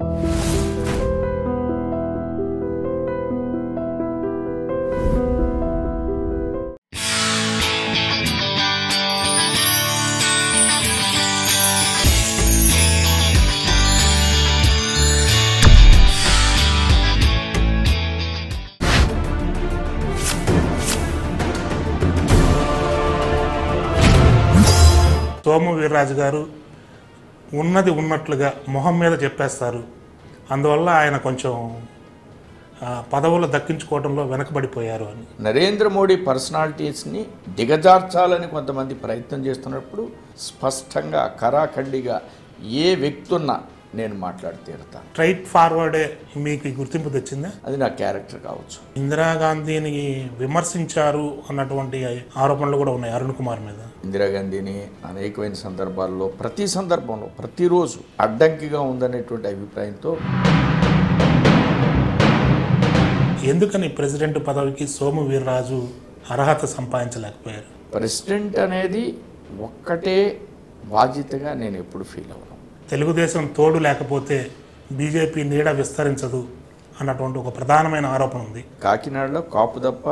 సోము వీర్రాజు గారు ఉన్నది ఉన్నట్లుగా మొహం మీద చెప్పేస్తారు. అందువల్ల ఆయన కొంచెం పదవులు దక్కించుకోవడంలో వెనకబడిపోయారు అని. నరేంద్ర మోడీ పర్సనాలిటీస్ని దిగజార్చాలని కొంతమంది ప్రయత్నం చేస్తున్నప్పుడు స్పష్టంగా కరాఖండిగా ఏ వ్యక్తి ఉన్నా నేను మాట్లాడి తీరుతాను. స్ట్రైట్ ఫార్వర్డే మీకు గుర్తింపు తెచ్చిందా? అది నా క్యారెక్టర్ కావచ్చు. ఇందిరాగాంధీని విమర్శించారు అన్నటువంటి ఆరోపణలు కూడా ఉన్నాయి అరుణ్ కుమార్ మీద. ఇందిరాగాంధీని అనేకమైన సందర్భాల్లో ప్రతి సందర్భంలో ప్రతిరోజు అడ్డంకిగా ఉందనేటువంటి అభిప్రాయంతో ఎందుకని ప్రెసిడెంట్ పదవికి సోము వీర్రాజు అర్హత సంపాదించలేకపోయారు? ప్రెసిడెంట్ అనేది ఒక్కటే బాధ్యతగా నేను ఎప్పుడు ఫీల్ అవ్వను. తెలుగుదేశం తోడు లేకపోతే బీజేపీ నీడ విస్తరించదు అన్నటువంటి ఒక ప్రధానమైన ఆరోపణ ఉంది. కాకినాడలో కాపు తప్ప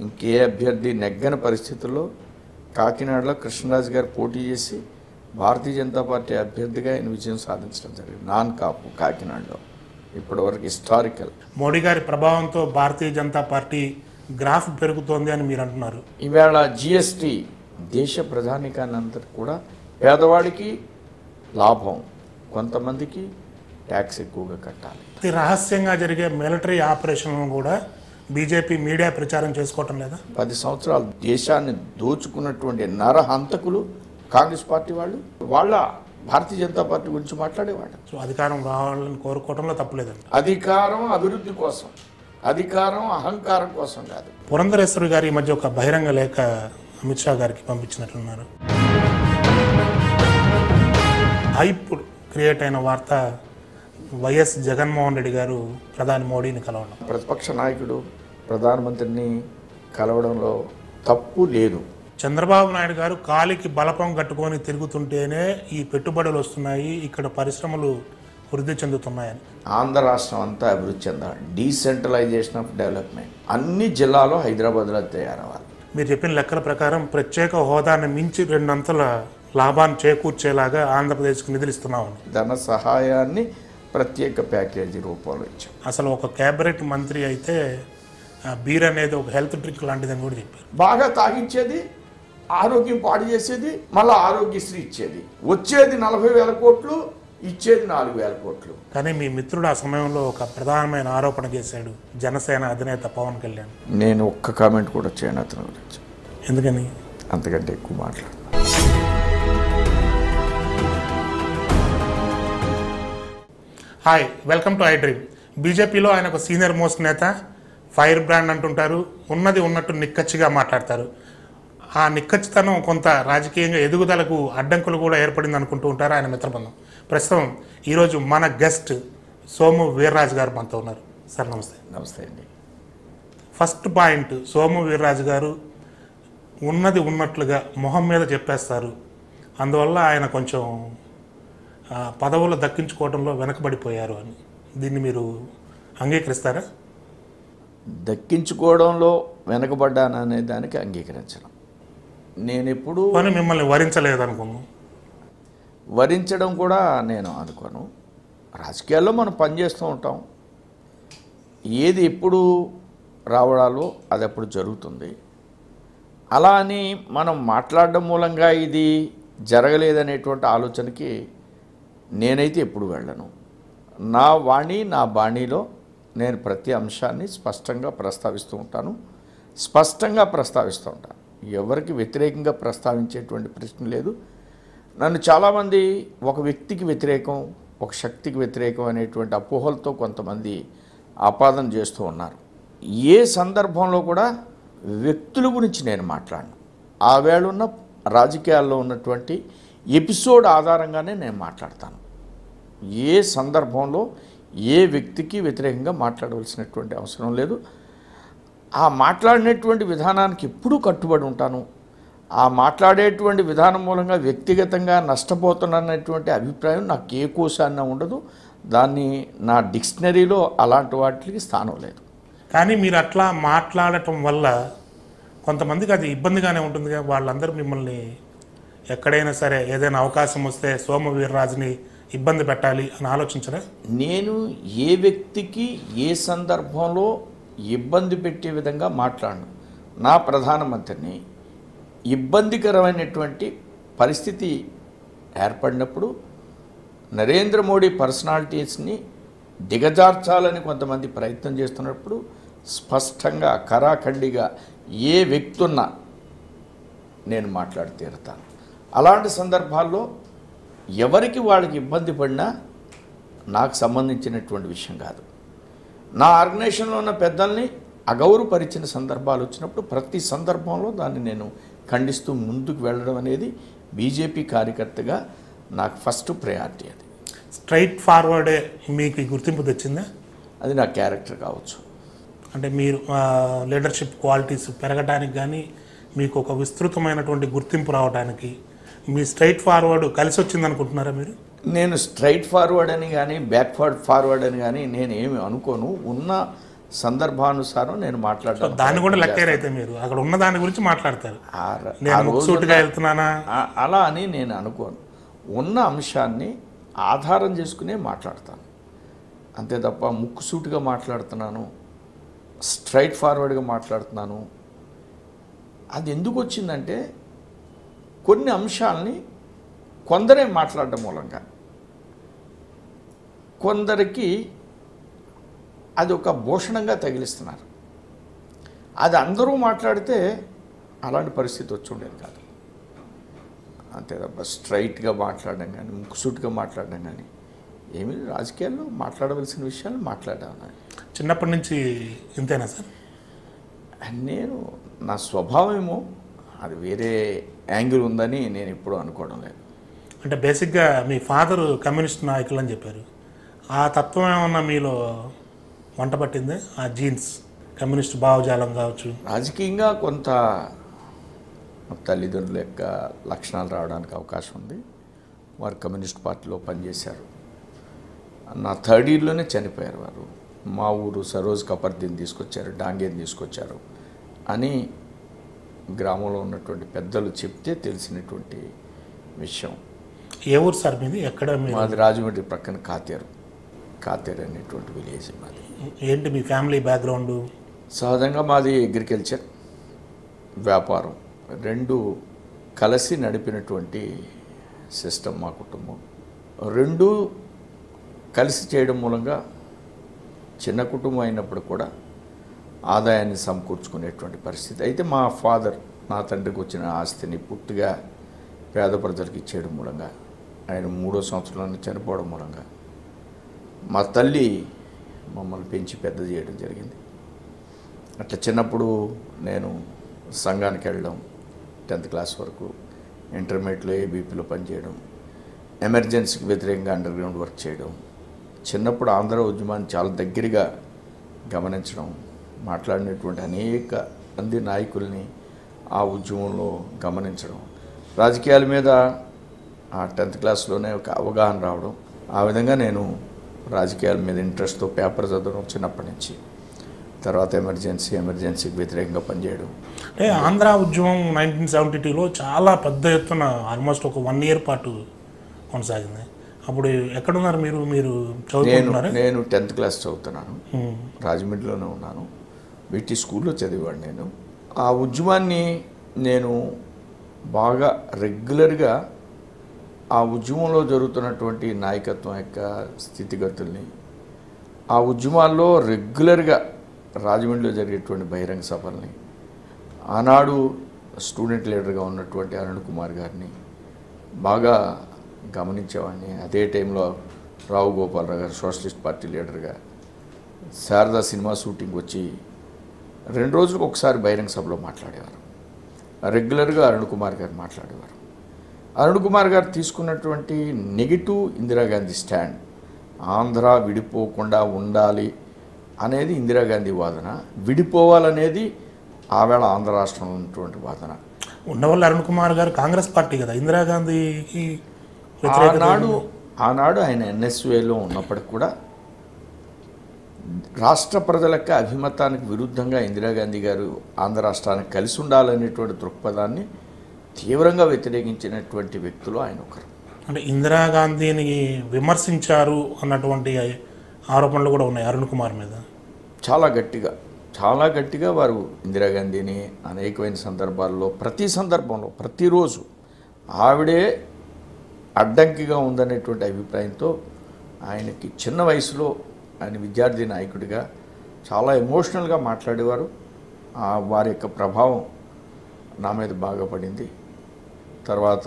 ఇంకే అభ్యర్థి నెగ్గని పరిస్థితుల్లో కాకినాడలో కృష్ణరాజు గారు పోటీ చేసి భారతీయ జనతా పార్టీ అభ్యర్థిగా ఆయన విజయం సాధించడం జరిగింది. నాన్ కాపు కాకినాడలో ఇప్పటివరకు హిస్టారికల్. మోడీ గారి ప్రభావంతో భారతీయ జనతా పార్టీ గ్రాఫ్ పెరుగుతోంది అని మీరు అంటున్నారు. ఈవేళ జిఎస్టీ దేశ ప్రధానికానంతటి కూడా పేదవాడికి లాభం, కొంతమందికి ట్యాక్స్ ఎక్కువగా కట్టాలి. అతి రహస్యంగా జరిగే మిలిటరీ ఆపరేషన్లను కూడా బీజేపీ మీడియా ప్రచారం చేసుకోవటం లేదా? 10 సంవత్సరాలు దేశాన్ని దోచుకున్నటువంటి నరహంతకులు కాంగ్రెస్ పార్టీ వాళ్ళ భారతీయ జనతా పార్టీ గురించి మాట్లాడేవాడు. సో అధికారం రావాలని కోరుకోవడంలో తప్పలేదండి. అధికారం అభివృద్ధి కోసం, అధికారం అహంకారం కోసం కాదు. పురంధరేశ్వరి గారు ఈ మధ్య ఒక బహిరంగ లేఖ అమిత్ షా గారికి పంపించినట్లున్నారు. హైప్ క్రియేట్ అయిన వార్త వైఎస్ జగన్మోహన్ రెడ్డి గారు ప్రధాని మోడీని కలవడం. ప్రతిపక్ష నాయకుడు ప్రధానమంత్రిని కలవడంలో తప్పు లేదు. చంద్రబాబు నాయుడు గారు కాలికి బలపం కట్టుకొని తిరుగుతుంటేనే ఈ పెట్టుబడులు వస్తున్నాయి, ఇక్కడ పరిశ్రమలు వృద్ధి చెందుతున్నాయని. ఆంధ్ర రాష్ట్రం అంతా అభివృద్ధి చెందాలి. డీసెంట్రలైజేషన్ ఆఫ్ డెవలప్మెంట్ అన్ని జిల్లాలో హైదరాబాద్లో తయారవ్వాలి. మీరు చెప్పిన లెక్కల ప్రకారం ప్రత్యేక హోదాను మించి 2 అంతల లాభాన్ని చేకూర్చేలాగా ఆంధ్రప్రదేశ్కి నిధులు ఇస్తున్నామని. ధన సహాయాన్ని ప్రత్యేక ప్యాకేజీ రూపంలో ఇచ్చాం. అసలు ఒక క్యాబినెట్ మంత్రి అయితే బీర్ అనేది ఒక హెల్త్ డ్రింక్ లాంటిదని కూడా చెప్పారు. బాగా తాగించేది, ఆరోగ్యం పాడు చేసేది, మళ్ళీ ఆరోగ్యశ్రీ ఇచ్చేది. వచ్చేది 40,000 కోట్లు, ఇచ్చేది 4,000 కోట్లు. కానీ మీ మిత్రుడు ఆ సమయంలో ఒక ప్రధానమైన ఆరోపణ చేశాడు, జనసేన అధినేత పవన్ కళ్యాణ్. నేను ఒక్క కామెంట్ కూడా చేయను అతని గురించి. ఎందుకని? అంతకంటే ఎక్కువ మాట్లాడు. Hi, welcome to I dream. బీజేపీలో ఆయన ఒక సీనియర్ మోస్ట్ నేత, ఫైర్ బ్రాండ్ అంటుంటారు, ఉన్నది ఉన్నట్టు నిక్కచ్చిగా మాట్లాడతారు. ఆ నిక్కచ్చితనం కొంత రాజకీయంగా ఎదుగుదలకు అడ్డంకులు కూడా ఏర్పడింది అనుకుంటూ ఉంటారు ఆయన మిత్రబృందం. ప్రస్తుతం ఈరోజు మన గెస్ట్ సోము వీర్రాజు గారు మనతో ఉన్నారు. సార్ నమస్తే. నమస్తే అండి. ఫస్ట్ పాయింట్, సోము వీర్రాజు గారు ఉన్నది ఉన్నట్లుగా మొహం మీద చెప్పేస్తారు. అందువల్ల ఆయన కొంచెం పదవులు దక్కించుకోవడంలో వెనకబడిపోయారు అని. దీన్ని మీరు అంగీకరిస్తారా? దక్కించుకోవడంలో వెనకబడ్డాననే దానికి అంగీకరించడం. నేను ఎప్పుడు కానీ మిమ్మల్ని వరించలేదు అనుకున్నాను. వరించడం కూడా నేను అనుకోను. రాజకీయాల్లో మనం పనిచేస్తూ ఉంటాం. ఏది ఎప్పుడు రావడాలో అది అప్పుడు జరుగుతుంది. అలా అని మనం మాట్లాడడం మూలంగా ఇది జరగలేదనేటువంటి ఆలోచనకి నేనైతే ఎప్పుడు వెళ్ళను. నా వాణి నా బాణీలో నేను ప్రతి అంశాన్ని స్పష్టంగా ప్రస్తావిస్తూ ఉంటాను. ఎవరికి వ్యతిరేకంగా ప్రస్తావించేటువంటి ప్రశ్న లేదు. నన్ను చాలామంది ఒక వ్యక్తికి వ్యతిరేకం, ఒక శక్తికి వ్యతిరేకం అనేటువంటి అపోహలతో కొంతమంది ఆపాదన చేస్తూ ఉన్నారు. ఏ సందర్భంలో కూడా వ్యక్తుల గురించి నేను మాట్లాడను. ఆ వేళ ఉన్న రాజకీయాల్లో ఉన్నటువంటి ఎపిసోడ్ ఆధారంగానే నేను మాట్లాడతాను. ఏ సందర్భంలో ఏ వ్యక్తికి వ్యతిరేకంగా మాట్లాడవలసినటువంటి అవసరం లేదు. ఆ మాట్లాడినటువంటి విధానానికి ఎప్పుడూ కట్టుబడి ఉంటాను. ఆ మాట్లాడేటువంటి విధానం మూలంగా వ్యక్తిగతంగా నష్టపోతున్నటువంటి అభిప్రాయం నాకు ఏ కోశాన్న ఉండదు. దాన్ని నా డిక్షనరీలో అలాంటి వాటికి స్థానం లేదు. కానీ మీరు అట్లా మాట్లాడటం వల్ల కొంతమందికి అది ఇబ్బందిగానే ఉంటుందిగా. వాళ్ళందరూ మిమ్మల్ని ఎక్కడైనా సరే ఏదైనా అవకాశం వస్తే సోము వీర్రాజుని ఇబ్బంది పెట్టాలి అని ఆలోచించరా? నేను ఏ వ్యక్తికి ఏ సందర్భంలో ఇబ్బంది పెట్టే విధంగా మాట్లాడను. నా ప్రధానమంత్రిని ఇబ్బందికరమైనటువంటి పరిస్థితి ఏర్పడినప్పుడు నరేంద్ర మోడీ పర్సనాలిటీస్ని దిగజార్చాలని కొంతమంది ప్రయత్నం చేస్తున్నప్పుడు స్పష్టంగా కరాఖండిగా ఏ వ్యక్తి ఉన్నా నేను మాట్లాడి తీరుతాను. అలాంటి సందర్భాల్లో ఎవరికి వాళ్ళకి ఇబ్బంది పడినా నాకు సంబంధించినటువంటి విషయం కాదు. నా ఆర్గనైజేషన్లో ఉన్న పెద్దల్ని అగౌరవపరిచిన సందర్భాలు వచ్చినప్పుడు ప్రతి సందర్భంలో దాన్ని నేను ఖండిస్తూ ముందుకు వెళ్ళడం అనేది బీజేపీ కార్యకర్తగా నాకు ఫస్ట్ ప్రయారిటీ. అది స్ట్రైట్ ఫార్వర్డే మీకు ఈ గుర్తింపు తెచ్చిందా? అది నా క్యారెక్టర్ కావచ్చు. అంటే మీరు లీడర్షిప్ క్వాలిటీస్ పెరగడానికి కానీ మీకు ఒక విస్తృతమైనటువంటి గుర్తింపు రావడానికి మీ స్ట్రైట్ ఫార్వర్డ్ కలిసి వచ్చింది అనుకుంటున్నారా మీరు? నేను స్ట్రైట్ ఫార్వర్డ్ అని కానీ బ్యాక్వర్డ్ ఫార్వర్డ్ అని కానీ నేను ఏమి అనుకోను. ఉన్న సందర్భానుసారం నేను మాట్లాడతాను. దాన్ని కూడా లెక్కేరైతే మీరు అక్కడ ఉన్న దాని గురించి మాట్లాడతారు. నేను సూటిగా వెళ్తున్నానా అలా అని నేను అనుకోను. ఉన్న అంశాన్ని ఆధారం చేసుకునే మాట్లాడతాను అంతే తప్ప ముక్కుసూటిగా మాట్లాడుతున్నాను, స్ట్రైట్ ఫార్వర్డ్గా మాట్లాడుతున్నాను. అది ఎందుకు వచ్చిందంటే కొన్ని అంశాలని కొందరే మాట్లాడడం మూలంగా కొందరికి అది ఒక భూషణంగా తగిలిస్తున్నారు. అది అందరూ మాట్లాడితే అలాంటి పరిస్థితి వచ్చి ఉండేది కాదు. అంతే తప్ప స్ట్రైట్గా మాట్లాడడం కానీ ముక్కుసూటిగా మాట్లాడడం కానీ ఏమీ రాజకీయాల్లో మాట్లాడవలసిన విషయాలు మాట్లాడాను. చిన్నప్పటి నుంచి ఇంతేనా సార్? నేను నా స్వభావమేమో అది వేరే యాంగిల్ ఉందని నేను ఎప్పుడూ అనుకోవడం లేదు. అంటే బేసిక్గా మీ ఫాదర్ కమ్యూనిస్ట్ నాయకులు అని చెప్పారు. ఆ తత్వం ఏమన్నా మీలో వంట పట్టిందే? ఆ జీన్స్ కమ్యూనిస్ట్ భావజాలం కావచ్చు. రాజకీయంగా కొంత తల్లిదండ్రుల యొక్క లక్షణాలు రావడానికి అవకాశం ఉంది. వారు కమ్యూనిస్ట్ పార్టీలో పనిచేశారు. నా థర్డ్ ఇయర్లోనే చనిపోయారు వారు. మా ఊరు సరోజ్ కపర్దీని తీసుకొచ్చారు, డాంగేని తీసుకొచ్చారు అని గ్రామంలో ఉన్నటువంటి పెద్దలు చెప్తే తెలిసినటువంటి విషయం. ఏ ఊరు సార్ మీది? ఎక్కడ? మాది రాజమండ్రి ప్రక్కన కాతేరు అనేటువంటి విలేజ్ మాది. ఏంటి మీ ఫ్యామిలీ బ్యాక్గ్రౌండ్? సహజంగా మాది అగ్రికల్చర్, వ్యాపారం రెండు కలిసి నడిపినటువంటి సిస్టమ్ మా కుటుంబం. రెండు కలిసి చేయడం మూలంగా చిన్న కుటుంబం అయినప్పుడు కూడా ఆదాయాన్ని సమకూర్చుకునేటువంటి పరిస్థితి. అయితే మా ఫాదర్ నా తండ్రికి వచ్చిన ఆస్తిని పూర్తిగా పేద ప్రజలకు ఇచ్చేయడం మూలంగా ఆయన 3వ సంవత్సరంలోనే చనిపోవడం మూలంగా మా తల్లి మమ్మల్ని పెంచి పెద్ద చేయడం జరిగింది. అట్లా చిన్నప్పుడు నేను సంఘానికి వెళ్ళడం, 10th క్లాస్ వరకు, ఇంటర్మీడియట్లో ఏబీపీలో పనిచేయడం, ఎమర్జెన్సీకి వ్యతిరేకంగా అండర్ గ్రౌండ్ వర్క్ చేయడం, చిన్నప్పుడు ఆంధ్ర ఉద్యమాన్ని చాలా దగ్గరగా గమనించడం, మాట్లాడినటువంటి అనేక మంది నాయకుల్ని ఆ ఉద్యమంలో గమనించడం, రాజకీయాల మీద ఆ 10th క్లాస్లోనే ఒక అవగాహన రావడం, ఆ విధంగా నేను రాజకీయాల మీద ఇంట్రెస్ట్తో పేపర్ చదవడం చిన్నప్పటి నుంచి. తర్వాత ఎమర్జెన్సీకి వ్యతిరేకంగా పనిచేయడం. అంటే ఆంధ్ర ఉద్యమం 1972లో చాలా పెద్ద ఎత్తున ఆల్మోస్ట్ ఒక 1 year పాటు కొనసాగింది. అప్పుడు ఎక్కడున్నారు మీరు? మీరు చదువుతున్నారు? నేను 10th క్లాస్ చదువుతున్నాను, రాజమండ్రిలోనే ఉన్నాను. వీటి స్కూల్లో చదివాడు నేను. ఆ ఉద్యమాన్ని నేను బాగా రెగ్యులర్గా ఆ ఉద్యమంలో జరుగుతున్నటువంటి నాయకత్వం యొక్క స్థితిగతుల్ని, ఆ ఉద్యమాల్లో రెగ్యులర్గా రాజమండ్రిలో జరిగేటువంటి బహిరంగ సభల్ని, ఆనాడు స్టూడెంట్ లీడర్గా ఉన్నటువంటి అరుణ్ కుమార్ గారిని బాగా గమనించేవాడిని. అదే టైంలో రావు గోపాలరావు గారు సోషలిస్ట్ పార్టీ లీడర్గా శారదా సినిమా షూటింగ్ వచ్చి 2 రోజులకు ఒకసారి బహిరంగ సభలో మాట్లాడేవారు. రెగ్యులర్గా అరుణ్ కుమార్ గారు మాట్లాడేవారు. అరుణ్ కుమార్ గారు తీసుకున్నటువంటి నెగిటివ్ ఇందిరాగాంధీ స్టాండ్, ఆంధ్ర విడిపోకుండా ఉండాలి అనేది ఇందిరాగాంధీ వాదన, విడిపోవాలనేది ఆవేళ ఆంధ్ర రాష్ట్రంలో ఉన్నటువంటి వాదన. ఉన్నవాళ్ళు అరుణ్ కుమార్ గారు కాంగ్రెస్ పార్టీ కదా, ఇందిరాగాంధీకి ఆనాడు ఆనాడు ఆయన ఎన్ఎస్ఏలో ఉన్నప్పటికి కూడా రాష్ట్ర ప్రజలకు అభిమతానికి విరుద్ధంగా ఇందిరాగాంధీ గారు ఆంధ్ర రాష్ట్రానికి కలిసి ఉండాలనేటువంటి దృక్పథాన్ని తీవ్రంగా వ్యతిరేకించినటువంటి వ్యక్తులు ఆయన ఒకరు. అంటే ఇందిరాగాంధీని విమర్శించారు అన్నటువంటి ఆరోపణలు కూడా ఉన్నాయి అరుణ్ కుమార్ మీద. చాలా గట్టిగా వారు ఇందిరాగాంధీని అనేకమైన సందర్భాల్లో, ప్రతి సందర్భంలో, ప్రతిరోజు ఆవిడే అడ్డంకిగా ఉందనేటువంటి అభిప్రాయంతో ఆయనకి చిన్న వయసులో ఆయన విద్యార్థి నాయకుడిగా చాలా ఎమోషనల్గా మాట్లాడేవారు. వారి యొక్క ప్రభావం నా మీద బాగా పడింది. తర్వాత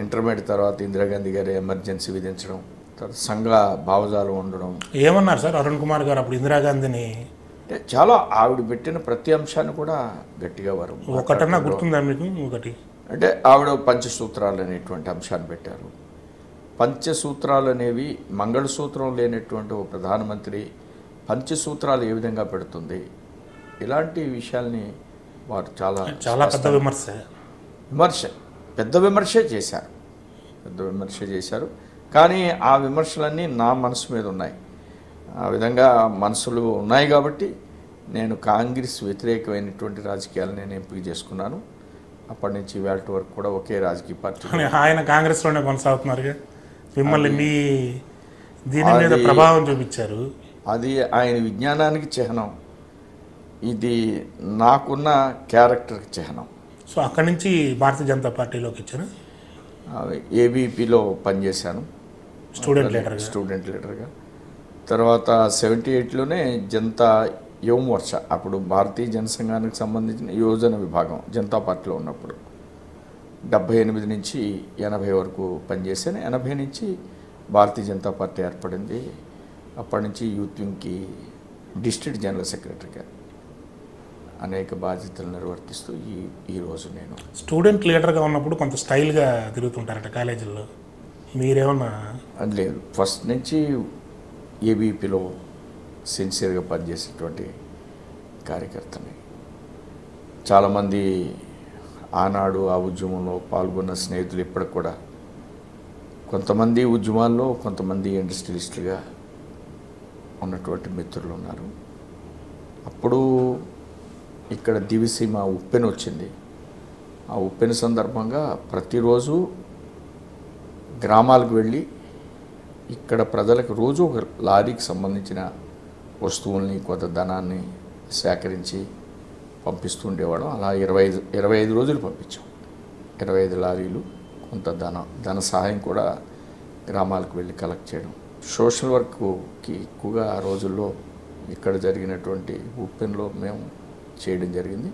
ఇంటర్మీడియట్ తర్వాత ఇందిరాగాంధీ గారి ఎమర్జెన్సీ విధించడం, తర్వాత సంఘ భావజాలం ఉండడం. ఏమన్నారు సార్ అరుణ్ కుమార్ గారు అప్పుడు ఇందిరాగాంధీని? అంటే చాలా ఆవిడ పెట్టిన ప్రతి అంశాన్ని కూడా గట్టిగా వారు. ఒకటన్నా గుర్తుందా మీకు? ఒకటి అంటే ఆవిడ పంచసూత్రాలు అనేటువంటి అంశాన్ని పెట్టారు. పంచసూత్రాలు అనేవి మంగళసూత్రం లేనటువంటి ఒక ప్రధానమంత్రి పంచసూత్రాలు ఏ విధంగా పెడుతుంది, ఇలాంటి విషయాల్ని వారు చాలా పెద్ద విమర్శే చేశారు. కానీ ఆ విమర్శలన్నీ నా మనసు మీద ఉన్నాయి. ఆ విధంగా మనసులు ఉన్నాయి కాబట్టి నేను కాంగ్రెస్ వ్యతిరేకమైనటువంటి రాజకీయాలు నేను ఎంపిక చేసుకున్నాను. అప్పటి నుంచి వేళ వరకు కూడా ఒకే రాజకీయ పార్టీ. ఆయన కాంగ్రెస్లోనే కొనసాగుతున్నారు. మిమ్మల్ని మీ దీని మీద ప్రభావం చూపించారు. అది ఆయన విజ్ఞానానికి చిహ్నం, ఇది నాకున్న క్యారెక్టర్కి చిహ్నం. సో అక్కడి నుంచి భారతీయ జనతా పార్టీలోకి వచ్చాను. ఏబీపీలో పనిచేశాను స్టూడెంట్ లీడర్గా. తర్వాత 78లోనే జనతా యువ మోర్చా, అప్పుడు భారతీయ జనసంఘానికి సంబంధించిన యువజన విభాగం జనతా పార్టీలో ఉన్నప్పుడు 78 నుంచి 80 వరకు పనిచేశాను. 80 నుంచి భారతీయ జనతా పార్టీ ఏర్పడింది. అప్పటి నుంచి యూత్ వింగ్కి డిస్ట్రిక్ట్ జనరల్ సెక్రటరీగా అనేక బాధ్యతలు నిర్వర్తిస్తూ ఈరోజు నేను స్టూడెంట్ లీడర్గా ఉన్నప్పుడు కొంత స్టైల్గా తిరుగుతుంటారట కాలేజీల్లో, మీరేమన్నా? లేదు, ఫస్ట్ నుంచి ఏబీపీలో సిన్సియర్గా పనిచేసేటువంటి కార్యకర్తని. చాలామంది ఆనాడు ఆ ఉద్యమంలో పాల్గొన్న స్నేహితులు ఇప్పటికి కూడా కొంతమంది ఉద్యమాల్లో, కొంతమంది ఇండస్ట్రియలిస్టులుగా ఉన్నటువంటి మిత్రులు ఉన్నారు. అప్పుడు ఇక్కడ దివిసీమ ఉప్పెన వచ్చింది. ఆ ఉప్పెన సందర్భంగా ప్రతిరోజు గ్రామాలకు వెళ్ళి ఇక్కడ ప్రజలకు రోజు ఒక లారీకి సంబంధించిన వస్తువుల్ని, కొంత ధనాన్ని సేకరించి పంపిస్తూ ఉండేవాడు. అలా 25 రోజులు పంపించాం. 25 లారీలు, కొంత ధన సహాయం కూడా గ్రామాలకు వెళ్ళి కలెక్ట్ చేయడం. సోషల్ వర్క్కి ఎక్కువగా ఆ రోజుల్లో ఇక్కడ జరిగినటువంటి ఉప్పెన్లో మేము చేయడం జరిగింది.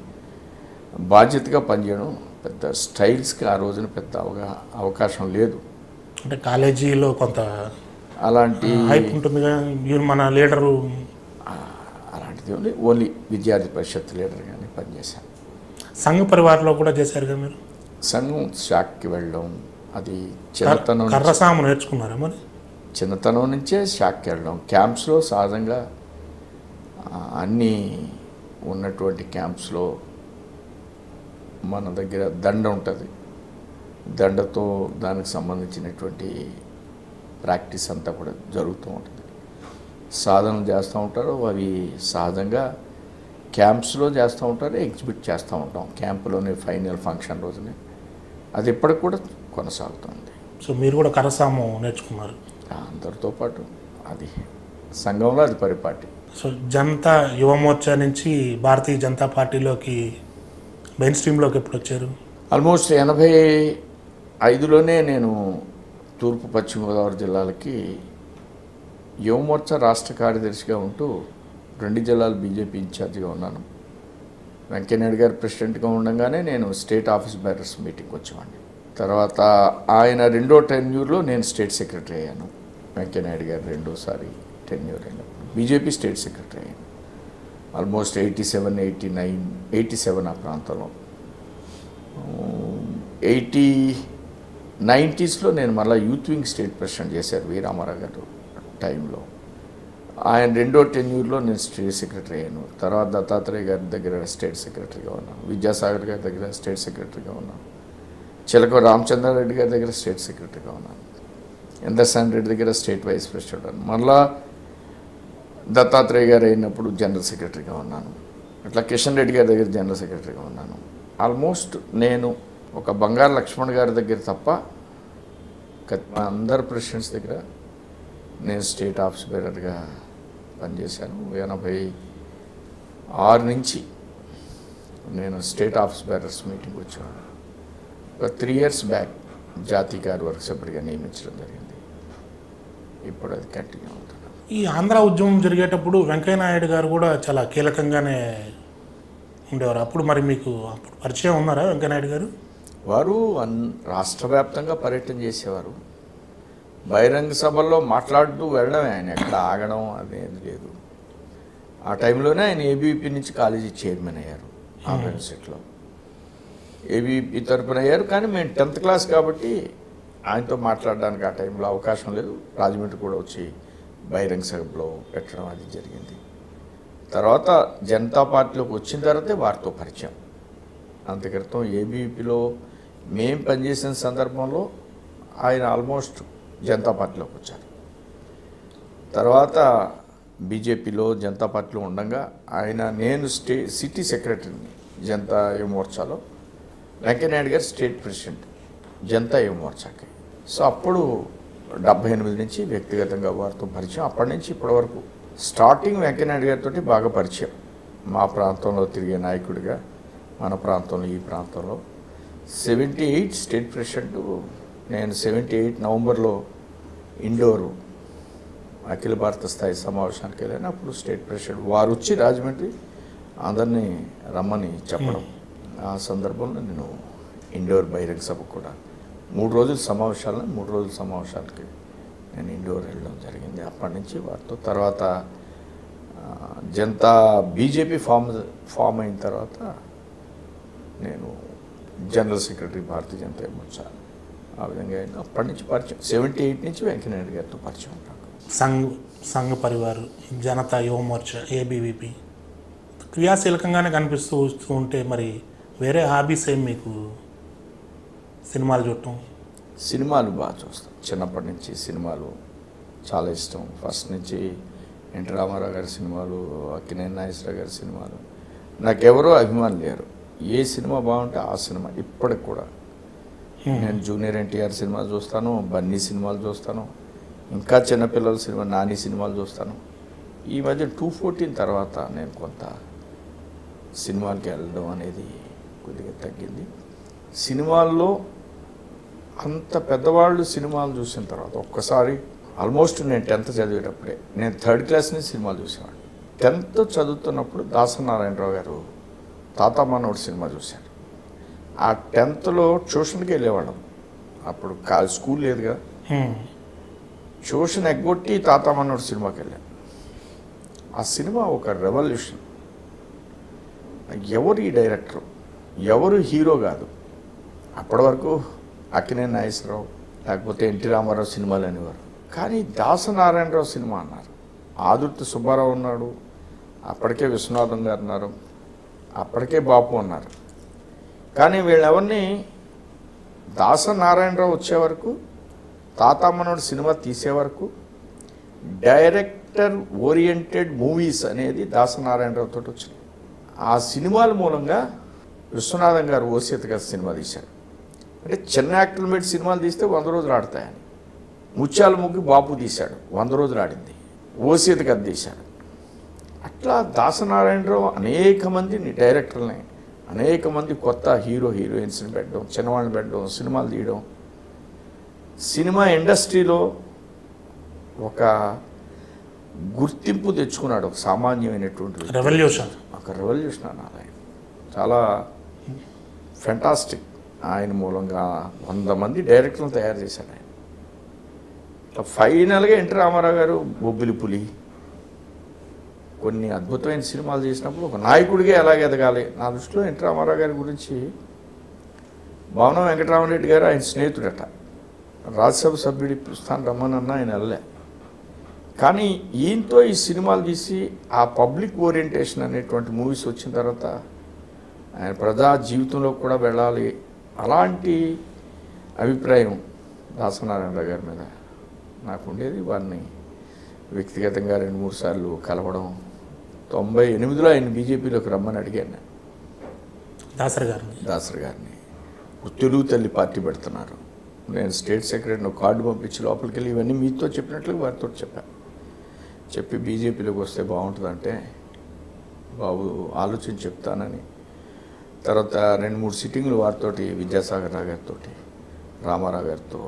బాధ్యతగా పనిచేయడం. పెద్ద స్టైల్స్కి ఆ రోజున పెద్ద అవకాశం లేదు. అంటే కాలేజీలో కొంత అలాంటి హైప్ ఉంటుందిగా, మన లీడరు అలాంటిది ఓన్లీ విద్యార్థి పరిషత్ లీడర్గానే పనిచేశాను. సంఘ పరివారంలో కూడా చేశారు కదా మీరు? సంఘం శాఖకి వెళ్ళడం, అది చిన్నతనం కర్రసాము నేర్చుకున్నారా మరి? చిన్నతనం నుంచే శాఖకి వెళ్ళడం. క్యాంప్స్లో సహజంగా అన్నీ ఉన్నటువంటి క్యాంప్స్లో మన దగ్గర దండ ఉంటుంది. దండతో దానికి సంబంధించినటువంటి ప్రాక్టీస్ అంతా కూడా జరుగుతూ ఉంటుంది. సాధనలు చేస్తూ ఉంటారు. అవి సహజంగా క్యాంప్స్లో చేస్తూ ఉంటారు, ఎగ్జిబిట్ చేస్తూ ఉంటాం క్యాంపులోనే ఫైనల్ ఫంక్షన్ రోజునే. అది ఇప్పటికి కూడా కొనసాగుతుంది. సో మీరు కూడా కరసాము నేర్చుకున్నారు అందరితో పాటు. అది సంఘంలో అది పరిపాటి. సో జనతా యువమోర్చా నుంచి భారతీయ జనతా పార్టీలోకి మెయిన్ స్ట్రీమ్లోకి ఎప్పుడు వచ్చారు? ఆల్మోస్ట్ 85లోనే నేను తూర్పు పశ్చిమ గోదావరి జిల్లాలకి యువమోర్చా రాష్ట్ర కార్యదర్శిగా ఉంటూ 2 జిల్లాలు బీజేపీ ఇన్ఛార్జిగా ఉన్నాను. వెంకయ్యనాయుడు గారు ప్రెసిడెంట్గా ఉండగానే నేను స్టేట్ ఆఫీస్ బేరర్స్ మీటింగ్కి వచ్చేవాడిని. తర్వాత ఆయన 2వ టెన్యూర్లో నేను స్టేట్ సెక్రటరీ అయ్యాను. వెంకయ్యనాయుడు గారు 2వసారి టెన్యూర్ అయినప్పుడు బీజేపీ స్టేట్ సెక్రటరీ అయ్యాను. ఆల్మోస్ట్ 87, 89, 87 ఆ ప్రాంతంలో. 90స్లో నేను మళ్ళీ యూత్ వింగ్ స్టేట్ ప్రెసిడెంట్ చేశారు వీరామారావు గారు టైంలో. ఆయన 2వ టెన్యూర్లో నేను స్టేట్ సెక్రటరీ అయ్యాను. తర్వాత దత్తాత్రేయ గారి దగ్గర స్టేట్ సెక్రటరీగా ఉన్నాను. విద్యాసాగర్ గారి దగ్గర స్టేట్ సెక్రటరీగా ఉన్నాను. చిలక రామచంద్రారెడ్డి గారి దగ్గర స్టేట్ సెక్రటరీగా ఉన్నాను. ఇంద్రసేన్ రెడ్డి దగ్గర స్టేట్ వైస్ ప్రెసిడెంట్, మళ్ళా దత్తాత్రేయ గారు అయినప్పుడు జనరల్ సెక్రటరీగా ఉన్నాను. అట్లా కిషన్ రెడ్డి గారి దగ్గర జనరల్ సెక్రటరీగా ఉన్నాను. ఆల్మోస్ట్ నేను ఒక బంగారు లక్ష్మణ్ గారి దగ్గర తప్ప మా అందరు ప్రెసిడెంట్స్ దగ్గర నేను స్టేట్ ఆఫీస్ బేరర్గా పనిచేశాను. 86 నుంచి నేను స్టేట్ ఆఫీస్ బేరర్స్ మీటింగ్ వచ్చాను. ఒక 3 years బ్యాక్ జాతీయ కార్యవర్గ సభ్యుడిగా నియమించడం జరిగింది. ఇప్పుడు అది కంటిన్యూ అవుతుంది. ఈ ఆంధ్ర ఉద్యమం జరిగేటప్పుడు వెంకయ్యనాయుడు గారు కూడా చాలా కీలకంగానే ఉండేవారు. అప్పుడు మరి మీకు అప్పుడు పరిచయం ఉన్నారా వెంకయ్యనాయుడు గారు? వారు రాష్ట్ర వ్యాప్తంగా పర్యటన చేసేవారు. బహిరంగ సభల్లో మాట్లాడుతూ వెళ్ళడం, ఆయన ఎక్కడ ఆగడం అనేది లేదు. ఆ టైంలోనే ఆయన ఏబీవీపీ నుంచి కాలేజీ చైర్మన్ అయ్యారు. ఆంధ్ర యూనివర్సిటీలో ఏబీవీపీ తరపున అయ్యారు. కానీ మేము 10th క్లాస్ కాబట్టి ఆయనతో మాట్లాడడానికి ఆ టైంలో అవకాశం లేదు. రాజమండ్రి కూడా వచ్చి బహిరంగ సభలో పెట్టడం అది జరిగింది. తర్వాత జనతా పార్టీలోకి వచ్చిన తర్వాతే వారితో పరిచయం. అంతక్రితం ఏబీవీపీలో మేము పనిచేసిన సందర్భంలో ఆయన ఆల్మోస్ట్ జనతా పార్టీలోకి వచ్చారు. తర్వాత బీజేపీలో జనతా పార్టీలో ఉండగా నేను సిటీ సెక్రటరీని జనతా యువ మోర్చాలో, వెంకయ్యనాయుడు గారు స్టేట్ ప్రెసిడెంట్ జనతా యువ మోర్చాకి. సో అప్పుడు 78 నుంచి వ్యక్తిగతంగా వారితో పరిచయం. అప్పటి నుంచి ఇప్పటి వరకు స్టార్టింగ్ వెంకయ్యనాయుడు గారితో బాగా పరిచయం. మా ప్రాంతంలో తిరిగే నాయకుడిగా, మన ప్రాంతంలో ఈ ప్రాంతంలో 78 స్టేట్ ప్రెసిడెంట్. నేను 78 నవంబర్లో ఇండోరు అఖిల భారత స్థాయి సమావేశానికి వెళ్ళాను. అప్పుడు స్టేట్ ప్రెసిడెంట్ వారు వచ్చి రాజమండ్రి అందరినీ రమ్మని చెప్పడం. ఆ సందర్భంలో నేను ఇండోర్ బహిరంగ సభ కూడా 3 రోజుల సమావేశాలకి నేను ఇండోర్ వెళ్ళడం జరిగింది. అప్పటి నుంచి వారితో తర్వాత జనతా బీజేపీ ఫామ్ అయిన తర్వాత నేను జనరల్ సెక్రటరీ భారతీయ జనతా మోర్చా ఆ విధంగా అయింది. అప్పటి నుంచి పరిచయం 78 నుంచి వెంకయ్యనాయుడు గారితో పరిచయం. సంఘ పరివార్, జనతా యువ మోర్చా, ఏబీవీపీ క్రియాశీలకంగానే కనిపిస్తూ ఉంటే మరి వేరే హాబీస్ ఏం మీకు? సినిమాలు చూడటం? సినిమాలు బాగా చూస్తాను. చిన్నప్పటి నుంచి సినిమాలు చాలా ఇష్టం. ఫస్ట్ నుంచి ఎన్టీ రామారావు గారి సినిమాలు, అక్కినేని నాగేశ్వరరావు గారి సినిమాలు. నాకెవరో అభిమానులు లేరు. ఏ సినిమా బాగుంటే ఆ సినిమా ఇప్పటికి కూడా నేను జూనియర్ ఎన్టీఆర్ సినిమాలు చూస్తాను, బన్నీ సినిమాలు చూస్తాను, ఇంకా చిన్నపిల్లల సినిమా నాని సినిమాలు చూస్తాను. ఈ మధ్య 214 తర్వాత నేను కొంత సినిమాలకి వెళ్ళడం అనేది కొద్దిగా తగ్గింది. సినిమాల్లో అంత పెద్దవాళ్ళు సినిమాలు చూసిన తర్వాత ఒక్కసారి ఆల్మోస్ట్ నేను 10th చదివేటప్పుడే, నేను 3rd క్లాస్ నుంచి సినిమాలు చూసేవాడిని. 10th చదువుతున్నప్పుడు దాసనారాయణరావు గారు తాత మనోడు సినిమా చూశారు. ఆ 10thలో ట్యూషన్కి వెళ్ళేవాళ్ళం. అప్పుడు స్కూల్ లేదుగా, ట్యూషన్ ఎగ్గొట్టి తాత మనోడు సినిమాకి వెళ్ళాను. ఆ సినిమా ఒక రెవల్యూషన్. ఎవరు ఈ డైరెక్టర్, ఎవరు హీరో కాదు. అప్పటి వరకు అక్కినేని నాగేశ్వరరావు లేకపోతే ఎన్టీ రామారావు సినిమాలు అనేవారు. కానీ దాసనారాయణరావు సినిమా అన్నారు. ఆదుర్తి సుబ్బారావు ఉన్నాడు, అప్పటికే విశ్వనాథం గారు ఉన్నారు, అప్పటికే బాపు ఉన్నారు. కానీ వీళ్ళెవరిని దాసనారాయణరావు వచ్చే వరకు, తాతామనుడు సినిమా తీసే వరకు డైరెక్టర్ ఓరియంటెడ్ మూవీస్ అనేది దాసనారాయణరావు తోటి వచ్చింది. ఆ సినిమాల మూలంగా విశ్వనాథం గారు ఓసియత్ గారు సినిమా తీశారు. అంటే చిన్న యాక్టర్లు పెట్టి సినిమాలు తీస్తే 100 రోజులు ఆడతాయని. ముత్యాల ముగ్గు బాపు తీశాడు, 100 రోజులు ఆడింది. ఓసియత్ గారు తీశాడు. అట్లా దాసనారాయణరావు అనేక మందిని డైరెక్టర్లని, అనేక మంది కొత్త హీరోయిన్స్ని పెట్టడం, చిన్నవాళ్ళని పెట్టడం, సినిమాలు తీయడం, సినిమా ఇండస్ట్రీలో ఒక గుర్తింపు తెచ్చుకున్నాడు. ఒక సామాన్యమైనటువంటి ఒక రెవల్యూషన్ అనాలి. ఆయన చాలా ఫెంటాస్టిక్. ఆయన మూలంగా 100 మంది డైరెక్టర్లను తయారు చేశాడు ఆయన. ఫైనల్గా ఎన్టీ రామారావు గారు బొబ్బిలి పులి కొన్ని అద్భుతమైన సినిమాలు చేసినప్పుడు ఒక నాయకుడిగా ఎలాగ ఎదగాలి. నా దృష్టిలో ఎన్టీ రామారావు గారి గురించి భవనం వెంకటరామరెడ్డి గారు ఆయన స్నేహితుడట. రాజ్యసభ సభ్యుడి స్థానం రమ్మనన్నా ఆయన వెళ్ళలే. కానీ ఈయనతో ఈ సినిమాలు తీసి ఆ పబ్లిక్ ఓరియంటేషన్ అనేటువంటి మూవీస్ వచ్చిన తర్వాత ఆయన ప్రజా జీవితంలో కూడా వెళ్ళాలి అలాంటి అభిప్రాయం దాసనారాయణరావు గారి మీద నాకు ఉండేది. వారిని వ్యక్తిగతంగా 2-3 సార్లు కలవడం. 98లో ఆయన బీజేపీలోకి రమ్మని అడిగాను దాసరి గారిని. తెలుగు తల్లి పార్టీ పెడుతున్నారు, నేను స్టేట్ సెక్రటరీని కార్డు పంపించి లోపలికి వెళ్ళి ఇవన్నీ మీతో చెప్పినట్లుగా వారితో చెప్పి బీజేపీలోకి వస్తే బాగుంటుందంటే బాబు ఆలోచన చెప్తానని తర్వాత 2-3 సిట్టింగ్లు వారితోటి విద్యాసాగర్ రావు గారితో, రామారావు గారితో,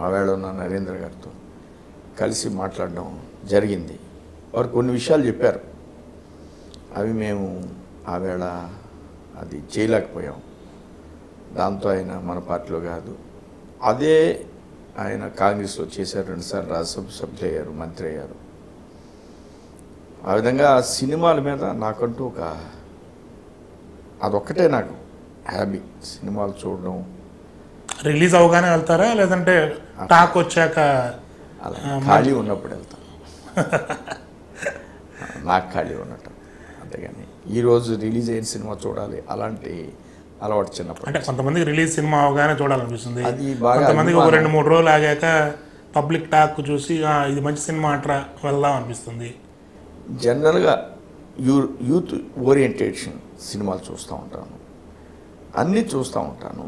ఆవేళ ఉన్న నరేంద్ర గారితో కలిసి మాట్లాడడం జరిగింది. వారు కొన్ని విషయాలు చెప్పారు, అవి మేము ఆవేళ అది చేయలేకపోయాం. దాంతో ఆయన మన పార్టీలో కాదు, అదే ఆయన కాంగ్రెస్లో చేశారు, 2 సార్లు రాజ్యసభ సభ్యులు అయ్యారు, మంత్రి అయ్యారు. ఆ విధంగా సినిమాల మీద నాకంటూ అదొక్కటే నాకు హ్యాబీ, సినిమాలు చూడడం. రిలీజ్ అవగానే వెళ్తారా లేదంటే టాక్ వచ్చాక? అలా ఖాళీ ఉన్నప్పుడు వెళ్తాను, నాకు ఖాళీ ఉన్నట్టు. అంతేగాని ఈరోజు రిలీజ్ అయిన సినిమా చూడాలి అలాంటి అలవాటు చిన్నప్పుడు. అంటే కొంతమందికి రిలీజ్ సినిమా అవగానే చూడాలనిపిస్తుంది, అది బాగా కొంతమందికి ఒక 2-3 రోజులు ఆగాక పబ్లిక్ టాక్ చూసి ఇది మంచి సినిమా అంటారా వెళ్దాం అనిపిస్తుంది. జనరల్గా యూత్ ఓరియంటేషన్ సినిమాలు చూస్తూ ఉంటాను, అన్నీ చూస్తూ ఉంటాను.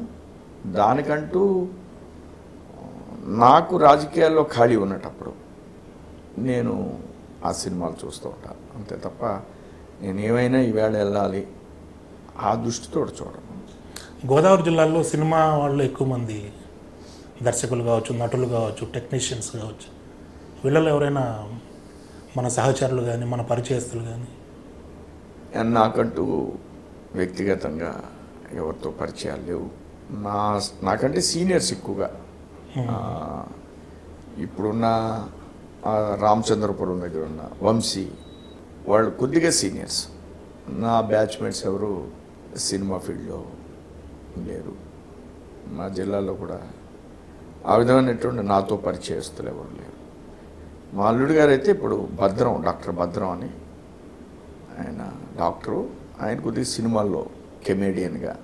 దానికంటూ నాకు రాజకీయాల్లో ఖాళీ ఉన్నటప్పుడు నేను ఆ సినిమాలు చూస్తూ ఉంటాను, అంతే తప్ప నేను ఏమైనా ఈవేళ వెళ్ళాలి ఆ దృష్టితో చూడను. గోదావరి జిల్లాలో సినిమా వాళ్ళు ఎక్కువ మంది దర్శకులు కావచ్చు, నటులు కావచ్చు, టెక్నీషియన్స్ కావచ్చు, వీళ్ళలో ఎవరైనా మన సహచరులు కానీ మన పరిచయస్తులు కానీ? నాకంటూ వ్యక్తిగతంగా ఎవరితో పరిచయాలు లేవు. నాకంటే సీనియర్స్ ఎక్కువగా ఇప్పుడున్న రామచంద్రపురం దగ్గర ఉన్న వంశీ వాళ్ళు కొద్దిగా సీనియర్స్. నా బ్యాచ్మేట్స్ ఎవరు సినిమా ఫీల్డ్లో లేరు. మా జిల్లాలో కూడా ఆ విధమైనటువంటి నాతో పరిచయస్తులు ఎవరు లేరు. మా అల్లుడు గారు అయితే ఇప్పుడు భద్రం, డాక్టర్ భద్రం అని ఆయన డాక్టరు, ఆయన కొద్దిగా సినిమాల్లో కెమెడియన్గా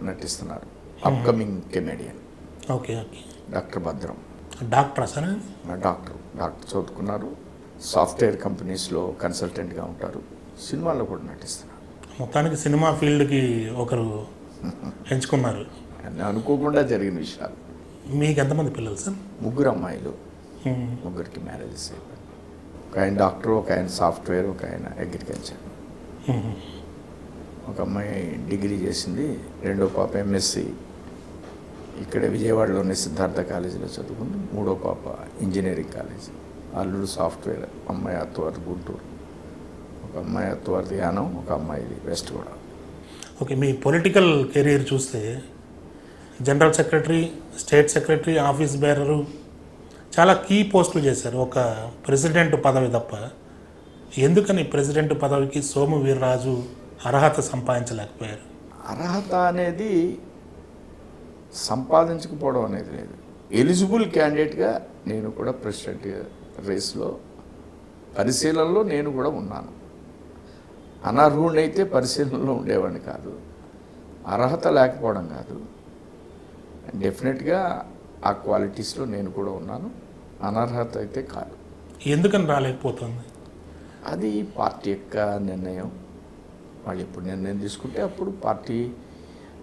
నటిస్తున్నారు, upcoming comedian. Okay okay. Doctor Bhadram డాక్టరా సార్? డాక్టర్ చదువుకున్నారు, సాఫ్ట్వేర్ కంపెనీస్లో కన్సల్టెంట్గా ఉంటారు, సినిమాల్లో కూడా నటిస్తున్నారు. మొత్తానికి సినిమా ఫీల్డ్కి ఒకరు ఎంచుకున్నారు. అనుకోకుండా జరిగిన విషయాలు. మీకు ఎంతమంది పిల్లలు సార్? 3 అమ్మాయిలు, 3కి మ్యారేజెస్ అయిపోయింది. ఒక ఆయన డాక్టర్, ఒక ఆయన సాఫ్ట్వేర్, ఒక ఆయన అగ్రికల్చర్. ఒక అమ్మాయి డిగ్రీ చేసింది, 2వ పాప ఎంఎస్సి ఇక్కడ విజయవాడలోని సిద్ధార్థ కాలేజీలో చదువుకుంది, 3వ పాప ఇంజనీరింగ్ కాలేజ్. అల్లుడు సాఫ్ట్వేర్, అమ్మాయి అత్తవారి గుంటూరు, ఒక అమ్మాయి అత్తవారిది యానం, ఒక అమ్మాయిది వెస్ట్ కూడా. ఓకే, మీ పొలిటికల్ కెరీర్ చూస్తే general secretary, state secretary, office bearer, చాలా కీ పోస్టులు చేశారు, ఒక ప్రెసిడెంట్ పదవి తప్ప. ఎందుకని ప్రెసిడెంట్ పదవికి సోము వీర్రాజు అర్హత సంపాదించలేకపోయారు? అర్హత అనేది సంపాదించకపోవడం అనేది లేదు. ఎలిజిబుల్ క్యాండిడేట్గా నేను కూడా ప్రెసిడెంట్ రేస్లో పరిశీలనలో నేను కూడా ఉన్నాను. అనర్హుడైతే పరిశీలనలో ఉండేవాడిని కాదు. అర్హత లేకపోవడం కాదు, డెఫినెట్గా ఆ క్వాలిటీస్లో నేను కూడా ఉన్నాను. అనర్హత అయితే కాదు. ఎందుకని రాలేకపోతుంది? అది పార్టీ యొక్క నిర్ణయం. వాళ్ళు ఎప్పుడు నిర్ణయం తీసుకుంటే అప్పుడు పార్టీ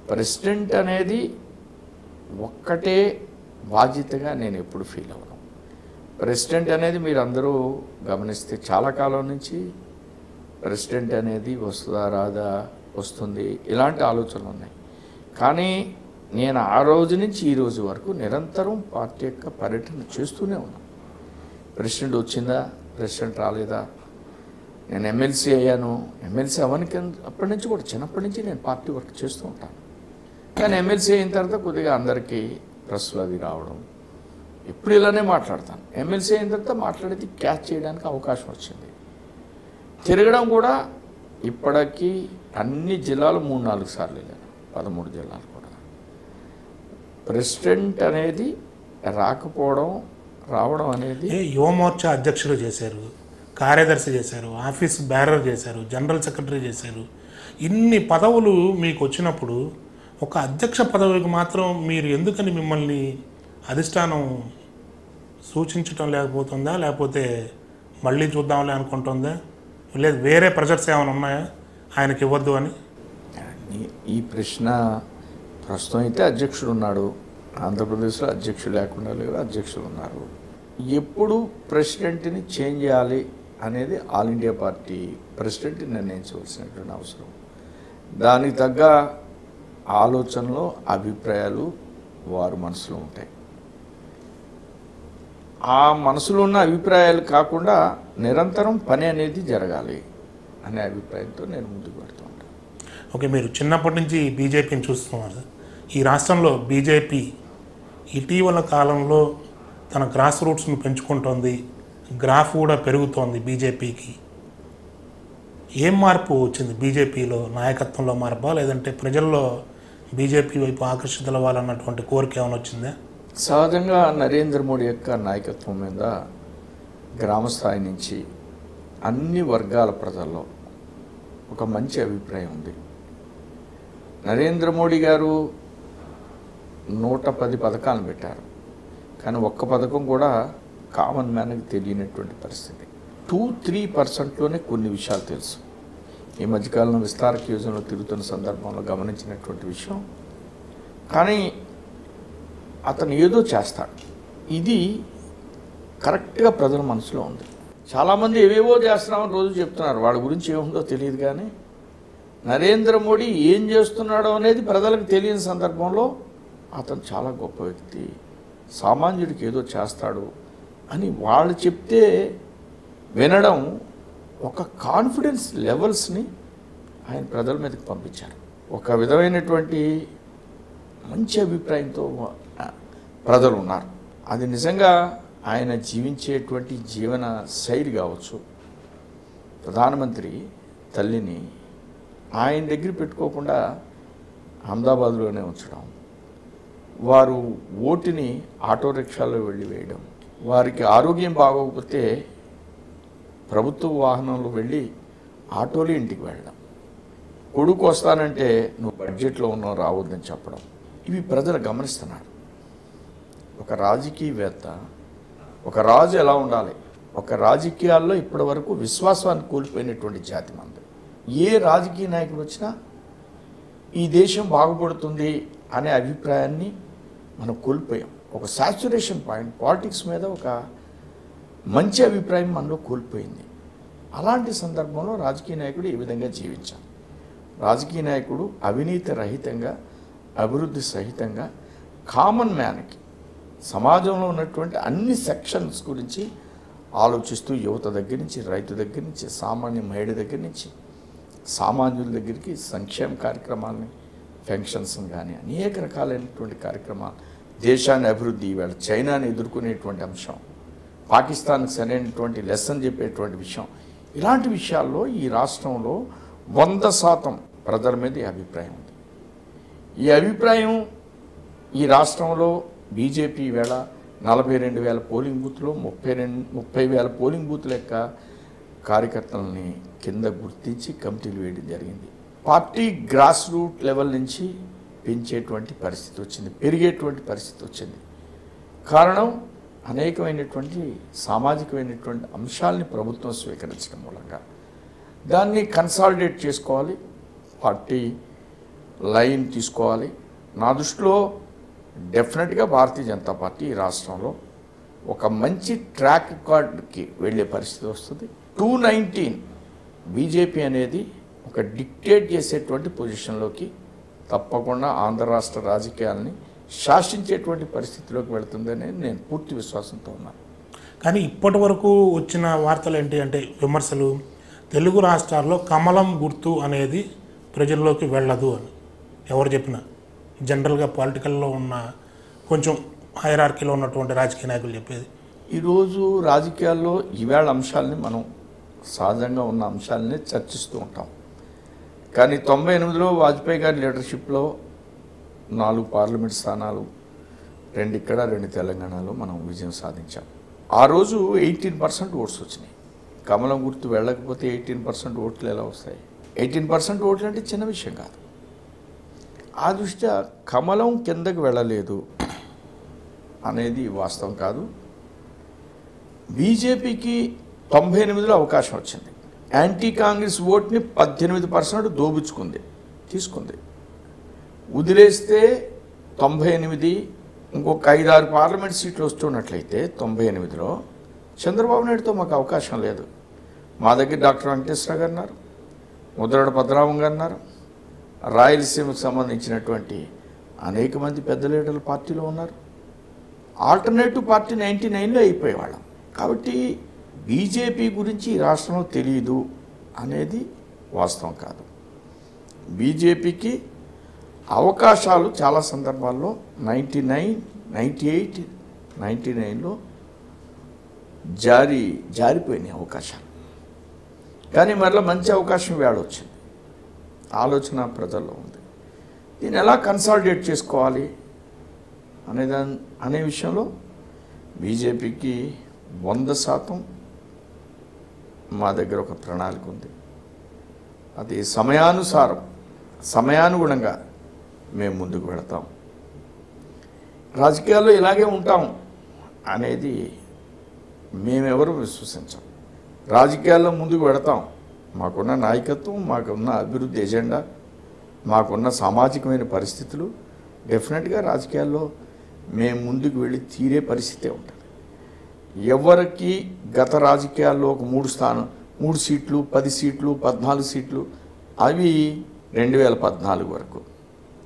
ప్రెసిడెంట్ అనేది ఒక్కటే బాధ్యతగా నేను ఎప్పుడు ఫీల్ అవ్వను. ప్రెసిడెంట్ అనేది మీరు అందరూ గమనిస్తే చాలా కాలం నుంచి ప్రెసిడెంట్ అనేది వస్తుందా రాదా, వస్తుంది, ఇలాంటి ఆలోచనలు ఉన్నాయి. కానీ నేను ఆ రోజు నుంచి ఈ రోజు వరకు నిరంతరం పార్టీ యొక్క పర్యటన చేస్తూనే ఉన్నాను. ప్రెసిడెంట్ వచ్చిందా, ప్రెసిడెంట్ రాలేదా, నేను ఎమ్మెల్సీ అయ్యాను, ఎమ్మెల్సీ అవ్వడానికి అప్పటి నుంచి కూడా చిన్నప్పటి నుంచి నేను పార్టీ వర్క్ చేస్తూ ఉంటాను. కానీ ఎమ్మెల్సీ అయిన తర్వాత కొద్దిగా అందరికీ ప్రెస్లు అది రావడం, ఎప్పుడు ఇలానే మాట్లాడతాను. ఎమ్మెల్సీ అయిన తర్వాత మాట్లాడేది క్యాచ్ చేయడానికి అవకాశం వచ్చింది. తిరగడం కూడా ఇప్పటికీ అన్ని జిల్లాలు 3-4 సార్లు వెళ్ళాను, 13 జిల్లాలు కూడా. ప్రెసిడెంట్ అనేది రాకపోవడం, రావడం అనేది. యువమోర్చా అధ్యక్షుడు చేశారు, కార్యదర్శి చేశారు, ఆఫీస్ బేరర్ చేశారు, జనరల్ సెక్రటరీ చేశారు. ఇన్ని పదవులు మీకు వచ్చినప్పుడు ఒక అధ్యక్ష పదవికి మాత్రం మీరు ఎందుకని మిమ్మల్ని అధిష్టానం సూచించటం లేకపోతుందా, లేకపోతే మళ్ళీ చూద్దాంలే అనుకుంటుందా, లేదు వేరే ప్రెజర్స్ ఏమైనా ఉన్నాయా ఆయనకి ఇవ్వద్దు అని? ఈ ప్రశ్న ప్రస్తుతం అయితే అధ్యక్షుడు ఉన్నాడు, ఆంధ్రప్రదేశ్లో అధ్యక్షుడు లేకుండా లేరు, అధ్యక్షులు ఉన్నారు. ఎప్పుడు ప్రెసిడెంట్ని చేంజ్ చేయాలి అనేది ఆల్ ఇండియా పార్టీ ప్రెసిడెంట్ నిర్ణయించవలసినటువంటి అవసరం. దానికి తగ్గ ఆలోచనలు, అభిప్రాయాలు వారి మనసులో ఉంటాయి. ఆ మనసులో ఉన్న అభిప్రాయాలు కాకుండా నిరంతరం పని అనేది జరగాలి అనే అభిప్రాయంతో నేను ముందుకు పెడుతూ ఉంటాను. ఓకే, మీరు చిన్నప్పటి నుంచి బీజేపీని చూస్తున్నారు. ఈ రాష్ట్రంలో బీజేపీ ఇటీవల కాలంలో తన గ్రాస్ రూట్స్ను పెంచుకుంటోంది, గ్రాఫ్ కూడా పెరుగుతోంది బీజేపీకి. ఏం మార్పు వచ్చింది బీజేపీలో? నాయకత్వంలో మార్పా, లేదంటే ప్రజల్లో బీజేపీ వైపు ఆకర్షితులవ్వాలన్నటువంటి కోరిక ఏమైనా వచ్చిందా? సహజంగా నరేంద్ర మోడీ యొక్క నాయకత్వం మీద గ్రామ స్థాయి నుంచి అన్ని వర్గాల ప్రజల్లో ఒక మంచి అభిప్రాయం ఉంది. నరేంద్ర మోడీ గారు 110 పథకాలను పెట్టారు, కానీ ఒక్క పథకం కూడా కామన్ మ్యాన్కి తెలియనటువంటి పరిస్థితి. 2-3%లోనే కొన్ని విషయాలు తెలుసు. ఈ మధ్యకాలంలో విస్తారక యోజనలో తిరుగుతున్న సందర్భంలో గమనించినటువంటి విషయం. కానీ అతను ఏదో చేస్తాడు, ఇది కరెక్ట్గా ప్రజల మనసులో ఉంది. చాలామంది ఏవేవో చేస్తున్నామని రోజు చెప్తున్నారు, వాడి గురించి ఏముందో తెలియదు. కానీ నరేంద్ర మోడీ ఏం చేస్తున్నాడో అనేది ప్రజలకు తెలియని సందర్భంలో అతను చాలా గొప్ప వ్యక్తి, సామాన్యుడికి ఏదో చేస్తాడు అని వాళ్ళు చెప్తే వినడం, ఒక కాన్ఫిడెన్స్ లెవెల్స్ని ఆయన ప్రజల మీదకి పంపించారు. ఒక విధమైనటువంటి మంచి అభిప్రాయంతో ప్రజలు ఉన్నారు. అది నిజంగా ఆయన జీవించేటువంటి జీవన శైలి కావచ్చు. ప్రధానమంత్రి తల్లిని ఆయన దగ్గర పెట్టుకోకుండా అహ్మదాబాద్లోనే ఉంచడం, వారు ఓటుని ఆటో రిక్షాలో వెళ్ళి వేయడం, వారికి ఆరోగ్యం బాగోకపోతే ప్రభుత్వ వాహనంలో వెళ్ళి ఆటోలో ఇంటికి వెళ్ళడం, కొడుకు వస్తానంటే నువ్వు బడ్జెట్లో ఉన్నావు రావద్దని చెప్పడం, ఇవి ప్రజలు గమనిస్తున్నారు. ఒక రాజకీయవేత్త, ఒక రాజు ఎలా ఉండాలి, ఒక రాజకీయాల్లో ఇప్పటి వరకు విశ్వాసాన్ని కోల్పోయినటువంటి జాతి మంది. ఏ రాజకీయ నాయకుడు వచ్చినా ఈ దేశం బాగుపడుతుంది అనే అభిప్రాయాన్ని మనం కోల్పోయాం. ఒక సాచురేషన్ పాయింట్ పాలిటిక్స్ మీద ఒక మంచి అభిప్రాయం మనలో కోల్పోయింది. అలాంటి సందర్భంలో రాజకీయ నాయకుడు ఈ విధంగా జీవించాలి. రాజకీయ నాయకుడు అవినీతి రహితంగా, అభివృద్ధి సహితంగా, కామన్ మ్యాన్కి, సమాజంలో ఉన్నటువంటి అన్ని సెక్షన్స్ గురించి ఆలోచిస్తూ, యువత దగ్గర నుంచి, రైతు దగ్గర నుంచి, సామాన్య మహిళ దగ్గర నుంచి, సామాన్యుల దగ్గరికి సంక్షేమ కార్యక్రమాలని, పెన్షన్స్ని కానీ అనేక రకాలైనటువంటి కార్యక్రమాలు, దేశాన్ని అభివృద్ధి, ఇవాళ చైనాని ఎదుర్కొనేటువంటి అంశం, పాకిస్తాన్కి సరైనటువంటి లెసన్ చెప్పేటువంటి విషయం, ఇలాంటి విషయాల్లో ఈ రాష్ట్రంలో 100% ప్రజల మీద ఈ అభిప్రాయం ఉంది. ఈ అభిప్రాయం ఈ రాష్ట్రంలో బీజేపీ వేళ 42,000 పోలింగ్ బూత్లో 30,000 పోలింగ్ బూత్ల యొక్క కార్యకర్తలని కింద గుర్తించి కమిటీలు వేయడం జరిగింది. పార్టీ గ్రాస్ రూట్ లెవెల్ నుంచి పెంచేటువంటి పరిస్థితి వచ్చింది, పెరిగేటువంటి పరిస్థితి వచ్చింది. కారణం అనేకమైనటువంటి సామాజికమైనటువంటి అంశాలని ప్రభుత్వం స్వీకరించడం మూలంగా దాన్ని కన్సాలిడేట్ చేసుకోవాలి, పార్టీ లైన్ తీసుకోవాలి. నా దృష్టిలో డెఫినెట్గా భారతీయ జనతా పార్టీ ఈ రాష్ట్రంలో ఒక మంచి ట్రాక్ రికార్డ్కి వెళ్ళే పరిస్థితి వస్తుంది. 219 బీజేపీ అనేది ఒక డిక్టేట్ చేసేటువంటి పొజిషన్లోకి తప్పకుండా ఆంధ్ర రాష్ట్ర రాజకీయాలని శాసించేటువంటి పరిస్థితిలోకి వెళుతుందని నేను పూర్తి విశ్వాసంతో ఉన్నాను. కానీ ఇప్పటి వరకు వచ్చిన వార్తలు ఏంటి అంటే విమర్శలు, తెలుగు రాష్ట్రాల్లో కమలం గుర్తు అనేది ప్రజల్లోకి వెళ్ళదు అని ఎవరు చెప్పినా, జనరల్గా పొలిటికల్లో ఉన్న కొంచెం హైరార్కీలో ఉన్నటువంటి రాజకీయ నాయకులు చెప్పేది. ఈరోజు రాజకీయాల్లో ఈవేళ అంశాలని మనం సహజంగా ఉన్న అంశాలని చర్చిస్తూ ఉంటాం. కానీ 98లో వాజ్పేయి గారి లీడర్షిప్లో 4 పార్లమెంట్ స్థానాలు, 2 ఇక్కడ 2 తెలంగాణలో మనం విజయం సాధించాం. ఆ రోజు 18% ఓట్స్ వచ్చినాయి. కమలం గుర్తు వెళ్ళకపోతే 18% ఓట్లు ఎలా వస్తాయి? 18% ఓట్లు అంటే చిన్న విషయం కాదు. ఆ దృష్ట్యా కమలం కిందకి వెళ్ళలేదు అనేది వాస్తవం కాదు. బీజేపీకి 98లో అవకాశం వచ్చింది. యాంటీ కాంగ్రెస్ ఓట్ని 18% దోబుచ్చుకుంది, తీసుకుంది. వదిలేస్తే 98, ఇంకొక 5-6 పార్లమెంట్ సీట్లు వస్తున్నట్లయితే 98లో చంద్రబాబు నాయుడుతో మాకు అవకాశం లేదు. మా దగ్గర డాక్టర్ వెంకటేశ్వర గారు ఉన్నారు, ముద్రగడ పద్మనాభం గారు ఉన్నారు, రాయలసీమకు సంబంధించినటువంటి అనేక మంది పెద్ద లీడర్లు పార్టీలో ఉన్నారు. ఆల్టర్నేటివ్ పార్టీ 99లో అయిపోయేవాళ్ళం. కాబట్టి బీజేపీ గురించి ఈ రాష్ట్రంలో తెలియదు అనేది వాస్తవం కాదు. బీజేపీకి అవకాశాలు చాలా సందర్భాల్లో 99, 98, 99లో జారిపోయినాయి అవకాశాలు. కానీ మరలా మంచి అవకాశం వేళ వచ్చింది. ఆలోచన ప్రజల్లో ఉంది. దీన్ని ఎలా కన్సాలిడేట్ చేసుకోవాలి అనే విషయంలో బీజేపీకి 100% మా దగ్గర ఒక ప్రణాళిక ఉంది. అది సమయానుగుణంగా మేము ముందుకు వెళతాం. రాజకీయాల్లో ఇలాగే ఉంటాం అనేది మేమెవరూ విశ్వసించాం. రాజకీయాల్లో ముందుకు వెళతాం. మాకున్న నాయకత్వం, మాకున్న అభివృద్ధి ఎజెండా, మాకున్న సామాజికమైన పరిస్థితులు డెఫినెట్గా రాజకీయాల్లో మేము ముందుకు వెళ్ళి తీరే పరిస్థితే ఉంటుంది. ఎవరికి గత రాజకీయాల్లో ఒక 3 సీట్లు, 10 సీట్లు, 14 సీట్లు అవి 2014 వరకు,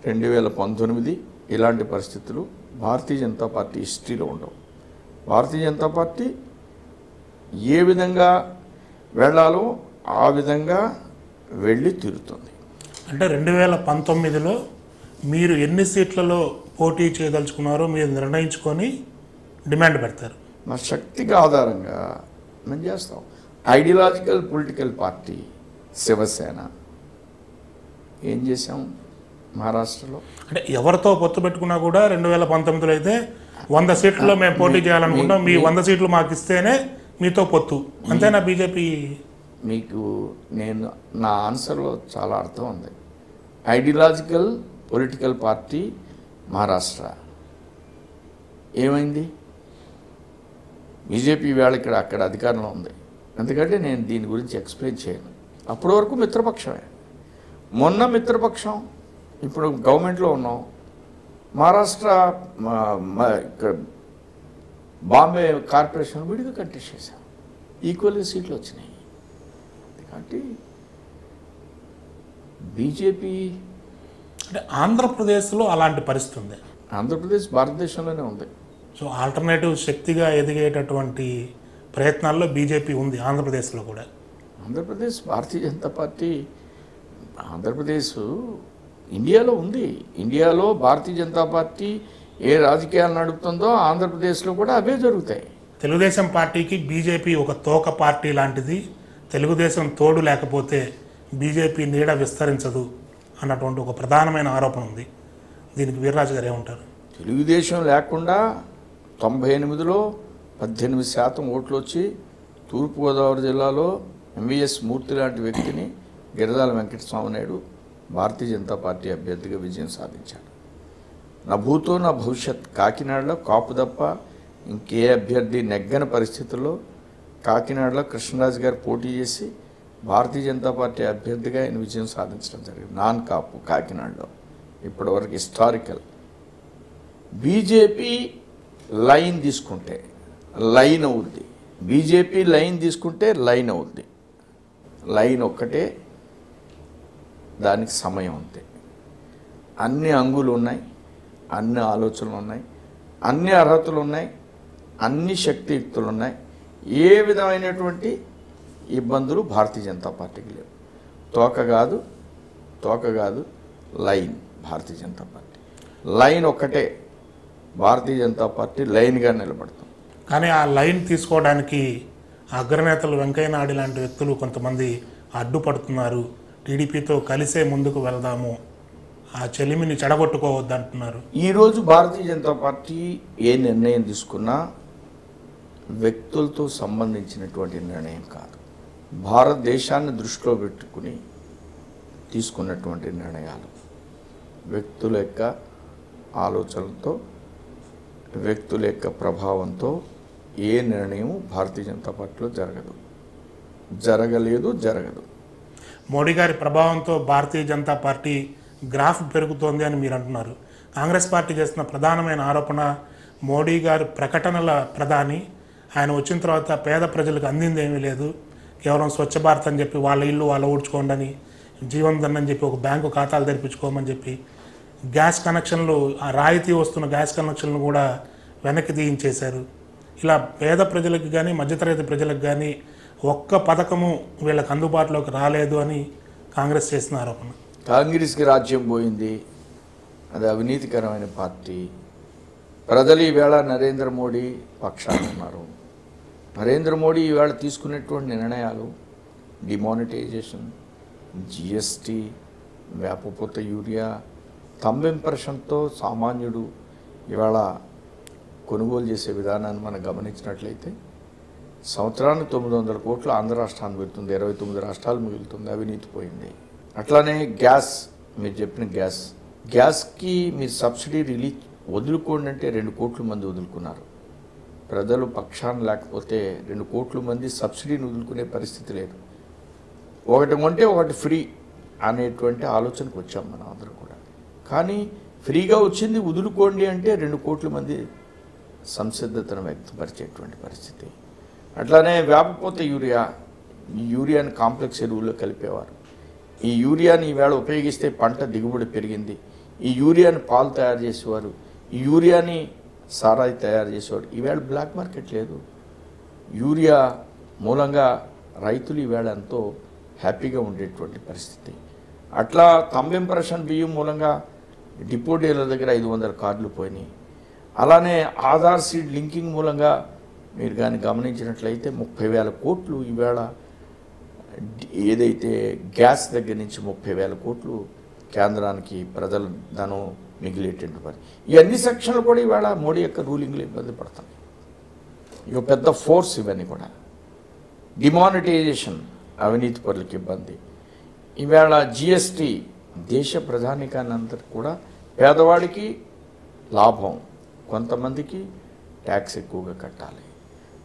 2019 ఇలాంటి పరిస్థితులు భారతీయ జనతా పార్టీ హిస్టరీలో ఉండవు. భారతీయ జనతా పార్టీ ఏ విధంగా వెళ్ళాలో ఆ విధంగా వెళ్ళి తీరుతుంది. అంటే 2019లో మీరు ఎన్ని సీట్లలో పోటీ చేయదలుచుకున్నారో మీరు నిర్ణయించుకొని డిమాండ్ పెడతారు. మా శక్తికి ఆధారంగా మేము చేస్తాం. ఐడియాలజికల్ పొలిటికల్ పార్టీ శివసేన ఏం చేసాం మహారాష్ట్రలో. అంటే ఎవరితో పొత్తు పెట్టుకున్నా కూడా 2019లో అయితే 100 సీట్లలో మేము పోటీ చేయాలనుకుంటాం, మీ 100 సీట్లు మాకు ఇస్తేనే మీతో పొత్తు, అంతేనా బీజేపీ? మీకు నా ఆన్సర్లో చాలా అర్థం ఉంది. ఐడియాలజికల్ పొలిటికల్ పార్టీ మహారాష్ట్ర ఏమైంది? బీజేపీ వేళ అక్కడ అధికారంలో ఉంది. ఎందుకంటే నేను దీని గురించి ఎక్స్ప్లెయిన్ చేయను. అప్పటి వరకు మిత్రపక్షమే. మొన్న మిత్రపక్షం, ఇప్పుడు గవర్నమెంట్లో ఉన్నాం. మహారాష్ట్ర బాంబే కార్పొరేషన్ విడిగా కంటెస్ట్ చేశాం, ఈక్వల్గా సీట్లు వచ్చినాయి. కాబట్టి బీజేపీ అంటే ఆంధ్రప్రదేశ్లో అలాంటి పరిస్థితి ఉంది. ఆంధ్రప్రదేశ్ భారతదేశంలోనే ఉంది. సో ఆల్టర్నేటివ్ శక్తిగా ఎదిగేటటువంటి ప్రయత్నాల్లో బీజేపీ ఉంది ఆంధ్రప్రదేశ్లో కూడా. ఆంధ్రప్రదేశ్ భారతీయ జనతా పార్టీ, ఆంధ్రప్రదేశ్ ఇండియాలో ఉంది. ఇండియాలో భారతీయ జనతా పార్టీ ఏ రాజకీయాలు నడుపుతుందో ఆంధ్రప్రదేశ్లో కూడా అవే జరుగుతాయి. తెలుగుదేశం పార్టీకి బీజేపీ ఒక తోక పార్టీ లాంటిది, తెలుగుదేశం తోడు లేకపోతే బీజేపీ నీడ విస్తరించదు అన్నటువంటి ఒక ప్రధానమైన ఆరోపణ ఉంది. దీనికి వీర్రాజు గారు ఏమంటారు? తెలుగుదేశం లేకుండా 98లో 18% ఓట్లు వచ్చి తూర్పుగోదావరి జిల్లాలో ఎంవీఎస్ మూర్తి లాంటి వ్యక్తిని గిరిజాల వెంకటస్వామి నాయుడు భారతీయ జనతా పార్టీ అభ్యర్థిగా విజయం సాధించాడు. నా భూతో నా భవిష్యత్ కాకినాడలో కాపు తప్ప ఇంకే అభ్యర్థి నెగ్గని పరిస్థితుల్లో కాకినాడలో కృష్ణరాజు గారు పోటీ చేసి భారతీయ జనతా పార్టీ అభ్యర్థిగా ఆయన విజయం సాధించడం జరిగింది. నాన్ కాపు కాకినాడలో ఇప్పటివరకు హిస్టారికల్. బీజేపీ లైన్ తీసుకుంటే లైన్ అవుద్ది, బీజేపీ లైన్ తీసుకుంటే లైన్ అవుద్ది. లైన్ ఒక్కటే, దానికి సమయం అంతే. అన్ని అంగులు ఉన్నాయి, అన్ని ఆలోచనలు ఉన్నాయి, అన్ని అర్హతలు ఉన్నాయి, అన్ని శక్తియుక్తులు ఉన్నాయి. ఏ విధమైనటువంటి ఇబ్బందులు భారతీయ జనతా పార్టీకి లేవు. తోక కాదు line. Bharatiya Janata party line ఒక్కటే. భారతీయ జనతా పార్టీ లైన్గా నిలబడతాం. కానీ ఆ లైన్ తీసుకోవడానికి అగ్రనేతలు వెంకయ్య నాయుడు లాంటి వ్యక్తులు కొంతమంది అడ్డుపడుతున్నారు. టీడీపీతో కలిసే ముందుకు వెళ్దాము, ఆ చెలిమిని చెడగొట్టుకోవద్దు అంటున్నారు. ఈరోజు భారతీయ జనతా పార్టీ ఏ నిర్ణయం తీసుకున్నా వ్యక్తులతో సంబంధించినటువంటి నిర్ణయం కాదు, భారతదేశాన్ని దృష్టిలో పెట్టుకుని తీసుకున్నటువంటి నిర్ణయాలు. వ్యక్తుల యొక్క ఆలోచనలతో, వ్యక్తుల యొక్క ప్రభావంతో ఏ నిర్ణయం భారతీయ జనతా పార్టీలో జరగదు. మోడీ గారి ప్రభావంతో భారతీయ జనతా పార్టీ గ్రాఫ్ పెరుగుతోంది అని మీరు అంటున్నారు. కాంగ్రెస్ పార్టీ చేస్తున్న ప్రధానమైన ఆరోపణ మోడీ గారు ప్రకటనల ప్రధాని, ఆయన వచ్చిన తర్వాత పేద ప్రజలకు అందింది ఏమీ లేదు, కేవలం స్వచ్ఛ భారత్ అని చెప్పి వాళ్ళ ఇల్లు వాళ్ళ ఊడ్చుకోండి అని, జీవన్ ధన్ అని చెప్పి ఒక బ్యాంకు ఖాతాలు తెరిపించుకోమని చెప్పి, గ్యాస్ కనెక్షన్లు ఆ రాయితీ వస్తున్న గ్యాస్ కనెక్షన్లు కూడా వెనక్కి తీయించేశారు. ఇలా పేద ప్రజలకు కానీ మధ్యతరగతి ప్రజలకు కానీ ఒక్క పథకము వీళ్ళకి అందుబాటులోకి రాలేదు అని కాంగ్రెస్ చేసిన ఆరోపణ. కాంగ్రెస్కి రాజ్యం పోయింది, అది అవినీతికరమైన పార్టీ. ప్రజలు ఈవేళ నరేంద్ర మోడీ పక్షాన ఉన్నారు. నరేంద్ర మోడీ ఈవేళ తీసుకునేటువంటి నిర్ణయాలు డిమానిటైజేషన్, జిఎస్టీ, వేపపూత యూరియా, థంబ్ ఇంప్రెషన్తో సామాన్యుడు ఇవాళ కొనుగోలు చేసే విధానాన్ని మనం గమనించినట్లయితే సంవత్సరానికి 900 కోట్లు ఆంధ్ర రాష్ట్రానికి వెళ్తుంది, 29 రాష్ట్రాలు మిగులుతుంది. అవినీతి పోయింది. అట్లానే గ్యాస్, మీరు చెప్పిన గ్యాస్కి మీరు సబ్సిడీ రిలీజ్ వదులుకోండి అంటే 2 కోట్ల మంది వదులుకున్నారు. ప్రజలు పక్షాన లేకపోతే 2 కోట్ల మంది సబ్సిడీని వదులుకునే పరిస్థితి లేదు. ఒకటి కొంటే ఒకటి ఫ్రీ అనేటువంటి ఆలోచనకు వచ్చాం మనం అందరం కూడా. కానీ ఫ్రీగా వచ్చింది వదులుకోండి అంటే 2 కోట్ల మంది సంసిద్ధతను వ్యక్తపరిచేటువంటి పరిస్థితి. అట్లానే వేపపూత యూరియాని కాంప్లెక్స్ ఎరువుల్లో కలిపేవారు. ఈ యూరియాని ఈవేళ ఉపయోగిస్తే పంట దిగుబడి పెరిగింది. ఈ యూరియాని పాలు తయారు చేసేవారు, ఈ యూరియాని సారాయి తయారు చేసేవారు. ఈవేళ బ్లాక్ మార్కెట్ లేదు. యూరియా మూలంగా రైతులు ఈవేళ ఎంతో హ్యాపీగా ఉండేటువంటి పరిస్థితి. అట్లా థంబ్ ఇంప్రెషన్ బియ్యం మూలంగా డిపో డీలర్ దగ్గర 500 కార్డులు పోయినాయి. అలానే ఆధార్ సీడ్ లింకింగ్ మూలంగా మీరు కానీ గమనించినట్లయితే 30,000 కోట్లు ఈవేళ ఏదైతే గ్యాస్ దగ్గర నుంచి 30,000 కోట్లు కేంద్రానికి ప్రజలు ధనం మిగిలేటువంటి పని. ఈ అన్ని సెక్షన్లు కూడా ఈవేళ మోడీ యొక్క రూలింగ్లో ఇబ్బంది పడతాయి. ఇక పెద్ద ఫోర్స్ ఇవన్నీ కూడా. డిమానిటైజేషన్, అవినీతి పరులకు ఇబ్బంది. ఈవేళ జిఎస్టీ, దేశ ప్రధానికాన్ని అందరికి కూడా పేదవాడికి లాభం, కొంతమందికి ట్యాక్స్ ఎక్కువగా కట్టాలి.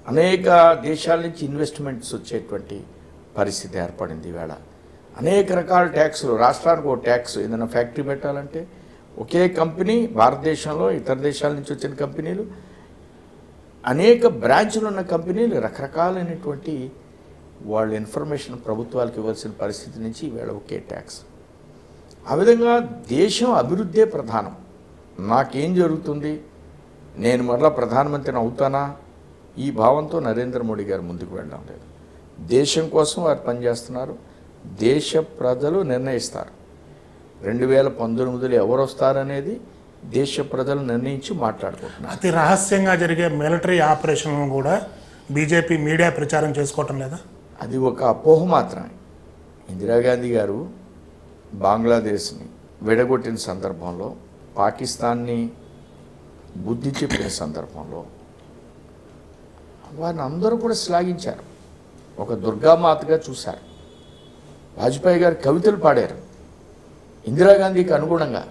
అనేక దేశాల నుంచి ఇన్వెస్ట్మెంట్స్ వచ్చేటువంటి పరిస్థితి ఏర్పడింది. ఈవేళ అనేక రకాల ట్యాక్సులు, రాష్ట్రానికి ఒక ట్యాక్స్, ఏదైనా ఫ్యాక్టరీ పెట్టాలంటే ఒకే కంపెనీ భారతదేశంలో ఇతర దేశాల నుంచి వచ్చిన కంపెనీలు, అనేక బ్రాంచ్లు ఉన్న కంపెనీలు రకరకాలైనటువంటి వాళ్ళ ఇన్ఫర్మేషన్ ప్రభుత్వాలకు ఇవ్వాల్సిన పరిస్థితి నుంచి ఈవేళ ఒకే ట్యాక్స్. ఆ విధంగా దేశం అభివృద్ధే ప్రధానం. నాకేం జరుగుతుంది, నేను మరలా ప్రధానమంత్రిని అవుతానా, ఈ భావంతో నరేంద్ర మోడీ గారు ముందుకు వెళ్ళడం లేదు. దేశం కోసం వారు పనిచేస్తున్నారు. దేశ ప్రజలు నిర్ణయిస్తారు. 2019లో ఎవరు వస్తారనేది దేశ ప్రజలు నిర్ణయించి మాట్లాడుకుంటున్నారు. అతి రహస్యంగా జరిగే మిలిటరీ ఆపరేషన్లను కూడా బీజేపీ మీడియా ప్రచారం చేసుకోవటం లేదా? అది ఒక అపోహ మాత్రమే. ఇందిరాగాంధీ గారు బంగ్లాదేశ్ని విడగొట్టిన సందర్భంలో, పాకిస్తాన్ని బుద్ధి చెప్పిన సందర్భంలో వారిని అందరూ కూడా శ్లాఘించారు. ఒక దుర్గామాతగా చూశారు. వాజ్పేయి గారు కవితలు పాడారు ఇందిరాగాంధీకి అనుగుణంగా.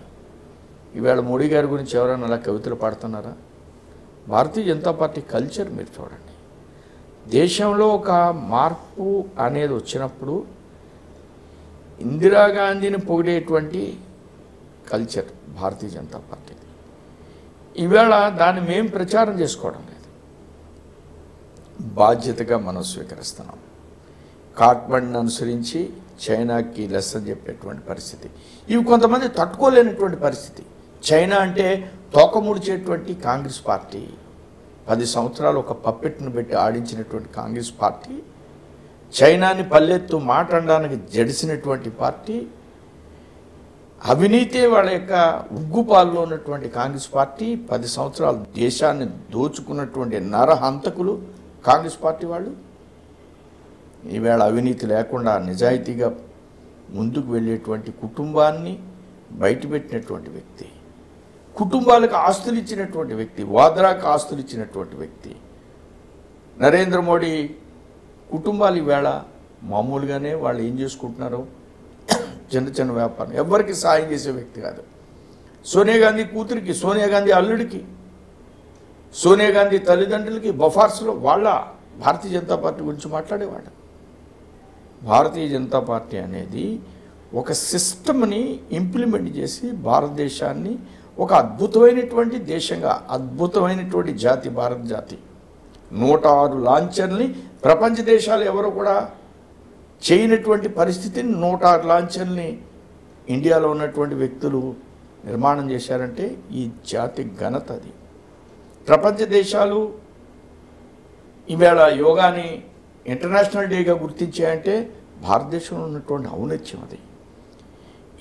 ఈవేళ మోడీ గారి గురించి ఎవరైనా అలా కవితలు పాడుతున్నారా? భారతీయ జనతా పార్టీ కల్చర్ మీరు చూడండి. దేశంలో ఒక మార్పు అనేది వచ్చినప్పుడు ఇందిరాగాంధీని పొగిడేటువంటి కల్చర్ భారతీయ జనతా పార్టీది. ఈవేళ దాన్ని మేము ప్రచారం చేసుకోవడం లేదు. బాధ్యతగా మనం స్వీకరిస్తున్నాం. కాట్మండ్ని అనుసరించి చైనాకి లెసన్ చెప్పేటువంటి పరిస్థితి. ఇవి కొంతమంది తట్టుకోలేనటువంటి పరిస్థితి. చైనా అంటే తోకముడిచేటువంటి కాంగ్రెస్ పార్టీ, 10 సంవత్సరాలు ఒక పప్పెట్ను పెట్టి ఆడించినటువంటి కాంగ్రెస్ పార్టీ, చైనాని పల్లెత్తు మాట్లాడడానికి జడిసినటువంటి పార్టీ, అవినీతే వాళ్ళ యొక్క ఉగ్గుపాల్లో ఉన్నటువంటి కాంగ్రెస్ పార్టీ, 10 సంవత్సరాలు దేశాన్ని దోచుకున్నటువంటి నరహంతకులు కాంగ్రెస్ పార్టీ వాళ్ళు. ఈవేళ అవినీతి లేకుండా నిజాయితీగా ముందుకు వెళ్ళేటువంటి కుటుంబాన్ని బయటపెట్టినటువంటి వ్యక్తి, కుటుంబాలకు ఆస్తులు ఇచ్చినటువంటి వ్యక్తి, వాద్రాకు ఆస్తులు ఇచ్చినటువంటి వ్యక్తి నరేంద్ర మోడీ. కుటుంబాలు ఈవేళ మామూలుగానే వాళ్ళు ఏం చేసుకుంటున్నారు, చిన్న చిన్న వ్యాపారం, ఎవరికి సాయం చేసే వ్యక్తి కాదు. సోనియా గాంధీ కూతురికి, సోనియా గాంధీ అల్లుడికి, సోనియా గాంధీ తల్లిదండ్రులకి బొఫార్స్లో వాళ్ళ భారతీయ జనతా పార్టీ గురించి మాట్లాడేవాడు. భారతీయ జనతా పార్టీ అనేది ఒక సిస్టమ్ని ఇంప్లిమెంట్ చేసి భారతదేశాన్ని ఒక అద్భుతమైనటువంటి దేశంగా, అద్భుతమైనటువంటి జాతి భారత జాతి. 106 లాంఛర్ని ప్రపంచ దేశాలు ఎవరు కూడా చేయనటువంటి పరిస్థితిని 106 లాంఛర్ని ఇండియాలో ఉన్నటువంటి వ్యక్తులు నిర్మాణం చేశారంటే ఈ జాతి ఘనత అది. ప్రపంచ దేశాలు ఈవేళ యోగాని ఇంటర్నేషనల్ డేగా గుర్తించాయంటే భారతదేశంలో ఉన్నటువంటి ఔన్నత్యం అది.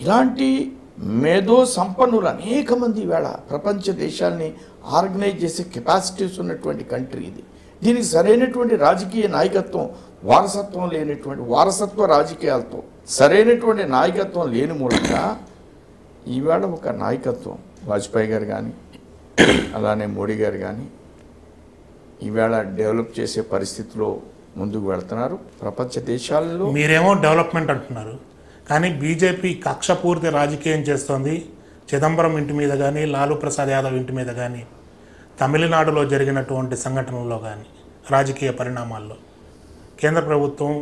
ఇలాంటి మేధో సంపన్నులు అనేక మంది ఈవేళ ప్రపంచ దేశాలని ఆర్గనైజ్ చేసే కెపాసిటీస్ ఉన్నటువంటి కంట్రీ ఇది. దీనికి సరైనటువంటి రాజకీయ నాయకత్వం, వారసత్వం లేనటువంటి వారసత్వ రాజకీయాలతో సరైనటువంటి నాయకత్వం లేని మూలంగా ఈవేళ ఒక నాయకత్వం వాజ్పేయి గారు కానీ అలానే మోడీ గారు కానీ ఈవేళ డెవలప్ చేసే పరిస్థితిలో ముందుకు వెళ్తున్నారు. ప్రపంచ దేశాలలో మీరేమో డెవలప్మెంట్ అంటున్నారు, కానీ బీజేపీ కక్షపూర్తి రాజకీయం చేస్తోంది. చిదంబరం ఇంటి మీద కానీ, లాలూ ప్రసాద్ యాదవ్ ఇంటి మీద కానీ, తమిళనాడులో జరిగినటువంటి సంఘటనల్లో కానీ, రాజకీయ పరిణామాల్లో కేంద్ర ప్రభుత్వం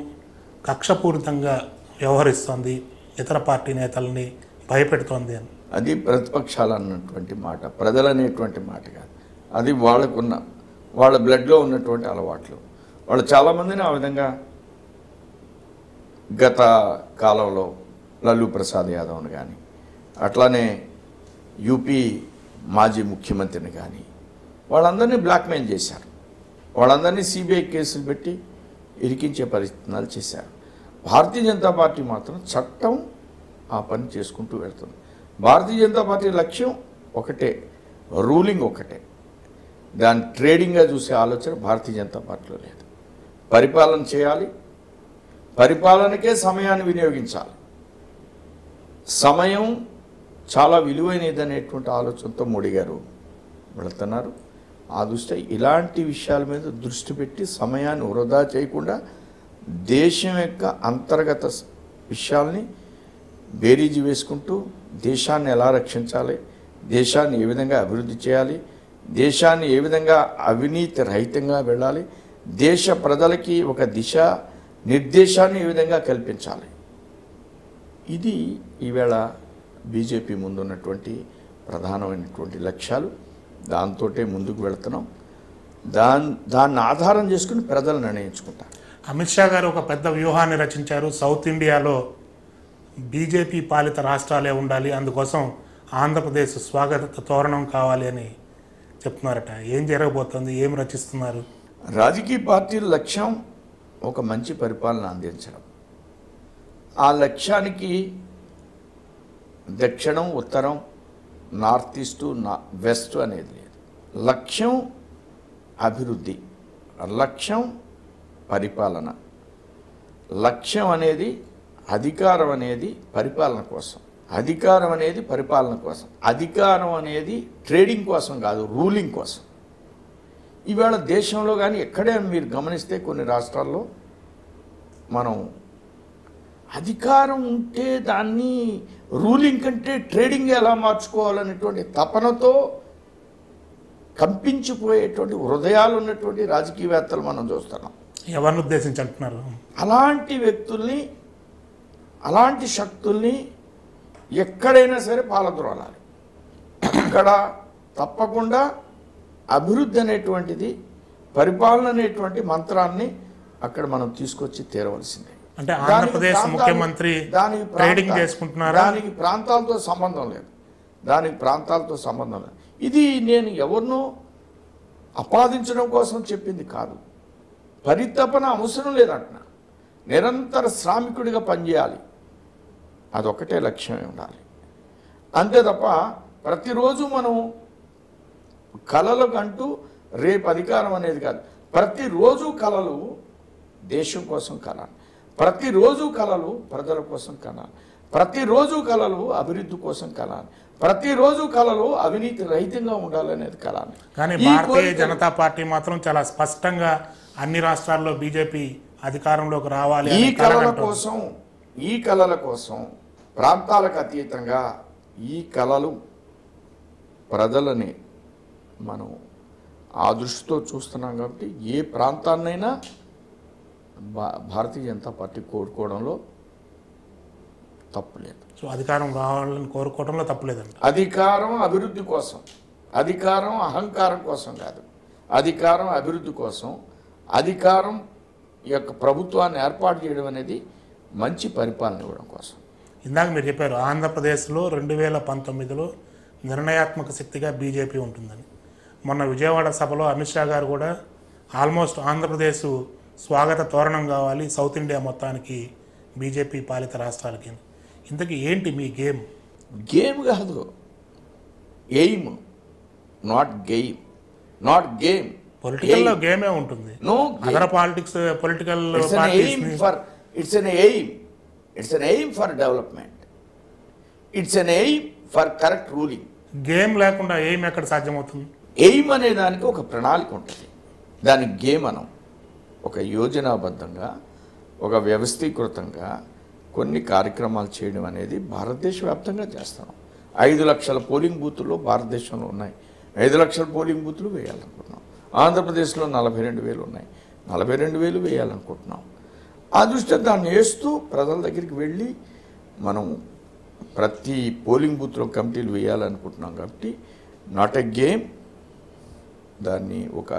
కక్షపూరితంగా వ్యవహరిస్తోంది, ఇతర పార్టీ నేతల్ని భయపెడుతోంది అని. అది ప్రతిపక్షాలు అన్నటువంటి మాట, ప్రజలు అనేటువంటి మాట కాదు. అది వాళ్ళకున్న వాళ్ళ బ్లడ్లో ఉన్నటువంటి అలవాట్లు. వాళ్ళు చాలామందిని ఆ విధంగా గత కాలంలో లాలూ ప్రసాద్ యాదవ్ని కానీ, అట్లానే యూపీ మాజీ ముఖ్యమంత్రిని కానీ వాళ్ళందరినీ బ్లాక్మెయిల్ చేశారు. వాళ్ళందరినీ సిబిఐ కేసులు పెట్టి ఇరికించే పరిస్థితులు చేశారు. భారతీయ జనతా పార్టీ మాత్రం చట్టం ఆ పని చేసుకుంటూ వెళ్తుంది. భారతీయ జనతా పార్టీ లక్ష్యం ఒకటే, రూలింగ్ ఒకటే. దాన్ని ట్రేడింగ్గా చూసే ఆలోచన భారతీయ జనతా పార్టీలో లేదు. పరిపాలన చేయాలి, పరిపాలనకే సమయాన్ని వినియోగించాలి. సమయం చాలా విలువైనది అనేటువంటి ఆలోచనతో మోడీ గారు వెళుతున్నారు. ఆ దృష్ట్యా ఇలాంటి విషయాల మీద దృష్టి పెట్టి సమయాన్ని వృధా చేయకుండా దేశం యొక్క అంతర్గత విషయాల్ని బేరీజు వేసుకుంటూ దేశాన్ని ఎలా రక్షించాలి, దేశాన్ని ఏ విధంగా అభివృద్ధి చేయాలి, దేశాన్ని ఏ విధంగా అవినీతి రహితంగా వెళ్ళాలి, దేశ ప్రజలకి ఒక దిశ నిర్దేశాన్ని ఏ విధంగా కల్పించాలి. ఇది ఈవేళ బీజేపీ ముందున్నటువంటి ప్రధానమైనటువంటి లక్ష్యాలు. దాంతోటే ముందుకు వెళుతున్నాం. దాన్ని ఆధారం చేసుకుని ప్రజలు నిర్ణయించుకుంటారు. అమిత్ షా గారు ఒక పెద్ద వ్యూహాన్ని రచించారు. సౌత్ ఇండియాలో బీజేపీ పాలిత రాష్ట్రాలే ఉండాలి, అందుకోసం ఆంధ్రప్రదేశ్ స్వాగత తోరణం కావాలి అని చెప్తున్నారట. ఏం జరగబోతోంది, ఏం రచిస్తున్నారు? రాజకీయ పార్టీల లక్ష్యం ఒక మంచి పరిపాలన అందించడం. ఆ లక్ష్యానికి దక్షిణం, ఉత్తరం, నార్త్ ఈస్టు, వెస్ట్ అనేది లేదు. లక్ష్యం అభివృద్ధి, లక్ష్యం పరిపాలన. లక్ష్యం అనేది అధికారం అనేది పరిపాలన కోసం, అధికారం అనేది పరిపాలన కోసం, అధికారం అనేది ట్రేడింగ్ కోసం కాదు, రూలింగ్ కోసం. ఈవేళ దేశంలో కానీ ఎక్కడే మీరు గమనిస్తే కొన్ని రాష్ట్రాల్లో మనం అధికారం ఉంటే దాన్ని రూలింగ్ కంటే ట్రేడింగ్ ఎలా మార్చుకోవాలనేటువంటి తపనతో కంపించిపోయేటువంటి హృదయాలు ఉన్నటువంటి రాజకీయవేత్తలు మనం చూస్తున్నాం. ఎవరిని ఉద్దేశించి అంటున్నారు? అలాంటి వ్యక్తుల్ని, అలాంటి శక్తుల్ని ఎక్కడైనా సరే పాలద్రోలాలి. అక్కడ తప్పకుండా అభివృద్ధి అనేటువంటిది, పరిపాలన అనేటువంటి మంత్రాన్ని అక్కడ మనం తీసుకొచ్చి తీరవలసిందే. అంటే ఆంధ్రప్రదేశ్ ముఖ్యమంత్రి ట్రేడింగ్ చేసుకుంటున్నారా? దానికి ప్రాంతాలతో సంబంధం లేదు, దానికి ప్రాంతాలతో సంబంధం లేదు. ఇది నేను ఎవరినో ఆపాదించడం కోసం చెప్పింది కాదు. పరితపన అవసరం లేదంటున్నా. నిరంతర శ్రామికుడిగా పనిచేయాలి, అదొకటే లక్ష్యమే ఉండాలి. అంతే తప్ప ప్రతిరోజు మనం కలలకంటూ రేపు అధికారం అనేది కాదు. ప్రతిరోజు కలలు దేశం కోసం కనాలి, ప్రతిరోజు కలలు ప్రజల కోసం కనాలి, ప్రతిరోజు కలలు అభివృద్ధి కోసం కనాలి, ప్రతిరోజు కలలు అవినీతి రహితంగా ఉండాలనేది కలాలి. కానీ భారతీయ జనతా పార్టీ మాత్రం చాలా స్పష్టంగా అన్ని రాష్ట్రాల్లో బీజేపీ అధికారంలోకి రావాలి. ఈ కలల కోసం ప్రాంతాలకు అతీతంగా ఈ కలలు ప్రజలని మనం ఆ దృష్టితో చూస్తున్నాం కాబట్టి ఏ ప్రాంతాన్నైనా భారతీయ జనతా పార్టీ కోరుకోవడంలో తప్పు లేదు. సో అధికారం రావాలని కోరుకోవడంలో తప్పులేదండి. అధికారం అభివృద్ధి కోసం, అధికారం అహంకారం కోసం కాదు, అధికారం అభివృద్ధి కోసం, అధికారం యొక్క ప్రభుత్వాన్ని ఏర్పాటు చేయడం అనేది మంచి పరిపాలన ఇవ్వడం కోసం. ఇందాక మీరు చెప్పారు ఆంధ్రప్రదేశ్లో 2019లో నిర్ణయాత్మక శక్తిగా బీజేపీ ఉంటుందని. మొన్న విజయవాడ సభలో అమిత్ షా గారు కూడా ఆల్మోస్ట్ ఆంధ్రప్రదేశ్ స్వాగత తోరణం కావాలి సౌత్ ఇండియా మొత్తానికి బీజేపీ పాలిత రాష్ట్రాలకి. ఇంతకీ ఏంటి మీ గేమ్? గేమ్ కాదు, aim, not game, not game. పొలిటికల్లో గేమే ఉంటుంది. No other politics political it's an aim for development. It's an aim for correct ruling. Game లేకుండా ఎయిమ్ ఎక్కడ సాధ్యమవుతుంది? ఎయిమ్ అనే దానికి ఒక ప్రణాళిక ఉంటుంది, దానికి గేమ్ అనం. ఒక యోజనాబద్ధంగా, ఒక వ్యవస్థీకృతంగా కొన్ని కార్యక్రమాలు చేయడం అనేది భారతదేశ వ్యాప్తంగా చేస్తాం. 5 లక్షల పోలింగ్ బూతుల్లో భారతదేశంలో ఉన్నాయి. 5 లక్షల పోలింగ్ బూతులు వేయాలనుకుంటున్నాం. ఆంధ్రప్రదేశ్లో 42,000 ఉన్నాయి. 42,000 వేయాలనుకుంటున్నాం. ఆ దృష్ట్యా దాన్ని వేస్తూ ప్రజల దగ్గరికి వెళ్ళి మనం ప్రతి పోలింగ్ బూత్లో కమిటీలు వేయాలనుకుంటున్నాం. కాబట్టి నాట్ ఎ గేమ్, దాన్ని ఒక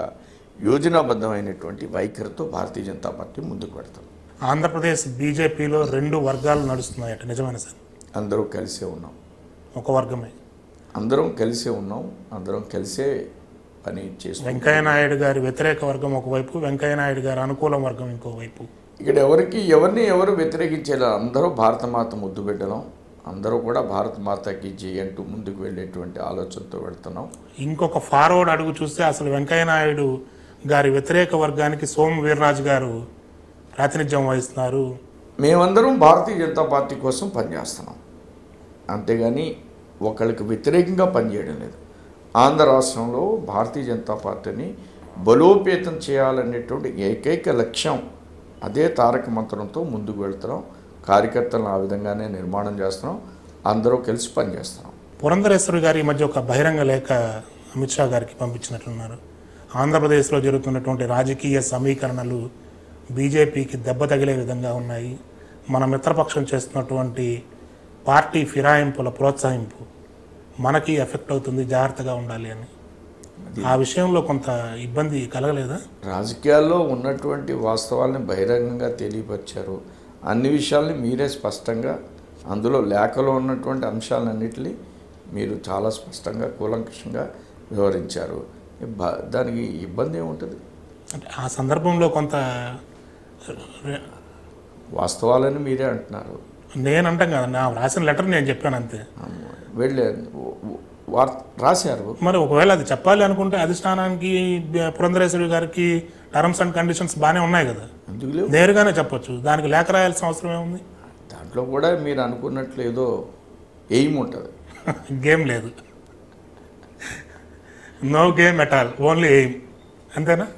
యోజనాబద్ధమైనటువంటి వైఖరితో భారతీయ జనతా పార్టీ ముందుకు పెడతాం. ఆంధ్రప్రదేశ్ బీజేపీలో 2 వర్గాలు నడుస్తున్నాయట, నిజమైన సార్? అందరూ కలిసే ఉన్నాం. ఒక వర్గమే? అందరం కలిసే ఉన్నాం, అందరం కలిసే పని చేస్తాం. వెంకయ్యనాయుడు గారి వ్యతిరేక వర్గం ఒకవైపు, వెంకయ్యనాయుడు గారి అనుకూల వర్గం ఇంకోవైపు. ఇక్కడ ఎవరు వ్యతిరేకించేలా, అందరూ భారతమాత ముద్దు పెట్టడం, అందరూ కూడా భారత మాతకి జై అంటూ ముందుకు వెళ్ళేటువంటి ఆలోచనతో వెళ్తున్నాం. ఇంకొక ఫార్వర్డ్ అడుగు చూస్తే అసలు వెంకయ్యనాయుడు గారి వ్యతిరేక వర్గానికి సోము వీర్రాజు గారు ప్రాతినిధ్యం వహిస్తున్నారు. మేమందరం భారతీయ జనతా పార్టీ కోసం పనిచేస్తున్నాం, అంతేగాని ఒకళ్ళకి వ్యతిరేకంగా పనిచేయడం లేదు. ఆంధ్ర రాష్ట్రంలో భారతీయ జనతా పార్టీని బలోపేతం చేయాలనేటువంటి ఏకైక లక్ష్యం, అదే తారక మంత్రంతో ముందుకు వెళ్తున్నాం. కార్యకర్తలను ఆ విధంగానే నిర్మాణం చేస్తున్నాం, అందరూ కలిసి పనిచేస్తున్నాం. పురంధరేశ్వరి గారి ఈ మధ్య ఒక బహిరంగ లేఖ అమిత్ షా గారికి పంపించినట్లున్నారు. ఆంధ్రప్రదేశ్లో జరుగుతున్నటువంటి రాజకీయ సమీకరణలు బీజేపీకి దెబ్బ తగిలే విధంగా ఉన్నాయి. మన మిత్రపక్షం చేస్తున్నటువంటి పార్టీ ఫిరాయింపుల ప్రోత్సహింపు మనకి ఎఫెక్ట్ అవుతుంది, జాగ్రత్తగా ఉండాలి అని. ఆ విషయంలో కొంత ఇబ్బంది కలగలేదా? రాజకీయాల్లో ఉన్నటువంటి వాస్తవాల్ని బహిరంగంగా తెలియపరిచారు. అన్ని విషయాల్ని మీరే స్పష్టంగా, అందులో లేఖలో ఉన్నటువంటి అంశాలన్నింటినీ మీరు చాలా స్పష్టంగా కూలంకషంగా వివరించారు. దానికి ఇబ్బంది ఏముంటుంది? అంటే ఆ సందర్భంలో కొంత వాస్తవాలని మీరే అంటున్నారు. నేను అంటాం కదా, నా రాసిన లెటర్ నేను చెప్పాను అంతే. వెళ్ళే రాశారు. మరి ఒకవేళ అది చెప్పాలి అనుకుంటే అధిష్టానానికి పురంధరేశ్వరి గారికి టర్మ్స్ అండ్ కండిషన్స్ బాగానే ఉన్నాయి కదా, అందుకు నేరుగానే చెప్పొచ్చు. దానికి లేఖ రాయాల్సిన అవసరం ఏముంది? దాంట్లో కూడా మీరు అనుకున్నట్లు ఏదో ఎయిమ్ ఉంటుంది. గేమ్ లేదు, no game at all, only aim, అంతేనా?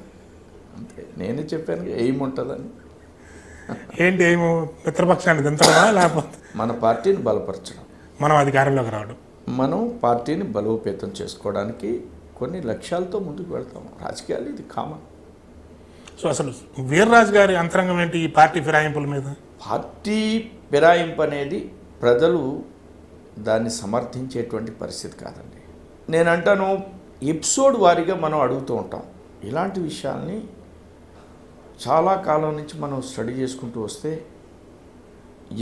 అంతే, నేనే చెప్పాను ఎయిమ్ ఉంటుందని. ఏంటి ఎయిమ్? మిత్రపక్షాన్ని దించడమా, లేకపోతే మన పార్టీని బలపరచడం, మనం అధికారంలోకి రావడం, మనం పార్టీని బలోపేతం చేసుకోవడానికి కొన్ని లక్ష్యాలతో ముందుకు వెళ్తాం. రాజకీయాలు ఇది కామన్. సో అసలు వీర్రాజు గారి అంతరంగం ఏంటి ఈ పార్టీ ఫిరాయింపుల మీద? పార్టీ ఫిరాయింపు అనేది ప్రజలు దాన్ని సమర్థించేటువంటి పరిస్థితి కాదండి. నేను అంటాను, ఎపిసోడ్ వారీగా మనం అడుగుతూ ఉంటాం. ఇలాంటి విషయాల్ని చాలా కాలం నుంచి మనం స్టడీ చేసుకుంటూ వస్తే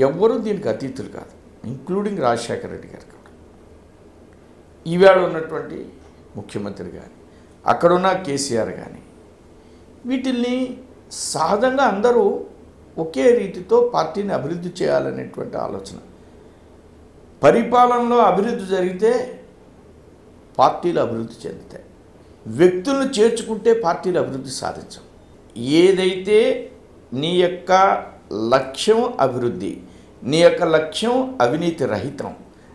ఎవ్వరూ దీనికి అతీతులు కాదు, ఇంక్లూడింగ్ రాజశేఖర రెడ్డి గారు కూడా, ఈవేళ ఉన్నటువంటి ముఖ్యమంత్రి కానీ, అక్కడున్న కేసీఆర్ కానీ, వీటిల్ని సహజంగా అందరూ ఒకే రీతితో పార్టీని అభివృద్ధి చేయాలనేటువంటి ఆలోచన. పరిపాలనలో అభివృద్ధి జరిగితే పార్టీలు అభివృద్ధి చెందుతాయి. వ్యక్తులను చేర్చుకుంటే పార్టీలు అభివృద్ధి సాధించం. ఏదైతే నీ యొక్క లక్ష్యం అభివృద్ధి, నీ యొక్క లక్ష్యం అవినీతి రహితం,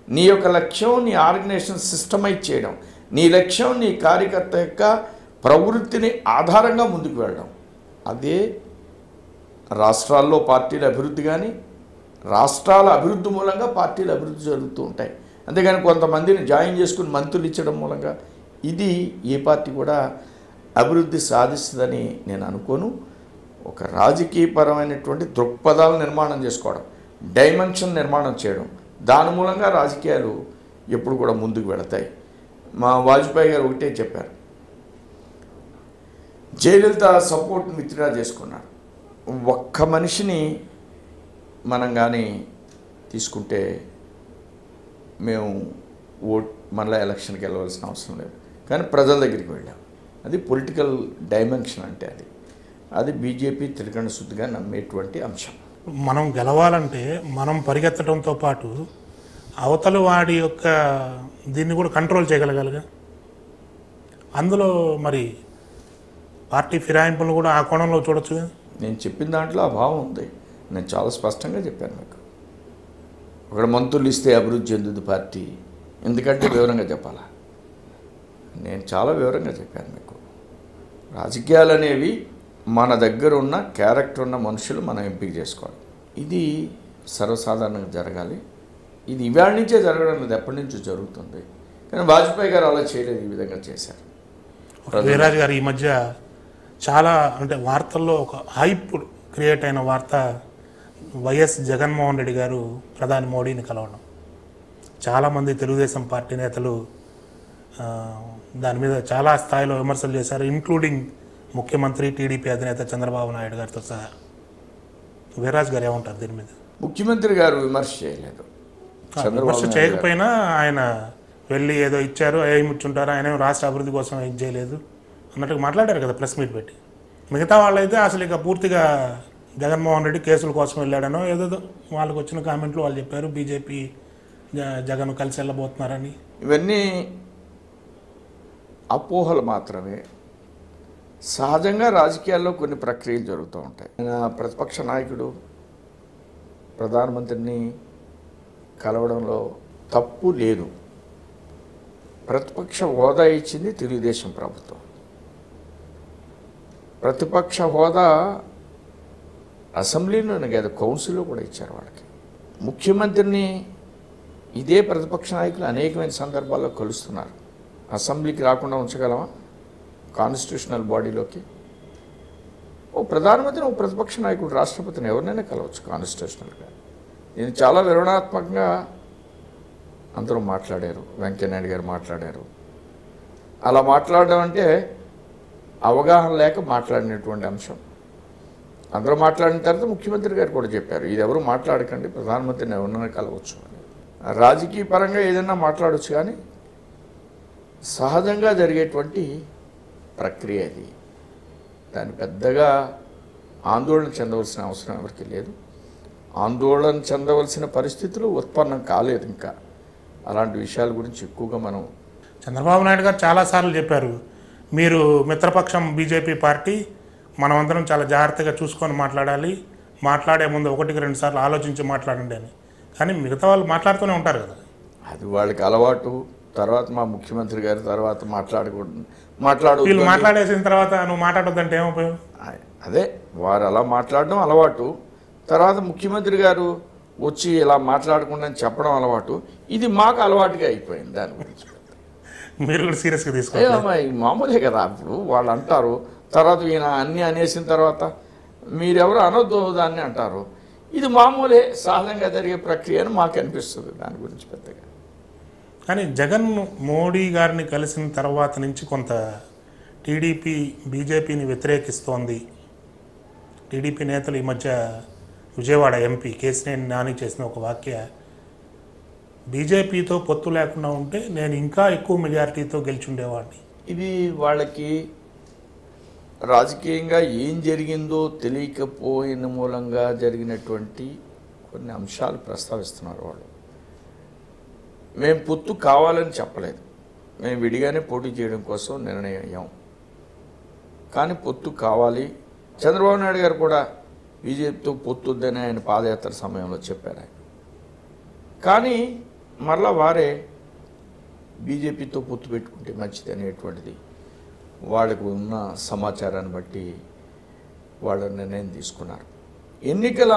నీ యొక్క లక్ష్యం నీ ఆర్గనైజేషన్ సిస్టమైజ్ చేయడం, నీ లక్ష్యం నీ కార్యకర్త యొక్క ప్రవృత్తిని ఆధారంగా ముందుకు వెళ్ళడం, అదే రాష్ట్రాల్లో పార్టీల అభివృద్ధి. కానీ రాష్ట్రాల అభివృద్ధి మూలంగా పార్టీలు అభివృద్ధి జరుగుతూ ఉంటాయి. అంతేగాని కొంతమందిని జాయిన్ చేసుకుని మంత్రులు ఇచ్చడం మూలంగా ఇది ఏ పార్టీ కూడా అభివృద్ధి సాధిస్తుందని నేను అనుకోను. ఒక రాజకీయపరమైనటువంటి దృక్పథాలు నిర్మాణం చేసుకోవడం, డైమెన్షన్ నిర్మాణం చేయడం, దాని మూలంగా రాజకీయాలు ఎప్పుడు కూడా ముందుకు వెళతాయి. మా వాజ్పేయి గారు ఒకటే చెప్పారు, జయలలిత సపోర్ట్ని విత్డ్రా చేసుకున్నారు. ఒక్క మనిషిని మనం కానీ తీసుకుంటే మేము మళ్ళీ ఎలక్షన్కి వెళ్ళవలసిన అవసరం లేదు, కానీ ప్రజల దగ్గరికి వెళ్ళాం. అది పొలిటికల్ డైమెన్షన్ అంటే అది బీజేపీ త్రికరణ శుద్ధిగా నమ్మేటువంటి అంశం. మనం గెలవాలంటే మనం పరిగెత్తడంతో పాటు అవతల వాడి యొక్క దీన్ని కూడా కంట్రోల్ చేయగలగాలిగా. అందులో మరి పార్టీ ఫిరాయింపులు కూడా ఆ కోణంలో చూడొచ్చు. నేను చెప్పిన దాంట్లో ఆ భావం ఉంది. నేను చాలా స్పష్టంగా చెప్పాను మీకు. ఒకడు మంత్రులు ఇస్తే అభివృద్ధి చెందుతుంది పార్టీ, ఎందుకంటే వివరంగా చెప్పాలా? నేను చాలా వివరంగా చెప్పాను మీకు. రాజకీయాలు అనేవి మన దగ్గర ఉన్న క్యారెక్టర్ ఉన్న మనుషులు మనం ఎంపిక చేసుకోవాలి. ఇది సర్వసాధారణంగా జరగాలి. ఇది ఇవాళ నుంచే జరగడం లేదు, ఎప్పటి నుంచో జరుగుతుంది. కానీ వాజ్పేయి గారు అలా చేయలేదు, ఈ విధంగా చేశారు. వీర్రాజు గారు ఈ మధ్య చాలా అంటే వార్తల్లో ఒక హైప్ క్రియేట్ అయిన వార్త వైఎస్ జగన్మోహన్ రెడ్డి గారు ప్రధాని మోడీని కలవడం. చాలామంది తెలుగుదేశం పార్టీ నేతలు దాని మీద చాలా స్థాయిలో విమర్శలు చేశారు, ఇంక్లూడింగ్ ముఖ్యమంత్రి టీడీపీ అధినేత చంద్రబాబు నాయుడు గారితో సహా. వీర్రాజు గారు ఏమంటారు దీని మీద? ముఖ్యమంత్రి గారు విమర్శ చేయలేదు. విమర్శ చేయకపోయినా ఆయన వెళ్ళి ఏదో ఇచ్చారు, ఏమి ఇచ్చుంటారు, ఆయన రాష్ట్ర అభివృద్ధి కోసం ఏం చేయలేదు అన్నట్టుగా మాట్లాడారు కదా ప్రెస్ మీట్ పెట్టి. మిగతా వాళ్ళైతే అసలు ఇక పూర్తిగా జగన్మోహన్ రెడ్డి కేసుల కోసం వెళ్ళాడనో ఏదో వాళ్ళకు వచ్చిన కామెంట్లు వాళ్ళు చెప్పారు, బీజేపీ జగన్ కలిసి వెళ్ళబోతున్నారని. ఇవన్నీ అపోహలు మాత్రమే. సహజంగా రాజకీయాల్లో కొన్ని ప్రక్రియలు జరుగుతూ ఉంటాయి. ఆయన ప్రతిపక్ష నాయకుడు ప్రధానమంత్రిని కలవడంలో తప్పు లేదు. ప్రతిపక్ష హోదా ఇచ్చింది తెలుగుదేశం ప్రభుత్వం. ప్రతిపక్ష హోదా అసెంబ్లీలోనే కాదు, కౌన్సిల్లో కూడా ఇచ్చారు వాళ్ళకి. ముఖ్యమంత్రిని ఇదే ప్రతిపక్ష నాయకులు అనేకమైన సందర్భాల్లో కలుస్తున్నారు. అసెంబ్లీకి రాకుండా ఉంచగలమా? కాన్స్టిట్యూషనల్ బాడీలోకి ఓ ప్రధానమంత్రిని, ఓ ప్రతిపక్ష నాయకుడు, రాష్ట్రపతిని ఎవరినైనా కలవచ్చు కాన్స్టిట్యూషనల్గా. నేను చాలా వివరణాత్మకంగా అందరూ మాట్లాడారు, వెంకయ్యనాయుడు గారు మాట్లాడారు. అలా మాట్లాడడం అంటే అవగాహన లేక మాట్లాడినటువంటి అంశం. అందరూ మాట్లాడిన తర్వాత ముఖ్యమంత్రి గారు కూడా చెప్పారు, ఇది ఎవరు మాట్లాడకండి, ప్రధానమంత్రిని ఎవరినైనా కలవచ్చు అని. రాజకీయ పరంగా ఏదైనా మాట్లాడవచ్చు, కానీ సహజంగా జరిగేటువంటి ప్రక్రియ ఇది. దాన్ని పెద్దగా ఆందోళన చెందవలసిన అవసరం ఎవరికి లేదు. ఆందోళన చెందవలసిన పరిస్థితులు ఉత్పన్నం కాలేదు ఇంకా. అలాంటి విషయాల గురించి ఎక్కువగా మనం చంద్రబాబు నాయుడు గారు చాలాసార్లు చెప్పారు, మీరు మిత్రపక్షం బీజేపీ పార్టీ, మనమందరం చాలా జాగ్రత్తగా చూసుకొని మాట్లాడాలి, మాట్లాడే ముందు 1-2 సార్లు ఆలోచించి మాట్లాడండి అని. కానీ మిగతా వాళ్ళు మాట్లాడుతూనే ఉంటారు కదా. అది వాళ్ళకి అలవాటు. తర్వాత మా ముఖ్యమంత్రి గారి తర్వాత వీళ్ళు మాట్లాడేసిన తర్వాత నువ్వు మాట్లాడొద్దంటే ఏమవుతావు? అదే వారు అలా మాట్లాడడం అలవాటు. తర్వాత ముఖ్యమంత్రి గారు వచ్చి ఇలా మాట్లాడకుండా చెప్పడం అలవాటు. ఇది మాకు అలవాటుగా అయిపోయింది. దాని గురించి మీరు కూడా సీరియస్గా తీసుకోవాలి. మామూలే కదా. ఇప్పుడు వాళ్ళు అంటారు, తర్వాత ఈయన అన్నీ అనేసిన తర్వాత మీరెవరు అనొద్దు దాన్ని అంటారు. ఇది మామూలే, సహజంగా జరిగే ప్రక్రియ అని మాకు అనిపిస్తుంది. దాని గురించి పెద్దగా. కానీ జగన్ మోడీ గారిని కలిసిన తర్వాత నుంచి కొంత టీడీపీ బీజేపీని వ్యతిరేకిస్తోంది. టీడీపీ నేతలు ఈ మధ్య విజయవాడ ఎంపీ కేసినేని నాని చేసిన ఒక వ్యాఖ్య, బీజేపీతో పొత్తు లేకుండా ఉంటే నేను ఇంకా ఎక్కువ మెజారిటీతో గెలిచుండేవాడిని. ఇది వాళ్ళకి రాజకీయంగా ఏం జరిగిందో తెలియకపోయిన మూలంగా జరిగినటువంటి కొన్ని అంశాలు ప్రస్తావిస్తున్నారు వాళ్ళు. మేము పొత్తు కావాలని చెప్పలేదు, మేము విడిగానే పోటీ చేయడం కోసం నిర్ణయం అయ్యాం. కానీ పొత్తు కావాలి. చంద్రబాబు నాయుడు గారు కూడా బీజేపీతో పొత్తుద్దని ఆయన పాదయాత్ర సమయంలో చెప్పారు ఆయన. కానీ మరలా వారే బీజేపీతో పొత్తు పెట్టుకుంటే మంచిది అనేటువంటిది వాళ్ళకు ఉన్న సమాచారాన్ని బట్టి వాళ్ళ నిర్ణయం తీసుకున్నారు. ఎన్నికల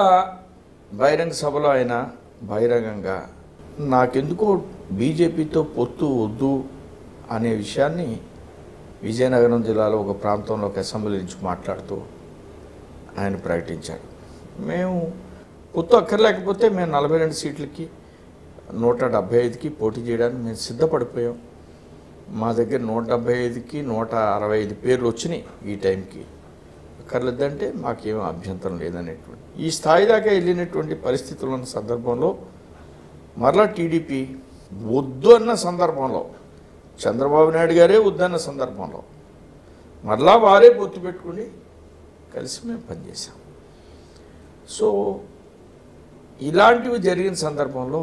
బహిరంగ సభలో ఆయన బహిరంగంగా నాకెందుకో బీజేపీతో పొత్తు వద్దు అనే విషయాన్ని విజయనగరం జిల్లాలో ఒక ప్రాంతంలో ఒక అసెంబ్లీ నుంచి మాట్లాడుతూ ఆయన ప్రకటించాడు, మేము పొత్తు అక్కర్లేకపోతే మేము 42 సీట్లకి 175కి పోటీ చేయడానికి మేము సిద్ధపడిపోయాం. మా దగ్గర 175కి 165 పేర్లు వచ్చినాయి ఈ టైంకి, అక్కర్లేదంటే మాకేం అభ్యంతరం లేదనేటువంటి ఈ స్థాయి దాకా వెళ్ళినటువంటి పరిస్థితులు ఉన్న సందర్భంలో మరలా టీడీపీ వద్దు అన్న సందర్భంలో, చంద్రబాబు నాయుడు గారే వద్దన్న సందర్భంలో మరలా వారే పొత్తు పెట్టుకుని కలిసి మేము పనిచేసాం. సో ఇలాంటివి జరిగిన సందర్భంలో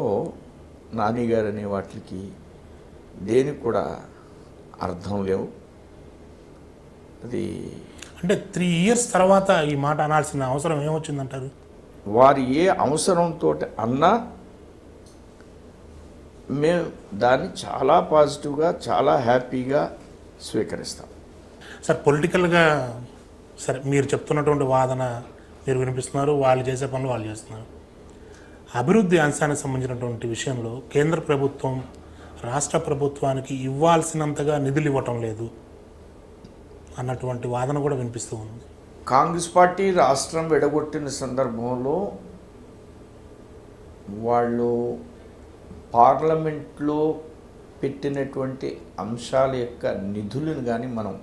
నాని గారు అనే వాటికి దేనికి కూడా అర్థం లేవు. అది అంటే 3 years తర్వాత ఈ మాట అనాల్సిన అవసరం ఏమొచ్చిందంటారు? వారి ఏ అవసరంతో అన్నా మేము దాన్ని చాలా పాజిటివ్గా చాలా హ్యాపీగా స్వీకరిస్తాం. సార్, పొలిటికల్గా సరే మీరు చెప్తున్నటువంటి వాదన మీరు వినిపిస్తున్నారు, వాళ్ళు చేసే పనులు వాళ్ళు చేస్తున్నారు. అభివృద్ధి అంశానికి సంబంధించినటువంటి విషయంలో కేంద్ర ప్రభుత్వం రాష్ట్ర ప్రభుత్వానికి ఇవ్వాల్సినంతగా నిధులు ఇవ్వటం లేదు అన్నటువంటి వాదన కూడా వినిపిస్తూ ఉంది. కాంగ్రెస్ పార్టీ రాష్ట్రం విడగొట్టిన సందర్భంలో వాళ్ళు పార్లమెంట్లో పెట్టినటువంటి అంశాల యొక్క నిధులను కానీ మనం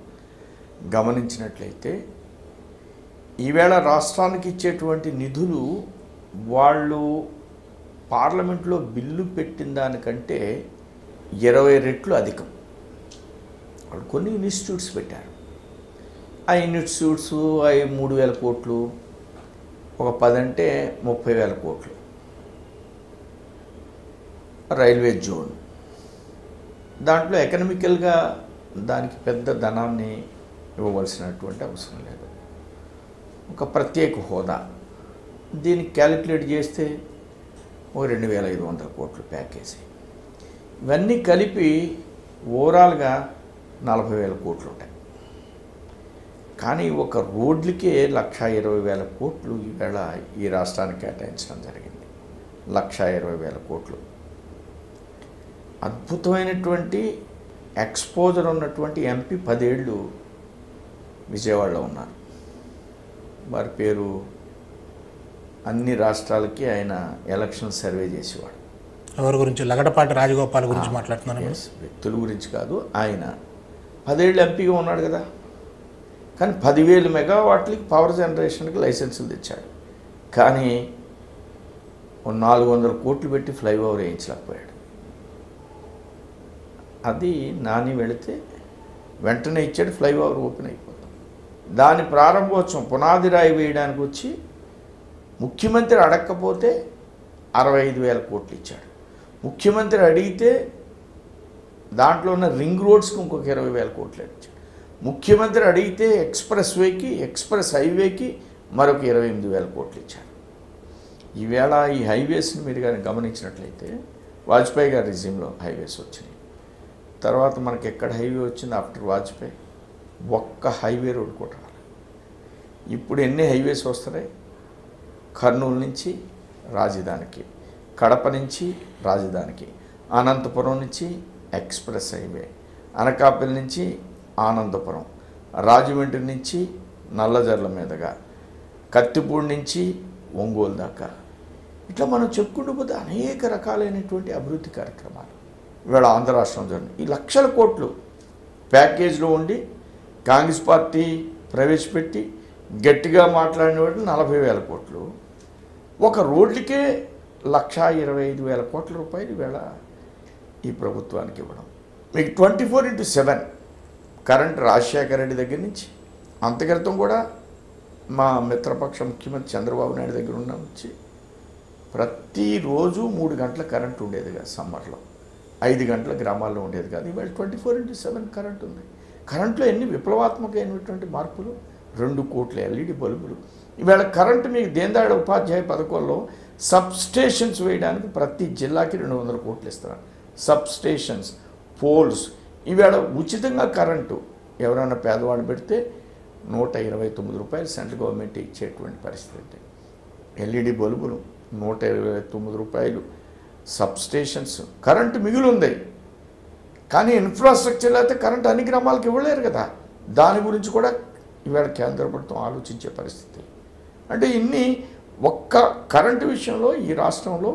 గమనించినట్లయితే ఈవేళ రాష్ట్రానికి ఇచ్చేటువంటి నిధులు వాళ్ళు పార్లమెంట్లో బిల్లు పెట్టిన దానికంటే 20 రెట్లు అధికం. వాళ్ళు కొన్ని ఇన్స్టిట్యూట్స్ పెట్టారు. ఆ ఇన్స్టిట్యూట్స్ అవి 3,000 కోట్లు, ఒక 10 అంటే 30,000 కోట్లు. రైల్వే జోన్ దాంట్లో ఎకనామికల్గా దానికి పెద్ద ధనాన్ని ఇవ్వవలసినటువంటి అవసరం లేదు. ఒక ప్రత్యేక హోదా దీనికి క్యాలిక్యులేట్ చేస్తే ఒక 2,500 కోట్లు ప్యాకేజీ. ఇవన్నీ కలిపి ఓవరాల్గా 40,000 కోట్లు ఉంటాయి. కానీ ఒక రోడ్లకే 1,20,000 కోట్లు ఈవేళ ఈ రాష్ట్రానికి కేటాయించడం జరిగింది. 1,20,000 కోట్లు. అద్భుతమైనటువంటి ఎక్స్పోజర్ ఉన్నటువంటి ఎంపీ 10 ఏళ్ళు విజయవాడలో ఉన్నారు. వారి పేరు అన్ని రాష్ట్రాలకి ఆయన ఎలక్షన్ సర్వే చేసేవాడు. ఎవరి గురించి? లగడపాటి రాజగోపాల్ గురించి మాట్లాడుతున్నారు. వ్యక్తుల గురించి కాదు, ఆయన 10 ఏళ్ళు ఎంపీగా ఉన్నాడు కదా. కానీ 10,000 మెగావాట్లకి పవర్ జనరేషన్కి లైసెన్సులు తెచ్చాడు. కానీ 400 కోట్లు పెట్టి ఫ్లైఓవర్ వేయించలేకపోయాడు. అది నాని వెళితే వెంటనే ఇచ్చాడు, ఫ్లైఓవర్ ఓపెన్ అయిపోతాం. దాని ప్రారంభోత్సవం పునాది రాయి వేయడానికి వచ్చి ముఖ్యమంత్రి అడగకపోతే 65,000 కోట్లు ఇచ్చాడు. ముఖ్యమంత్రి అడిగితే దాంట్లో ఉన్న రింగ్ రోడ్స్కి ఇంకొక 20,000 కోట్లు ఇచ్చాడు. ముఖ్యమంత్రి అడిగితే ఎక్స్ప్రెస్ వేకి, ఎక్స్ప్రెస్ హైవేకి మరొక 28,000 కోట్లు ఇచ్చాడు. ఈవేళ ఈ హైవేస్ని మీరు కానీ గమనించినట్లయితే వాజ్పేయి గారి రిజిమ్లో హైవేస్ వచ్చినాయి. తర్వాత మనకి ఎక్కడ హైవే వచ్చింది ఆఫ్టర్ వాజ్పేయి? ఒక్క హైవే రోడ్ కూడా రాలేదు. ఇప్పుడు ఎన్ని హైవేస్ వస్తున్నాయి? కర్నూలు నుంచి రాజధానికి, కడప నుంచి రాజధానికి, అనంతపురం నుంచి ఎక్స్ప్రెస్ హైవే, అనకాపల్లి నుంచి ఆనందపురం, రాజమండ్రి నుంచి నల్లజర్ల మీదుగా, కత్తిపూడి నుంచి ఒంగోలు దాకా, ఇట్లా మనం చెప్పుకుంటూ పోతే అనేక రకాలైనటువంటి అభివృద్ధి కార్యక్రమాలు ఇవాళ ఆంధ్ర రాష్ట్రం జరిగింది. ఈ 1,00,000 కోట్లు ప్యాకేజ్లో ఉండి కాంగ్రెస్ పార్టీ ప్రవేశపెట్టి గట్టిగా మాట్లాడిన వాటిని 40,000 కోట్లు. ఒక రోడ్లకే 1,25,000 కోట్ల రూపాయలు ఈవేళ ఈ ప్రభుత్వానికి ఇవ్వడం. మీకు 24/7 కరెంట్ రాజశేఖర రెడ్డి దగ్గర నుంచి, అంతక్రితం కూడా మా మిత్రపక్ష ముఖ్యమంత్రి చంద్రబాబు నాయుడు దగ్గర ఉన్న నుంచి ప్రతిరోజు 3 గంటల కరెంట్ ఉండేది కాదు. సమ్మర్లో 5 గంటల గ్రామాల్లో ఉండేది కాదు. ఇవాళ 24/7 కరెంట్ ఉంది. కరెంట్లో ఎన్ని విప్లవాత్మకమైనటువంటి మార్పులు! 2 కోట్ల LED బల్బులు. ఇవాళ కరెంటు మీకు దీనదయాళ్ ఉపాధ్యాయ పథకంలో సబ్ స్టేషన్స్ వేయడానికి ప్రతి జిల్లాకి 200 కోట్లు ఇస్తున్నారు. సబ్ స్టేషన్స్, పోల్స్, ఈవేళ ఉచితంగా కరెంటు ఎవరైనా పేదవాళ్ళు పెడితే 129 రూపాయలు సెంట్రల్ గవర్నమెంట్ ఇచ్చేటువంటి పరిస్థితి. LED బల్బులు 129 రూపాయలు. సబ్ స్టేషన్స్, కరెంటు మిగిలి ఉంది. కానీ ఇన్ఫ్రాస్ట్రక్చర్ అయితే కరెంట్ అన్ని గ్రామాలకు ఇవ్వలేరు కదా. దాని గురించి కూడా ఇవాళ కేంద్ర ప్రభుత్వం ఆలోచించే పరిస్థితి. అంటే ఇన్ని ఒక్క కరెంటు విషయంలో ఈ రాష్ట్రంలో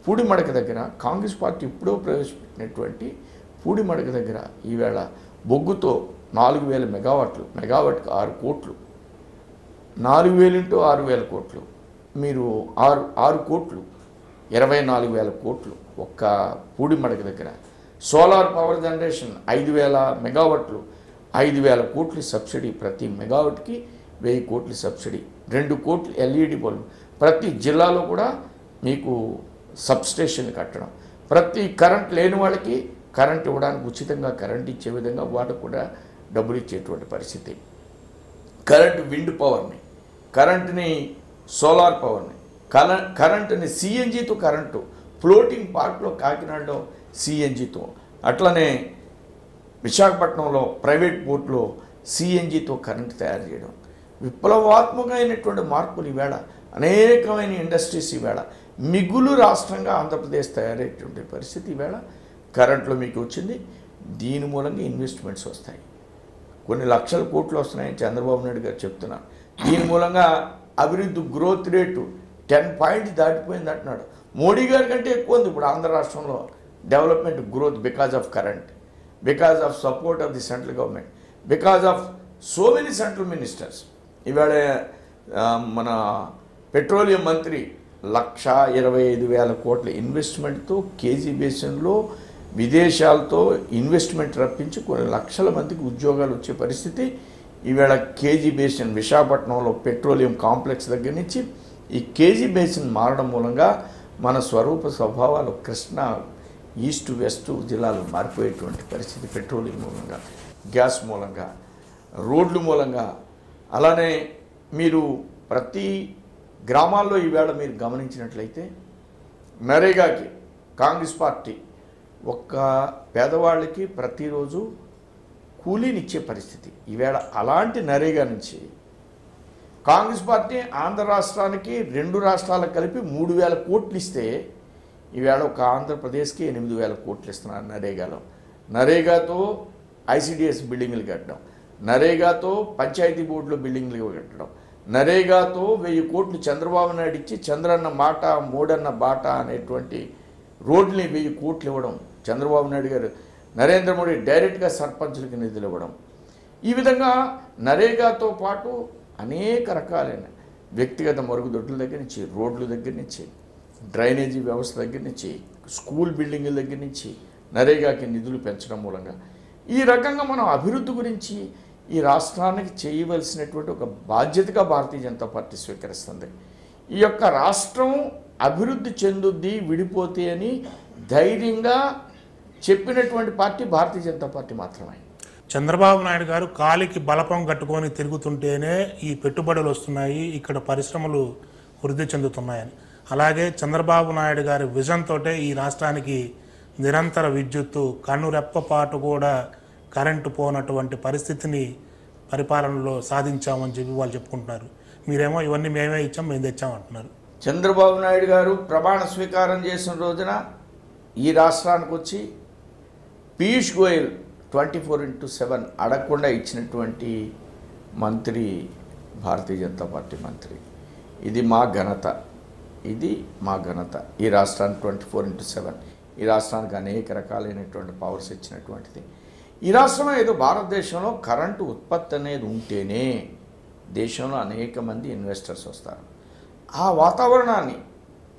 పూడిమడక దగ్గర కాంగ్రెస్ పార్టీ ఇప్పుడో ప్రవేశపెట్టినటువంటి పూడిమడక దగ్గర ఈవేళ బొగ్గుతో 4000 మెగావాట్లు, మెగావాట్కి 6 కోట్లు, 4000 ఇంటూ 6000 కోట్లు, మీరు 6 కోట్లు, 24,000 కోట్లు ఒక్క పూడిమడక దగ్గర. సోలార్ పవర్ జనరేషన్ 5,000 మెగావాట్లు, 5,000 కోట్లు సబ్సిడీ, ప్రతి మెగావాట్కి 1000 కోట్లు సబ్సిడీ, 2 కోట్లు ఎల్ఈడి బల్బు, ప్రతి జిల్లాలో కూడా మీకు సబ్స్టేషన్ కట్టడం, ప్రతి కరెంట్ లేని వాళ్ళకి కరెంట్ ఇవ్వడానికి ఉచితంగా కరెంట్ ఇచ్చే విధంగా వాళ్ళకు కూడా డబ్బులు ఇచ్చేటువంటి పరిస్థితి. కరెంట్ విండ్ పవర్ని, కరెంట్ని సోలార్ పవర్ని, కరెంటుని సిఎన్జితో కరెంటు, ఫ్లోటింగ్ పార్క్లో కాకినాడలో సిఎన్జితో, అట్లనే విశాఖపట్నంలో ప్రైవేట్ పోర్ట్లో సిఎన్జితో కరెంటు తయారు చేయడం, విప్లవాత్మకమైనటువంటి మార్పులు ఈవేళ అనేకమైన ఇండస్ట్రీస్ ఈవేళ మిగులు రాష్ట్రంగా ఆంధ్రప్రదేశ్ తయారయ్యేటువంటి పరిస్థితి ఈవేళ కరెంట్లో మీకు వచ్చింది. దీని మూలంగా ఇన్వెస్ట్మెంట్స్ వస్తాయి, కొన్ని లక్షల కోట్లు వస్తున్నాయని చంద్రబాబు నాయుడు గారు చెప్తున్నారు. దీని మూలంగా అభివృద్ధి గ్రోత్ రేటు 10 పాయింట్స్ దాటిపోయింది అంటున్నాడు. మోడీ గారి కంటే ఎక్కువ ఉంది ఇప్పుడు ఆంధ్ర రాష్ట్రంలో development growth, because of current, because of support of the central government, because of so many central ministers. ఇవాళ మన పెట్రోలియం మంత్రి 1,25,000 కోట్ల ఇన్వెస్ట్మెంట్తో కేజీ బేసిన్లో విదేశాలతో ఇన్వెస్ట్మెంట్ రప్పించి కొన్ని లక్షల మందికి ఉద్యోగాలు వచ్చే పరిస్థితి ఈవేళ కేజీ బేసిన్ విశాఖపట్నంలో పెట్రోలియం కాంప్లెక్స్ దగ్గర నుంచి ఈ కేజీ బేసిన్ మారడం మూలంగా మన స్వరూప స్వభావాలు కృష్ణా ఈస్ట్ వెస్ట్ జిల్లాలు మారిపోయేటువంటి పరిస్థితి పెట్రోలియం మూలంగా, గ్యాస్ మూలంగా, రోడ్లు మూలంగా. అలానే మీరు ప్రతి గ్రామాల్లో ఈవేళ మీరు గమనించినట్లయితే నరేగాకి కాంగ్రెస్ పార్టీ ఒక్క పేదవాళ్ళకి ప్రతిరోజు కూలీనిచ్చే పరిస్థితి ఈవేళ. అలాంటి నరేగా నుంచి కాంగ్రెస్ పార్టీ ఆంధ్ర రాష్ట్రానికి 2 రాష్ట్రాలకు కలిపి 3,000 కోట్లు ఇస్తే ఈవేళ ఒక ఆంధ్రప్రదేశ్కి 8,000 కోట్లు ఇస్తున్నారు నరేగాలో. నరేగాతో ఐసిడిఎస్ బిల్డింగ్లు కట్టడం, నరేగాతో పంచాయతీ బోర్డులో బిల్డింగ్లు కట్టడం, నరేగాతో 1000 కోట్లు చంద్రబాబు నాయుడు ఇచ్చి చంద్రన్న మాట మోడన్న బాట అనేటువంటి రోడ్ని 1000 కోట్లు ఇవ్వడం, చంద్రబాబు నాయుడు గారు నరేంద్ర మోడీ డైరెక్ట్గా సర్పంచులకి నిధులు ఇవ్వడం. ఈ విధంగా నరేగాతో పాటు అనేక రకాలైన వ్యక్తిగత మరుగుదొడ్ల దగ్గర నుంచి, రోడ్ల దగ్గర నుంచి, డ్రైనేజీ వ్యవస్థ దగ్గర నుంచి, స్కూల్ బిల్డింగుల దగ్గర నుంచి నరేగాకి నిధులు పెంచడం మూలంగా ఈ రకంగా మనం అభివృద్ధి గురించి ఈ రాష్ట్రానికి చేయవలసినటువంటి ఒక బాధ్యతగా భారతీయ జనతా పార్టీ స్వీకరిస్తుంది. ఈ యొక్క రాష్ట్రం అభివృద్ధి చెందుద్ది విడిపోతే అని ధైర్యంగా చెప్పినటువంటి పార్టీ భారతీయ జనతా పార్టీ మాత్రమే. చంద్రబాబు నాయుడు గారు కాలికి బలపం కట్టుకొని తిరుగుతుంటేనే ఈ పెట్టుబడులు వస్తున్నాయి, ఇక్కడ పరిశ్రమలు వృద్ధి చెందుతున్నాయని. అలాగే చంద్రబాబు నాయుడు గారి విజన్ తోటే ఈ రాష్ట్రానికి నిరంతర విద్యుత్తు, కన్నురెప్పపాటు కూడా కరెంటు పోనటువంటి పరిస్థితిని పరిపాలనలో సాధించామని చెప్పి వాళ్ళు చెప్పుకుంటున్నారు. మీరేమో ఇవన్నీ మేమే ఇచ్చాం, మేము తెచ్చామంటున్నారు. చంద్రబాబు నాయుడు గారు ప్రమాణ స్వీకారం చేసిన రోజున ఈ రాష్ట్రానికి వచ్చి పీయూష్ గోయల్ 24/7 అడగకుండా ఇచ్చినటువంటి మంత్రి భారతీయ జనతా పార్టీ మంత్రి. ఇది మా ఘనత, ఇది మా ఘనత. ఈ రాష్ట్రానికి 24/7 ఈ రాష్ట్రానికి అనేక రకాలైనటువంటి పవర్స్ ఇచ్చినటువంటిది. ఈ రాష్ట్రం ఏదో భారతదేశంలో కరెంటు ఉత్పత్తి అనేది ఉంటేనే దేశంలో అనేక మంది ఇన్వెస్టర్స్ వస్తారు. ఆ వాతావరణాన్ని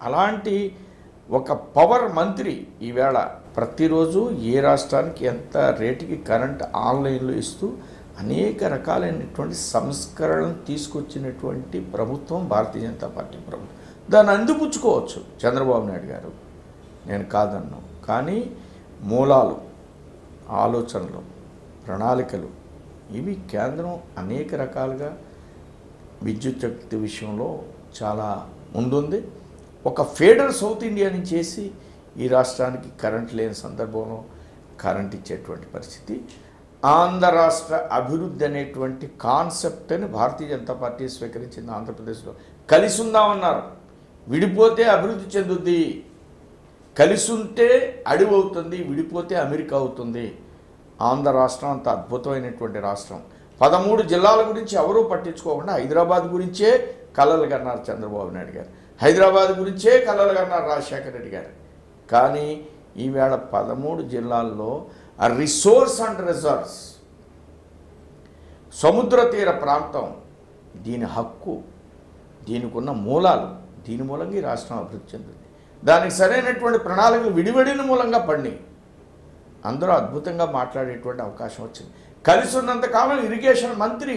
అలాంటి ఒక పవర్ మంత్రి ఈవేళ ప్రతిరోజు ఏ రాష్ట్రానికి ఎంత రేటుకి కరెంట్ ఆన్లైన్లో ఇస్తూ అనేక రకాలైనటువంటి సంస్కరణలు తీసుకొచ్చినటువంటి ప్రభుత్వం భారతీయ జనతా పార్టీ ప్రభుత్వం. దాన్ని అందిపుచ్చుకోవచ్చు చంద్రబాబు నాయుడు గారు, నేను కాదన్ను. కానీ మూలాలు, ఆలోచనలు, ప్రణాళికలు ఇవి కేంద్రం అనేక రకాలుగా విద్యుత్ శక్తి విషయంలో చాలా ముందుంది. ఒక ఫేడరల్ సౌత్ ఇండియాని చేసి ఈ రాష్ట్రానికి కరెంట్ లేని సందర్భంలో కరెంట్ ఇచ్చేటువంటి పరిస్థితి. ఆంధ్ర రాష్ట్ర అభివృద్ధి అనేటువంటి కాన్సెప్ట్ని భారతీయ జనతా పార్టీ స్వీకరించింది. ఆంధ్రప్రదేశ్లో కలిసి ఉందామన్నారు, విడిపోతే అభివృద్ధి చెందుద్ది, కలిసి ఉంటే అడవి అవుతుంది, విడిపోతే అమెరికా అవుతుంది. ఆంధ్ర రాష్ట్రం అంత అద్భుతమైనటువంటి రాష్ట్రం. 13 జిల్లాల గురించి ఎవరూ పట్టించుకోకుండా హైదరాబాద్ గురించే కలలు కన్నారు చంద్రబాబు నాయుడు గారు, హైదరాబాద్ గురించే కలలు కన్నారు రాజశేఖర రెడ్డి గారు. కానీ ఈవేళ 13 జిల్లాల్లో రిసోర్స్ అండ్ రిజర్వ్స్, సముద్ర తీర ప్రాంతం, దీని హక్కు, దీనికి ఉన్న మూలాలు, దీని మూలంగా ఈ రాష్ట్రం అభివృద్ధి చెందింది. దానికి సరైనటువంటి ప్రణాళికలు విడివడిన మూలంగా పడినాయి. అందరూ అద్భుతంగా మాట్లాడేటువంటి అవకాశం వచ్చింది. కలిసి ఉన్నంతకాలం ఇరిగేషన్ మంత్రి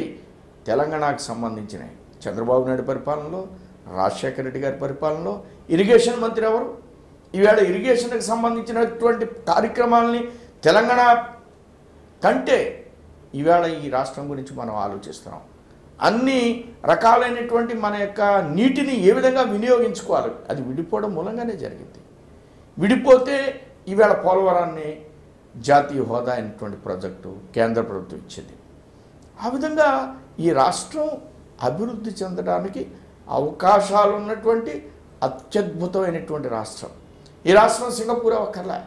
తెలంగాణకు సంబంధించినవి చంద్రబాబు నాయుడు పరిపాలనలో, రాజశేఖర రెడ్డి గారి పరిపాలనలో ఇరిగేషన్ మంత్రి ఎవరు? ఈవేళ ఇరిగేషన్కి సంబంధించినటువంటి కార్యక్రమాలని తెలంగాణ కంటే ఈవేళ ఈ రాష్ట్రం గురించి మనం ఆలోచిస్తున్నాం. అన్ని రకాలైనటువంటి మన యొక్క నీటిని ఏ విధంగా వినియోగించుకోవాలి, అది విడిపోవడం మూలంగానే జరిగింది. విడిపోతే ఈవేళ పోలవరాన్ని జాతీయ హోదా అయినటువంటి ప్రాజెక్టు కేంద్ర ప్రభుత్వం ఇచ్చింది. ఆ విధంగా ఈ రాష్ట్రం అభివృద్ధి చెందడానికి అవకాశాలు ఉన్నటువంటి అత్యద్భుతమైనటువంటి రాష్ట్రం. ఈ రాష్ట్రం సింగపూర్ అవ్వక్కర్లే,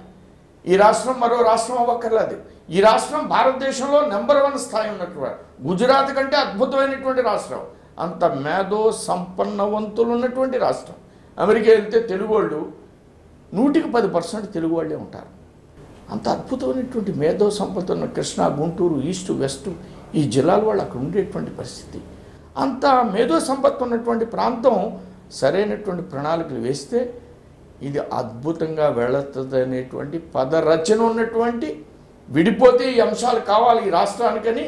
ఈ రాష్ట్రం మరో రాష్ట్రం అవ్వక్కర్లేదు. ఈ రాష్ట్రం భారతదేశంలో నెంబర్ 1 స్థాయి ఉన్నటువంటి, గుజరాత్ కంటే అద్భుతమైనటువంటి రాష్ట్రం, అంత మేధో సంపన్నవంతులు ఉన్నటువంటి రాష్ట్రం. అమెరికా వెళ్తే తెలుగు వాళ్ళు 100% తెలుగు వాళ్ళే ఉంటారు. అంత అద్భుతమైనటువంటి మేధో సంపద ఉన్న కృష్ణా, గుంటూరు, ఈస్ట్, వెస్ట్ ఈ జిల్లాల వాళ్ళు అక్కడ ఉండేటువంటి పరిస్థితి. అంత మేధో సంపత్తి ఉన్నటువంటి ప్రాంతం సరైనటువంటి ప్రణాళికలు వేస్తే ఇది అద్భుతంగా వెళుతుంది అనేటువంటి పదరచన ఉన్నటువంటి, విడిపోతే ఈ అంశాలు కావాలి ఈ రాష్ట్రానికని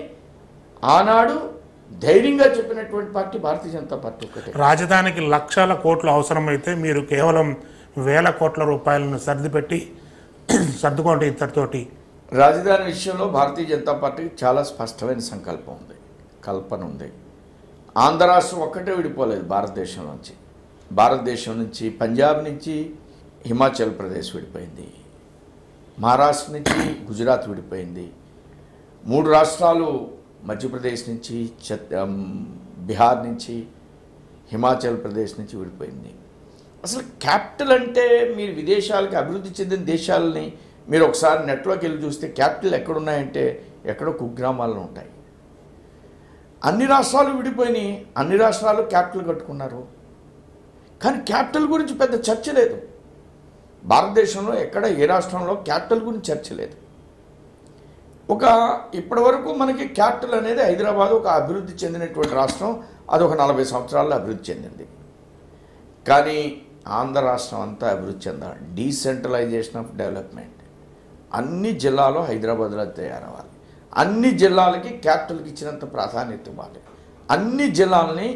ఆనాడు ధైర్యంగా చెప్పినటువంటి పార్టీ భారతీయ జనతా పార్టీ ఒకటే. రాజధానికి లక్షల కోట్లు అవసరమైతే మీరు కేవలం వేల కోట్ల రూపాయలను సర్దిపెట్టి సర్దుకోండి ఇద్దరితోటి. రాజధాని విషయంలో భారతీయ జనతా పార్టీకి చాలా స్పష్టమైన సంకల్పం ఉంది, కల్పన ఉంది. ఆంధ్ర రాష్ట్రం ఒక్కటే విడిపోలేదు భారతదేశం నుంచి పంజాబ్ నుంచి హిమాచల్ ప్రదేశ్ విడిపోయింది, మహారాష్ట్ర నుంచి గుజరాత్ విడిపోయింది, 3 రాష్ట్రాలు మధ్యప్రదేశ్ నుంచి బీహార్ నుంచి హిమాచల్ ప్రదేశ్ నుంచి విడిపోయింది. అసలు క్యాపిటల్ అంటే మీరు విదేశాలకి అభివృద్ధి చెందిన దేశాలని మీరు ఒకసారి నెట్లోకి వెళ్ళి చూస్తే క్యాపిటల్ ఎక్కడున్నాయంటే ఎక్కడో కుగ్రామాల్లో ఉంటాయి. అన్ని రాష్ట్రాలు విడిపోయినాయి, అన్ని రాష్ట్రాలు క్యాపిటల్ కట్టుకున్నారు. కానీ క్యాపిటల్ గురించి పెద్ద చర్చ లేదు. భారతదేశంలో ఎక్కడ ఏ రాష్ట్రంలో క్యాపిటల్ గురించి చర్చ లేదు. ఇప్పటివరకు మనకి క్యాపిటల్ అనేది హైదరాబాద్ ఒక అభివృద్ధి చెందినటువంటి రాష్ట్రం, అది ఒక 40 సంవత్సరాల్లో అభివృద్ధి చెందింది. కానీ ఆంధ్ర రాష్ట్రం అంతా అభివృద్ధి చెందాలి. డీసెంట్రలైజేషన్ ఆఫ్ డెవలప్మెంట్, అన్ని జిల్లాలో హైదరాబాద్లో తయారవ్వాలి, అన్ని జిల్లాలకి క్యాపిటల్కి ఇచ్చినంత ప్రాధాన్యత ఇవ్వాలి, అన్ని జిల్లాలని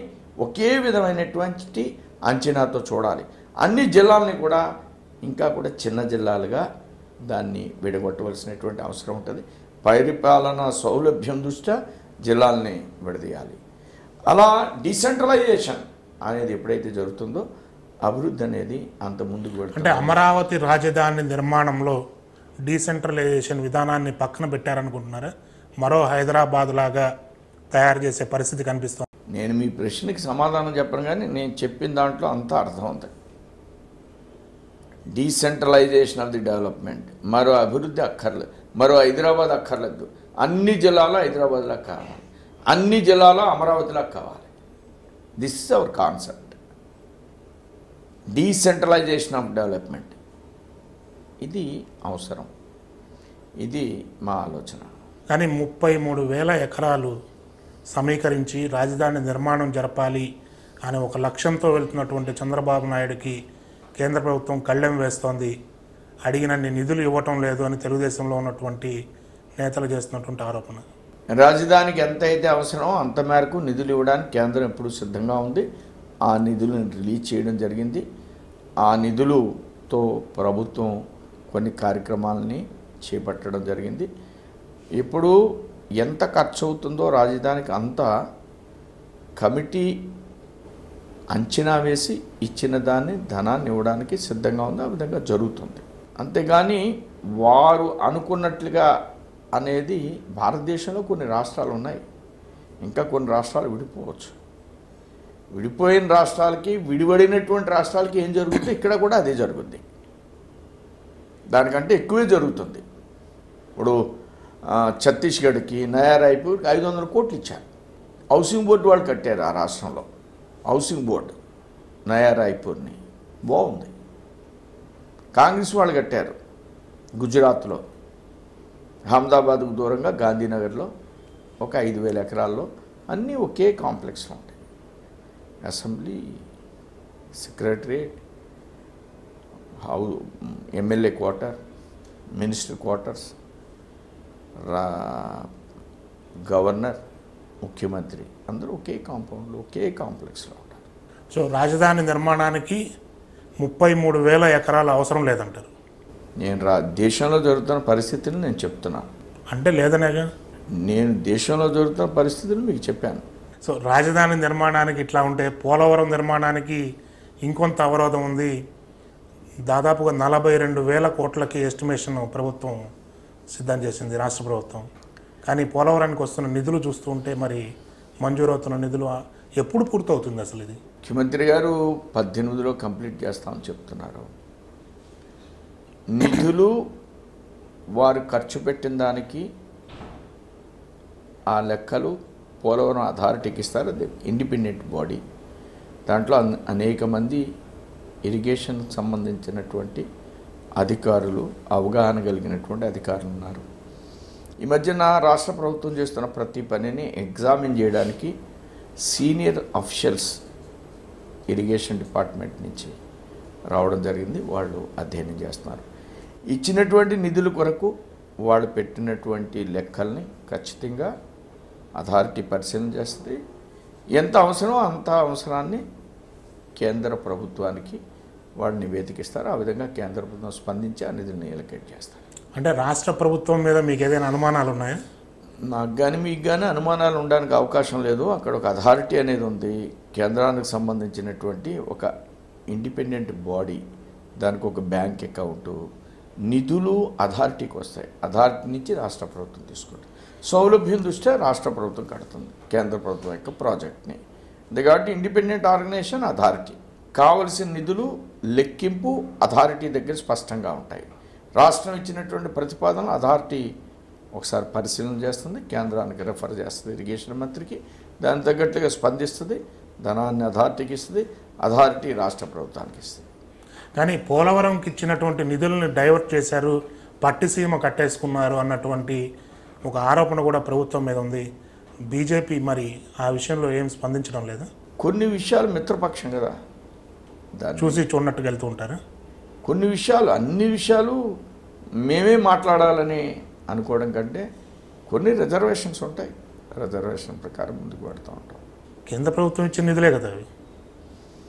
ఒకే విధమైనటువంటి అంచనాతో చూడాలి, అన్ని జిల్లాలని కూడా ఇంకా కూడా చిన్న జిల్లాలుగా దాన్ని విడగొట్టవలసినటువంటి అవసరం ఉంటుంది. పరిపాలన సౌలభ్యం దృష్ట్యా జిల్లాలని విడదీయాలి. అలా డీసెంట్రలైజేషన్ అనేది ఎప్పుడైతే జరుగుతుందో అభివృద్ధి అనేది అంత ముందుకు వెళ్తుంది. అంటే అమరావతి రాజధాని నిర్మాణంలో డీసెంట్రలైజేషన్ విధానాన్ని పక్కన పెట్టారనుకుంటున్నారా? మరో హైదరాబాద్ లాగా తయారు చేసే పరిస్థితి కనిపిస్తుంది. నేను మీ ప్రశ్నకి సమాధానం చెప్పను, కానీ నేను చెప్పిన దాంట్లో అంతా అర్థం ఉంది. డీసెంట్రలైజేషన్ ఆఫ్ ది డెవలప్మెంట్, మరో అభివృద్ధి అక్కర్లేదు, మరో హైదరాబాద్ అక్కర్లేదు, అన్ని జిల్లాలో హైదరాబాద్లా కావాలి, అన్ని జిల్లాలో అమరావతిలా కావాలి. This is our concept, decentralisation of development. ఇది అవసరం, ఇది మా ఆలోచన. కానీ 33,000 ఎకరాలు సమీకరించి రాజధాని నిర్మాణం జరపాలి అనే ఒక లక్ష్యంతో వెళ్తున్నటువంటి చంద్రబాబు నాయుడుకి కేంద్ర ప్రభుత్వం కళ్ళెం వేస్తోంది, అడిగినన్ని నిధులు ఇవ్వటం లేదు అని తెలుగుదేశంలో ఉన్నటువంటి నేతలు చేస్తున్నటువంటి ఆరోపణ. రాజధానికి ఎంత అయితే అవసరమో అంత మేరకు నిధులు ఇవ్వడానికి కేంద్రం ఎప్పుడు సిద్ధంగా ఉంది. ఆ నిధులను రిలీజ్ చేయడం జరిగింది. ఆ నిధులతో ప్రభుత్వం కొన్ని కార్యక్రమాలని చేపట్టడం జరిగింది. ఇప్పుడు ఎంత ఖర్చు అవుతుందో రాజధానికి అంత కమిటీ అంచనా వేసి ఇచ్చిన దాన్ని ధనాన్ని ఇవ్వడానికి సిద్ధంగా ఉంది. ఆ విధంగా జరుగుతుంది. అంతేగాని వారు అనుకున్నట్లుగా అనేది భారతదేశంలో కొన్ని రాష్ట్రాలు ఉన్నాయి, ఇంకా కొన్ని రాష్ట్రాలు విడిపోవచ్చు. విడిపోయిన రాష్ట్రాలకి, విడిపడినటువంటి రాష్ట్రాలకి ఏం జరుగుతుందో ఇక్కడ కూడా అదే జరుగుద్ది. దానికంటే ఎక్కువే జరుగుతుంది. ఇప్పుడు ఛత్తీస్గఢ్కి నయా రాయ్పూర్కి 500 కోట్లు ఇచ్చారు. హౌసింగ్ బోర్డు వాళ్ళు కట్టారు ఆ రాష్ట్రంలో. హౌసింగ్ బోర్డు నయా రాయ్పూర్ని బాగుంది. కాంగ్రెస్ వాళ్ళు కట్టారు గుజరాత్లో, అహ్మదాబాద్కు దూరంగా గాంధీనగర్లో ఒక 5,000 ఎకరాల్లో. అన్నీ ఒకే కాంప్లెక్స్లో ఉంటాయి. Assembly, secretariat, MLA quarter, minister quarters, governor, ముఖ్యమంత్రి అందరూ ఒకే కాంపౌండ్లో ఒకే కాంప్లెక్స్లో ఉంటారు. సో రాజధాని నిర్మాణానికి 33,000 ఎకరాలు అవసరం లేదంటారు. నేను దేశంలో జరుగుతున్న పరిస్థితిని నేను చెప్తున్నాను. అంటే లేదనేగా. నేను దేశంలో జరుగుతున్న పరిస్థితులు మీకు చెప్పాను. సో రాజధాని నిర్మాణానికి ఇట్లా ఉంటే పోలవరం నిర్మాణానికి ఇంకొంత అవరోధం ఉంది. దాదాపుగా 42,000 కోట్లకి ఎస్టిమేషన్ ప్రభుత్వం సిద్ధం చేసింది, రాష్ట్ర ప్రభుత్వం. కానీ పోలవరానికి వస్తున్న నిధులు చూస్తూ ఉంటే మరి మంజూరవుతున్న నిధులు ఎప్పుడు పూర్తవుతుంది అసలు? ఇది ముఖ్యమంత్రి గారు 18లో కంప్లీట్ చేస్తామని చెప్తున్నారు. నిధులు వారు ఖర్చు పెట్టిన దానికి ఆ లెక్కలు పోలవరం అథారిటీకి ఇస్తారు. అది ఇండిపెండెంట్ బాడీ. దాంట్లో అనేక మంది ఇరిగేషన్కి సంబంధించినటువంటి అధికారులు, అవగాహన కలిగినటువంటి అధికారులు ఉన్నారు. ఈ మధ్యన రాష్ట్ర ప్రభుత్వం చేస్తున్న ప్రతి పనిని ఎగ్జామిన్ చేయడానికి సీనియర్ అఫీషియల్స్ ఇరిగేషన్ డిపార్ట్మెంట్ నుంచి రావడం జరిగింది. వాళ్ళు అధ్యయనం చేస్తున్నారు. ఇచ్చినటువంటి నిధుల కొరకు వాళ్ళు పెట్టినటువంటి లెక్కల్ని ఖచ్చితంగా అథారిటీ పరిశీలన చేస్తుంది. ఎంత అవసరమో అంత అవసరాన్ని కేంద్ర ప్రభుత్వానికి వాళ్ళు నివేదికిస్తారు. ఆ విధంగా కేంద్ర ప్రభుత్వం స్పందించి ఆ నిధులను ఎలకేట్ చేస్తారు. అంటే రాష్ట్ర ప్రభుత్వం మీద మీకు ఏదైనా అనుమానాలు ఉన్నాయా? నాకు కానీ మీకు కానీ అనుమానాలు ఉండడానికి అవకాశం లేదు. అక్కడ ఒక అథారిటీ అనేది ఉంది, కేంద్రానికి సంబంధించినటువంటి ఒక ఇండిపెండెంట్ బాడీ. దానికి ఒక బ్యాంక్ అకౌంటు, నిధులు అథారిటీకి వస్తాయి. అథారిటీ నుంచి రాష్ట్ర ప్రభుత్వం తీసుకుంటుంది. సౌలభ్యం దృష్ట్యా రాష్ట్ర ప్రభుత్వం కడుతుంది కేంద్ర ప్రభుత్వం యొక్క ప్రాజెక్ట్ని. కాబట్టి ఇండిపెండెంట్ ఆర్గనైజేషన్ అథారిటీ. కావలసిన నిధులు లెక్కింపు అథారిటీ దగ్గర స్పష్టంగా ఉంటాయి. రాష్ట్రం ఇచ్చినటువంటి ప్రతిపాదనలు అథారిటీ ఒకసారి పరిశీలన చేస్తుంది, కేంద్రానికి రెఫర్ చేస్తుంది, ఇరిగేషన్ మంత్రికి. దాని తగ్గట్టుగా స్పందిస్తుంది, ధనాన్ని అథారిటీకి ఇస్తుంది, అథారిటీ రాష్ట్ర ప్రభుత్వానికి ఇస్తుంది. కానీ పోలవరంకి ఇచ్చినటువంటి నిధులను డైవర్ట్ చేశారు, పట్టిసీమ కట్టేసుకున్నారు అన్నటువంటి ఒక ఆరోపణ కూడా ప్రభుత్వం మీద ఉంది. బీజేపీ మరి ఆ విషయంలో ఏం స్పందించడం లేదా? కొన్ని విషయాలు మిత్రపక్షం కదా, దాన్ని చూసి చూడనట్టుగా వెళ్తూ ఉంటారు. కొన్ని విషయాలు, అన్ని విషయాలు మేమే మాట్లాడాలని అనుకోవడం కంటే కొన్ని రిజర్వేషన్స్ ఉంటాయి. రిజర్వేషన్ ప్రకారం ముందుకు పెడుతూ ఉంటాం. కేంద్ర ప్రభుత్వం ఇచ్చిన నిధులే కదా అవి.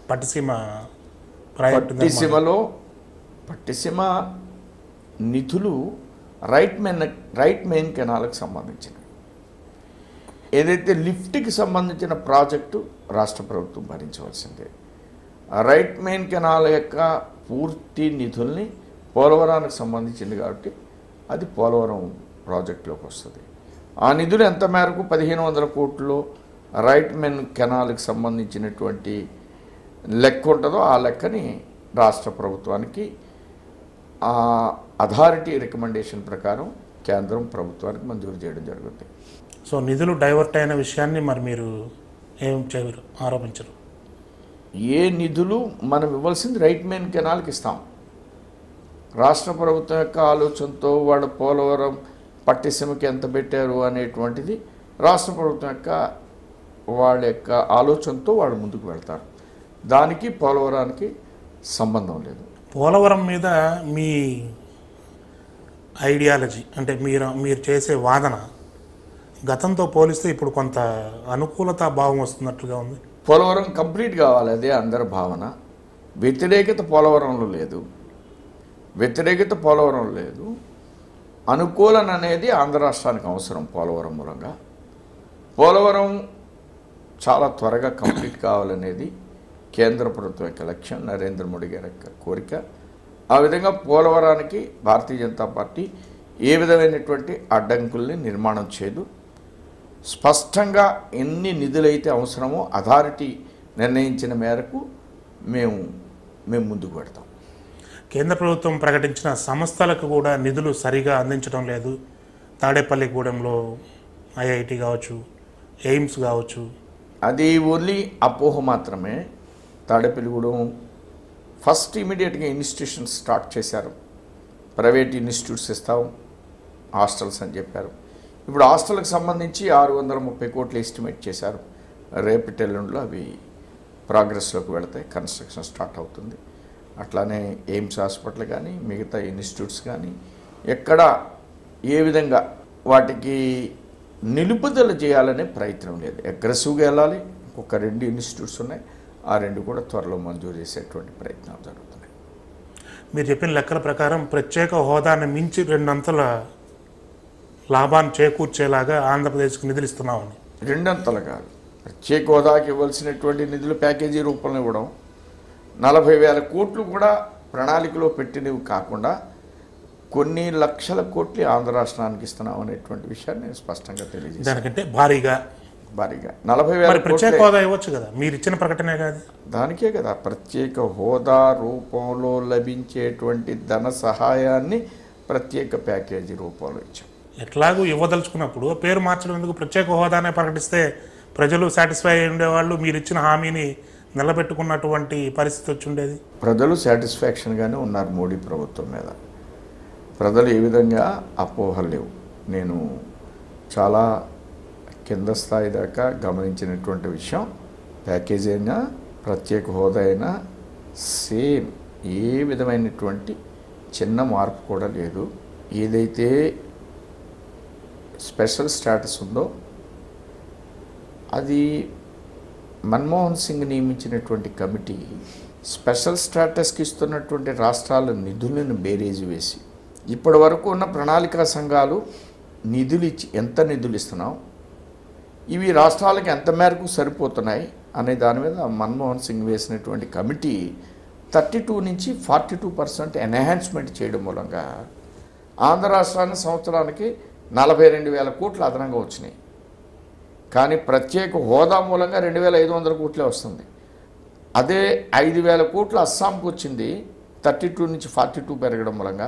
పట్టిసీమ పట్టిసీమ నిధులు రైట్ మెయిన్ కెనాల్కి సంబంధించినవి. ఏదైతే లిఫ్ట్కి సంబంధించిన ప్రాజెక్టు రాష్ట్ర ప్రభుత్వం భరించవలసిందే. రైట్ మెయిన్ కెనాల్ యొక్క పూర్తి నిధుల్ని పోలవరానికి సంబంధించింది కాబట్టి అది పోలవరం ప్రాజెక్టులోకి వస్తుంది. ఆ నిధులు ఎంత మేరకు 1,500 కోట్లు రైట్ మెయిన్ కెనాల్కి సంబంధించినటువంటి లెక్క ఉంటుందో ఆ లెక్కని రాష్ట్ర ప్రభుత్వానికి ఆ అథారిటీ రికమెండేషన్ ప్రకారం కేంద్రం ప్రభుత్వానికి మంజూరు చేయడం జరుగుతుంది. సో నిధులు డైవర్ట్ అయిన విషయాన్ని మరి మీరు ఏం చేయరు, ఆరోపించరు? ఏ నిధులు మనం ఇవ్వాల్సింది రైట్ మెయిన్ కెనాల్కి ఇస్తాం. రాష్ట్ర ప్రభుత్వం యొక్క ఆలోచనతో వాళ్ళు పోలవరం పట్టిసీమకి ఎంత పెట్టారు అనేటువంటిది రాష్ట్ర ప్రభుత్వం యొక్క వాళ్ళ యొక్క ఆలోచనతో వాళ్ళు ముందుకు వెళ్తారు. దానికి పోలవరానికి సంబంధం లేదు. పోలవరం మీద మీ ఐడియాలజీ అంటే మీరు చేసే వాదన గతంతో పోలిస్తే ఇప్పుడు కొంత అనుకూలత భావం వస్తున్నట్లుగా ఉంది. పోలవరం కంప్లీట్ కావాలి, అదే అందరి భావన. వ్యతిరేకత పోలవరంలో లేదు, అనుకూలన అనేది ఆంధ్ర రాష్ట్రానికి అవసరం. పోలవరం మూలంగా పోలవరం చాలా త్వరగా కంప్లీట్ కావాలనేది కేంద్ర ప్రభుత్వం యొక్క లక్ష్యం, నరేంద్ర మోడీ గారి యొక్క కోరిక. ఆ విధంగా పోలవరానికి భారతీయ జనతా పార్టీ ఏ విధమైనటువంటి అడ్డంకుల్ని నిర్మాణం చేయదు. స్పష్టంగా ఎన్ని నిధులైతే అవసరమో అథారిటీ నిర్ణయించిన మేరకు మేము ముందుకు పెడతాం. కేంద్ర ప్రభుత్వం ప్రకటించిన సంస్థలకు కూడా నిధులు సరిగా అందించడం లేదు. తాడేపల్లిగూడెంలో ఐఐటి కావచ్చు, ఎయిమ్స్ కావచ్చు. అది ఓన్లీ అపోహ మాత్రమే. తాడేపల్లిగూడెం ఫస్ట్ ఇమీడియట్గా ఇన్స్టిట్యూషన్స్ స్టార్ట్ చేశారు. ప్రైవేట్ ఇన్స్టిట్యూట్స్ ఇస్తాం, హాస్టల్స్ అని చెప్పారు. ఇప్పుడు హాస్టల్కి సంబంధించి 630 కోట్లు ఎస్టిమేట్ చేశారు. రేపటి ఎల్లుండిలో అవి ప్రోగ్రెస్లోకి వెళతాయి, కన్స్ట్రక్షన్ స్టార్ట్ అవుతుంది. అట్లానే ఎయిమ్స్ హాస్పిటల్ కానీ మిగతా ఇన్స్టిట్యూట్స్ కానీ ఎక్కడ ఏ విధంగా వాటికి నిలుపుదల చేయాలనే ప్రయత్నం లేదు. అగ్రెసివ్గా వెళ్ళాలి. ఇంకొక 2 ఇన్స్టిట్యూట్స్ ఉన్నాయి, ఆ 2 కూడా త్వరలో మంజూరు చేసేటువంటి ప్రయత్నాలు జరుగుతున్నాయి. మీరు చెప్పిన లెక్కల ప్రకారం ప్రత్యేక హోదాని మించి 2 అంతల లాభాన్ని చేకూర్చేలాగా ఆంధ్రప్రదేశ్కి నిధులు ఇస్తున్నామని. 2 అంతలు కాదు, ప్రత్యేక హోదాకి ఇవ్వాల్సినటువంటి నిధులు ప్యాకేజీ రూపంలో ఇవ్వడం, 40,000 కోట్లు కూడా ప్రణాళికలో పెట్టినవి కాకుండా కొన్ని లక్షల కోట్లు ఆంధ్ర రాష్ట్రానికి ఇస్తున్నాం అనేటువంటి విషయాన్ని నేను స్పష్టంగా తెలియజేస్తాను. దానికంటే భారీగా 40,000 ప్రత్యేక హోదా ఇవ్వచ్చు కదా, మీరు ఇచ్చిన ప్రకటనే కాదు. దానికే కదా ప్రత్యేక హోదా రూపంలో లభించేటువంటి ధన సహాయాన్ని ప్రత్యేక ప్యాకేజీ రూపంలో ఇచ్చాం. ఎట్లాగూ ఇవ్వదలుచుకున్నప్పుడు పేరు మార్చడం ఎందుకు? ప్రత్యేక హోదానే ప్రకటిస్తే ప్రజలు సాటిస్ఫై అయి ఉండేవాళ్ళు, మీరు ఇచ్చిన హామీని నిలబెట్టుకున్నటువంటి పరిస్థితి వచ్చి ఉండేది. ప్రజలు సాటిస్ఫాక్షన్గానే ఉన్నారు మోడీ ప్రభుత్వం మీద. ప్రజలు ఏ విధంగా అపోహలు లేవు. నేను చాలా కింద స్థాయి దాకా గమనించినటువంటి విషయం, ప్యాకేజీ అయినా ప్రత్యేక హోదా అయినా సేమ్, ఏ విధమైనటువంటి చిన్న మార్పు కూడా లేదు. ఏదైతే స్పెషల్ స్టేటస్ ఉందో అది మన్మోహన్ సింగ్ నియమించినటువంటి కమిటీ స్పెషల్ స్టేటస్కి ఇస్తున్నటువంటి రాష్ట్రాల నిధులను బేరీజు వేసి ఇప్పటి వరకు ఉన్న ప్రణాళికా సంఘాలు నిధులు ఇచ్చి ఎంత నిధులు ఇస్తున్నాం, ఇవి రాష్ట్రాలకు ఎంత మేరకు సరిపోతున్నాయి అనే దాని మీద మన్మోహన్ సింగ్ వేసినటువంటి కమిటీ 32 నుంచి 42% ఎన్హాన్స్మెంట్ చేయడం మూలంగా ఆంధ్ర రాష్ట్రానికి సంవత్సరానికి 42,000 కోట్లు అదనంగా వచ్చినాయి. కానీ ప్రత్యేక హోదా మూలంగా 2,500 కోట్లే వస్తుంది. అదే 5,000 కోట్లు అస్సాంకి వచ్చింది, 32 నుంచి 42 పెరగడం మూలంగా.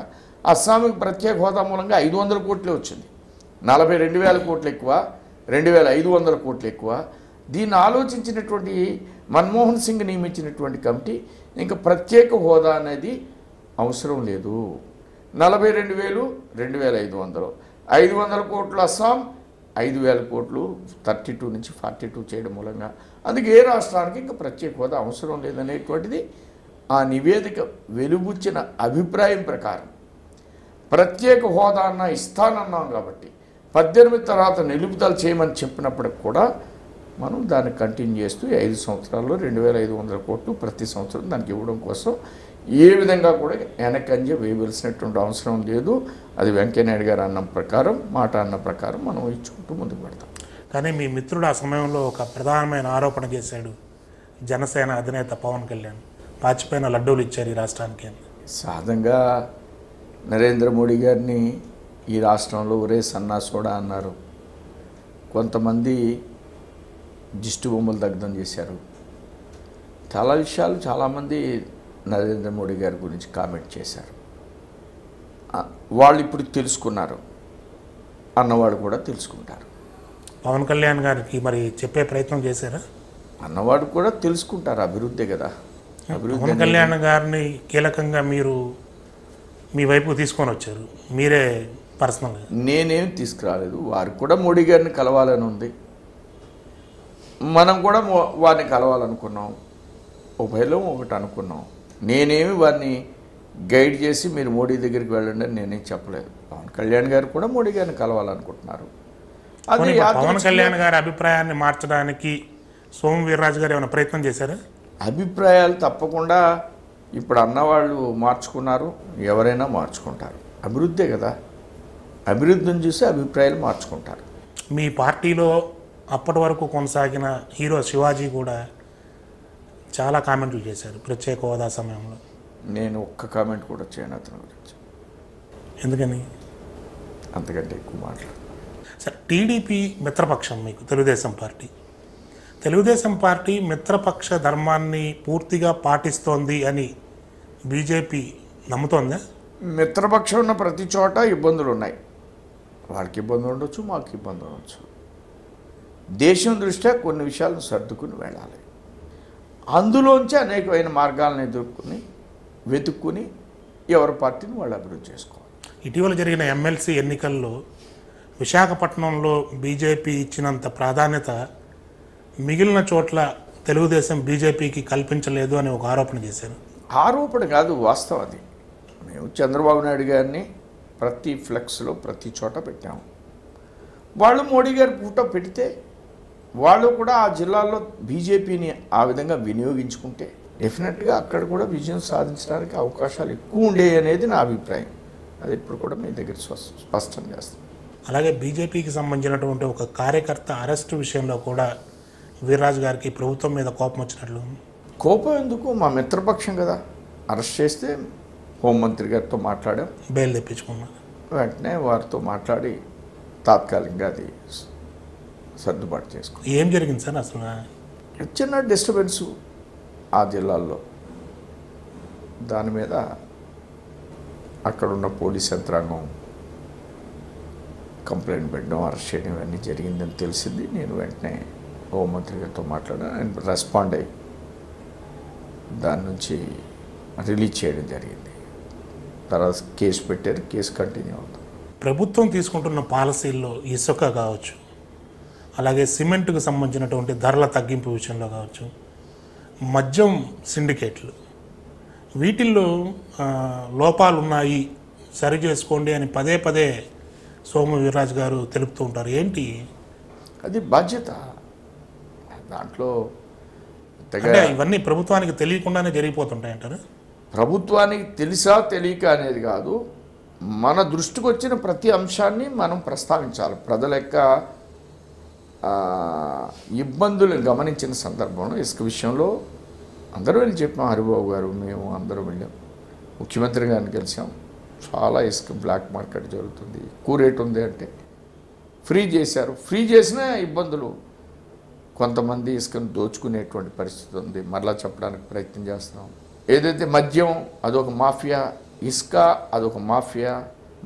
అస్సాంకి ప్రత్యేక హోదా మూలంగా 500 కోట్లే వచ్చింది. 42,000 కోట్లు ఎక్కువ, 2,500 కోట్లు ఎక్కువ. దీన్ని ఆలోచించినటువంటి మన్మోహన్ సింగ్ నియమించినటువంటి కమిటీ ఇంకా ప్రత్యేక హోదా అనేది అవసరం లేదు, 42,000, 2,500, 500 కోట్లు అస్సాం, 5,000 కోట్లు 32 నుంచి 42 చేయడం మూలంగా అందుకే ఏ రాష్ట్రానికి ఇంకా ప్రత్యేక హోదా అవసరం లేదనేటువంటిది ఆ నివేదిక వెలుబుచ్చిన అభిప్రాయం ప్రకారం ప్రత్యేక హోదా అన్న ఇస్తానన్నాం కాబట్టి 18 తర్వాత నిలుపుదల చేయమని చెప్పినప్పటికి కూడా మనం దాన్ని కంటిన్యూ చేస్తూ 5 సంవత్సరాల్లో 2,500 కోట్లు ప్రతి సంవత్సరం దానికి ఇవ్వడం కోసం ఏ విధంగా కూడా వెనకంజ వేయవలసినటువంటి అవసరం లేదు. అది వెంకయ్యనాయుడు గారు అన్న ప్రకారం, మాట అన్న ప్రకారం మనం ఇచ్చుకుంటూ ముందుకు పెడతాం. కానీ మీ మిత్రుడు ఆ సమయంలో ఒక ప్రధానమైన ఆరోపణ చేశాడు, జనసేన అధినేత పవన్ కళ్యాణ్ పాచిపోయిన లడ్డూలు ఇచ్చారు ఈ రాష్ట్రానికి అని. సాధంగా నరేంద్ర మోడీ గారిని ఈ రాష్ట్రంలో ఒరే సన్నాసోడా అన్నారు. కొంతమంది దిష్టి బొమ్మలు దగ్ధం చేశారు. చాలా విషయాలు చాలామంది నరేంద్ర మోడీ గారి గురించి కామెంట్ చేశారు. వాళ్ళు ఇప్పుడు తెలుసుకున్నారు, అన్నవాడు కూడా తెలుసుకుంటారు. పవన్ కళ్యాణ్ గారికి మరి చెప్పే ప్రయత్నం చేశారా? అన్నవాడు కూడా తెలుసుకుంటారు. అభివృద్ధి కదా, అభివృద్ధి. పవన్ కళ్యాణ్ గారిని కీలకంగా మీరు మీ వైపు తీసుకొని వచ్చారు, మీరే పర్సనల్గా. నేనేం తీసుకురాలేదు, వారికి కూడా మోడీ గారిని కలవాలని ఉంది, మనం కూడా వారిని కలవాలనుకున్నాం, ఉభయలో ఒకటి అనుకున్నాం. నేనేమి వారిని గైడ్ చేసి మీరు మోడీ దగ్గరికి వెళ్ళండి అని నేనేం చెప్పలేదు. పవన్ కళ్యాణ్ గారు కూడా మోడీ గారిని కలవాలనుకుంటున్నారు. అది పవన్ కళ్యాణ్ గారి అభిప్రాయాన్ని మార్చడానికి సోము వీర్రాజు గారు ఏమైనా ప్రయత్నం చేశారా? అభిప్రాయాలు తప్పకుండా ఇప్పుడు అన్నవాళ్ళు మార్చుకున్నారు, ఎవరైనా మార్చుకుంటారు. అభివృద్ధే కదా, అభివృద్ధిని చూసి అభిప్రాయాలు మార్చుకుంటారు. మీ పార్టీలో అప్పటి వరకు కొనసాగిన హీరో శివాజీ కూడా చాలా కామెంట్లు చేశారు ప్రత్యేక హోదా సమయంలో. నేను ఒక్క కామెంట్ కూడా చేయను అతని గురించి. ఎందుకని? అంతకంటే ఎక్కువ మాట్లాడు. సరే, టీడీపీ మిత్రపక్షం మీకు తెలుగుదేశం పార్టీ. తెలుగుదేశం పార్టీ మిత్రపక్ష ధర్మాన్ని పూర్తిగా పాటిస్తోంది అని బీజేపీ నమ్ముతోందా? మిత్రపక్షం ఉన్న ప్రతి చోట ఇబ్బందులు ఉన్నాయి. వాళ్ళకి ఇబ్బందులు ఉండొచ్చు, మాకు ఇబ్బందులు ఉండొచ్చు. దేశం దృష్ట్యా కొన్ని విషయాలను సర్దుకుని వెళ్ళాలి. అందులోంచి అనేకమైన మార్గాలను వెతుక్కుని ఎవరి పార్టీని వాళ్ళు అభివృద్ధి చేసుకోవాలి. ఇటీవల జరిగిన ఎమ్మెల్సీ ఎన్నికల్లో విశాఖపట్నంలో బీజేపీ ఇచ్చినంత ప్రాధాన్యత మిగిలిన చోట్ల తెలుగుదేశం బీజేపీకి కల్పించలేదు అని ఒక ఆరోపణ చేశారు. ఆరోపణ కాదు, వాస్తవం అది. మేము చంద్రబాబు నాయుడు గారిని ప్రతి ఫ్లెక్స్లో ప్రతి చోట పెట్టాము. వాళ్ళు మోడీ గారి ఫోటో పెడితే వాళ్ళు కూడా ఆ జిల్లాల్లో బీజేపీని ఆ విధంగా వినియోగించుకుంటే డెఫినెట్గా అక్కడ కూడా విజయం సాధించడానికి అవకాశాలు ఎక్కువ ఉండేవి అనేది నా అభిప్రాయం. అది ఇప్పుడు కూడా మీ దగ్గర స్పష్టం చేస్తాం. అలాగే బీజేపీకి సంబంధించినటువంటి ఒక కార్యకర్త అరెస్టు విషయంలో కూడా వీర్రాజు గారికి ప్రభుత్వం మీద కోపం వచ్చినట్లు. కోపం ఎందుకు? మా మిత్రపక్షం కదా. అరెస్ట్ చేస్తే హోంమంత్రి గారితో మాట్లాడాం, బెయిల్ తెప్పించుకున్నాను. వెంటనే వారితో మాట్లాడి తాత్కాలికంగా అది సర్దుబాటు చేసుకున్నాం. ఏం జరిగింది సార్ అసలు? చిన్న డిస్టర్బెన్సు ఆ జిల్లాల్లో, దాని మీద అక్కడున్న పోలీస్ యంత్రాంగం కంప్లైంట్ పెట్టడం, అరెస్ట్ చేయడం ఇవన్నీ జరిగిందని తెలిసింది. నేను వెంటనే హోంమంత్రి గారితో మాట్లాడాను. ఆయన రెస్పాండ్ అయ్యి దాని నుంచి రిలీజ్ చేయడం జరిగింది. తర్వాత కేసు పెట్టారు, కేసు కంటిన్యూ అవుతుంది. ప్రభుత్వం తీసుకుంటున్న పాలసీల్లో ఇసుక కావచ్చు, అలాగే సిమెంట్కు సంబంధించినటువంటి ధరల తగ్గింపు విషయంలో కావచ్చు, మద్యం సిండికేట్లు, వీటిల్లో లోపాలు ఉన్నాయి, సరి చేసుకోండి అని పదే పదే సోము వీర్రాజు గారు తెలుపుతూ ఉంటారు. ఏంటి అది? బాధ్యత. దాంట్లో అంటే ఇవన్నీ ప్రభుత్వానికి తెలియకుండానే జరిగిపోతుంటాయి అంటారు. ప్రభుత్వానికి తెలుసా తెలియక అనేది కాదు, మన దృష్టికి వచ్చిన ప్రతి అంశాన్ని మనం ప్రస్తావించాలి. ప్రజల యొక్క ఇబ్బందులను గమనించిన సందర్భంలో ఇసుక విషయంలో అందరూ వెళ్ళి చెప్పాం. హరిబాబు గారు, మేము అందరూ వెళ్ళాం, ముఖ్యమంత్రి గారిని కలిసాం. చాలా ఇసుక బ్లాక్ మార్కెట్ జరుగుతుంది, ఎక్కువ రేటు ఉంది అంటే ఫ్రీ చేశారు. ఫ్రీ చేసిన ఇబ్బందులు, కొంతమంది ఇసుకను దోచుకునేటువంటి పరిస్థితి ఉంది. మరలా చెప్పడానికి ప్రయత్నం చేస్తున్నాం. ఏదైతే మద్యం అదొక మాఫియా, ఇసుక అదొక మాఫియా,